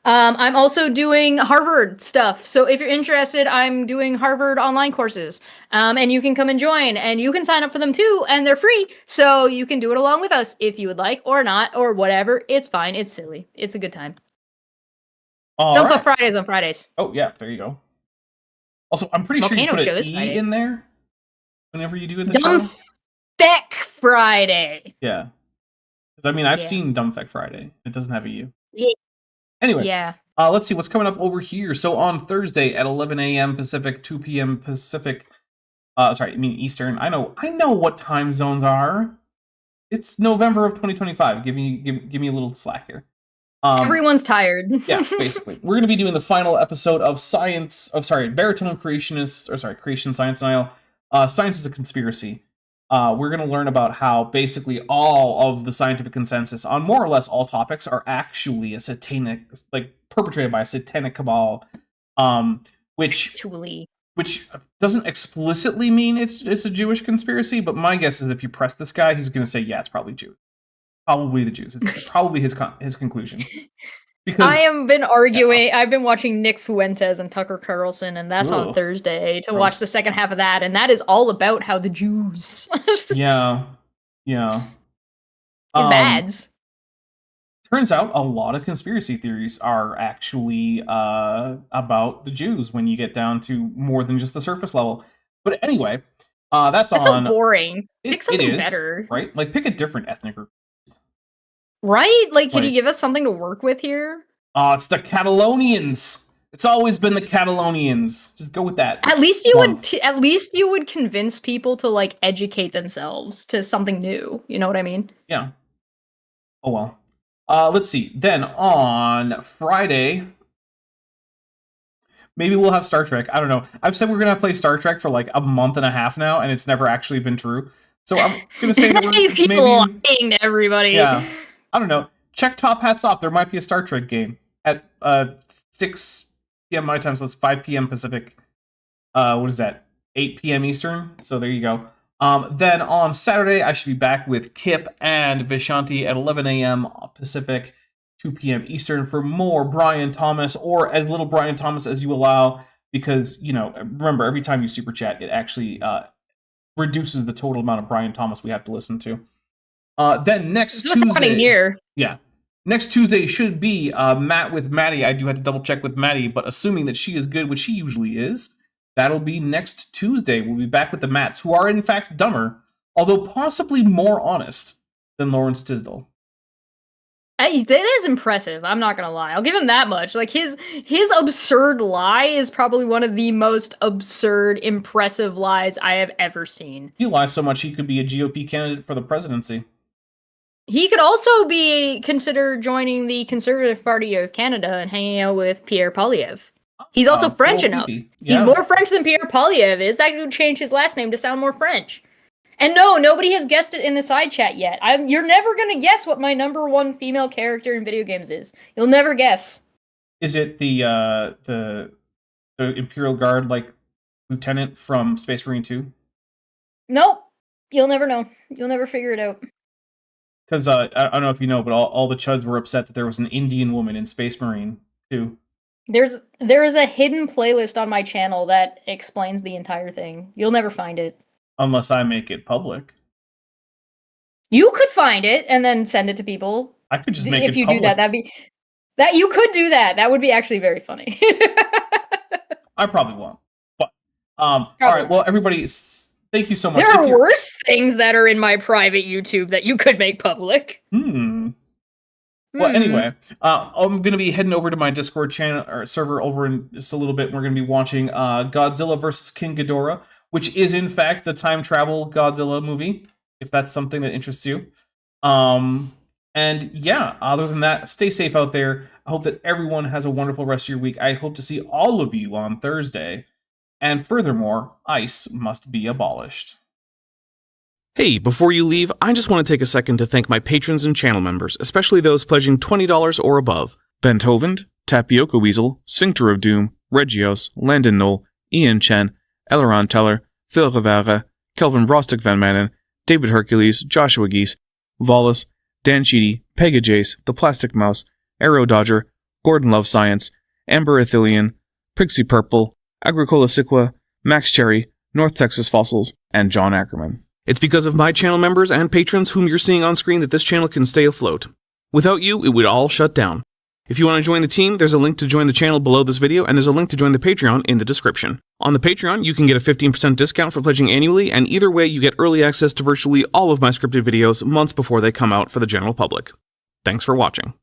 I'm also doing Harvard stuff. So if you're interested, I'm doing Harvard online courses. And you can come and join, and you can sign up for them too, and they're free. So you can do it along with us if you would like, or not, or whatever. It's fine. It's silly. It's a good time. Dump Up Fridays on Fridays. Oh, yeah, there you go. Also, I'm pretty sure you Volcano put Show an is E Friday. in there whenever you do it. Dumb Feck Friday. Yeah. Because, I mean, I've Yeah. seen Dumb Feck Friday. It doesn't have a U. Yeah. Anyway, Yeah. let's see what's coming up over here. So on Thursday at 11 a.m. Pacific, 2 p.m. Pacific. Sorry, I mean Eastern. I know what time zones are. It's November of 2025. Give me a little slack here. Everyone's tired. Yeah, basically. We're going to be doing the final episode of Baritone Creationist, Creation Science Denial. Science is a Conspiracy. We're going to learn about how basically all of the scientific consensus on more or less all topics are actually a satanic, like perpetrated by a satanic cabal, which doesn't explicitly mean it's a Jewish conspiracy. But my guess is if you press this guy, he's going to say, yeah, it's probably Jew. Probably the Jews. It's probably his conclusion. Because I have been arguing. Yeah. I've been watching Nick Fuentes and Tucker Carlson, and that's on Thursday to watch the second half of that, and that is all about how the Jews. yeah. His bads. Turns out a lot of conspiracy theories are actually about the Jews when you get down to more than just the surface level. But anyway, that's on. So boring. Pick something better, right? Like pick a different ethnic group. Right? Like, can you give us something to work with here? It's the Catalonians. It's always been the Catalonians. Just go with that. At least you would convince people to like educate themselves to something new. You know what I mean? Yeah. Oh well. Let's see. Then on Friday, maybe we'll have Star Trek. I don't know. I've said we're gonna play Star Trek for like a month and a half now, and it's never actually been true. So I'm gonna say that we're maybe lying to everybody. Yeah. I don't know. Check Top Hats Off. There might be a Star Trek game at 6 p.m. my time, so it's 5 p.m. Pacific. What is that? 8 p.m. Eastern. So there you go. Then on Saturday, I should be back with Kip and Vishanti at 11 a.m. Pacific. 2 p.m. Eastern for more Brian Thomas, or as little Brian Thomas as you allow, because, remember, every time you super chat, it actually reduces the total amount of Brian Thomas we have to listen to. Then next This is what's happening here. Yeah. Next Tuesday should be Matt with Maddie. I do have to double check with Maddie, but assuming that she is good, which she usually is, that'll be next Tuesday. We'll be back with the Matts, who are in fact dumber, although possibly more honest than Lawrence Tisdall. That is impressive. I'm not gonna lie. I'll give him that much. Like his absurd lie is probably one of the most absurd, impressive lies I have ever seen. He lies so much he could be a GOP candidate for the presidency. He could also be considered joining the Conservative Party of Canada and hanging out with Pierre Poilievre. He's also French enough. Yeah. He's more French than Pierre Poilievre is. That dude changed his last name to sound more French. And no, nobody has guessed it in the side chat yet. You're never going to guess what my number one female character in video games is. You'll never guess. Is it the Imperial Guard, like, lieutenant from Space Marine 2? Nope. You'll never know. You'll never figure it out. Because I don't know if you know, but all the chuds were upset that there was an Indian woman in Space Marine 2. There is a hidden playlist on my channel that explains the entire thing. You'll never find it. Unless I make it public. You could find it and then send it to people. I could just make it public. If you do that, you could do that. That would be actually very funny. I probably won't. But all right, well, everybody, thank you so much. There are worse things that are in my private YouTube that you could make public. Well, anyway, I'm going to be heading over to my Discord channel or server over in just a little bit. We're going to be watching Godzilla vs. King Ghidorah, which is in fact the time travel Godzilla movie, if that's something that interests you. And yeah, other than that, stay safe out there. I hope that everyone has a wonderful rest of your week. I hope to see all of you on Thursday. And furthermore, ICE must be abolished. Hey, before you leave, I just want to take a second to thank my patrons and channel members, especially those pledging $20 or above. Ben Tovand, Tapioca Weasel, Sphincter of Doom, Regios, Landon Knoll, Ian Chen, Eleron Teller, Phil Rivera, Kelvin Rostick Van Manen, David Hercules, Joshua Geese, Volas, Dan Sheedy, Pega Jace, The Plastic Mouse, Arrow Dodger, Gordon Love Science, Amber Athelian, Prixie Purple, Agricola Siqua, Max Cherry, North Texas Fossils, and John Ackerman. It's because of my channel members and patrons whom you're seeing on screen that this channel can stay afloat. Without you, it would all shut down. If you want to join the team, there's a link to join the channel below this video, and there's a link to join the Patreon in the description. On the Patreon, you can get a 15% discount for pledging annually, and either way, you get early access to virtually all of my scripted videos months before they come out for the general public. Thanks for watching.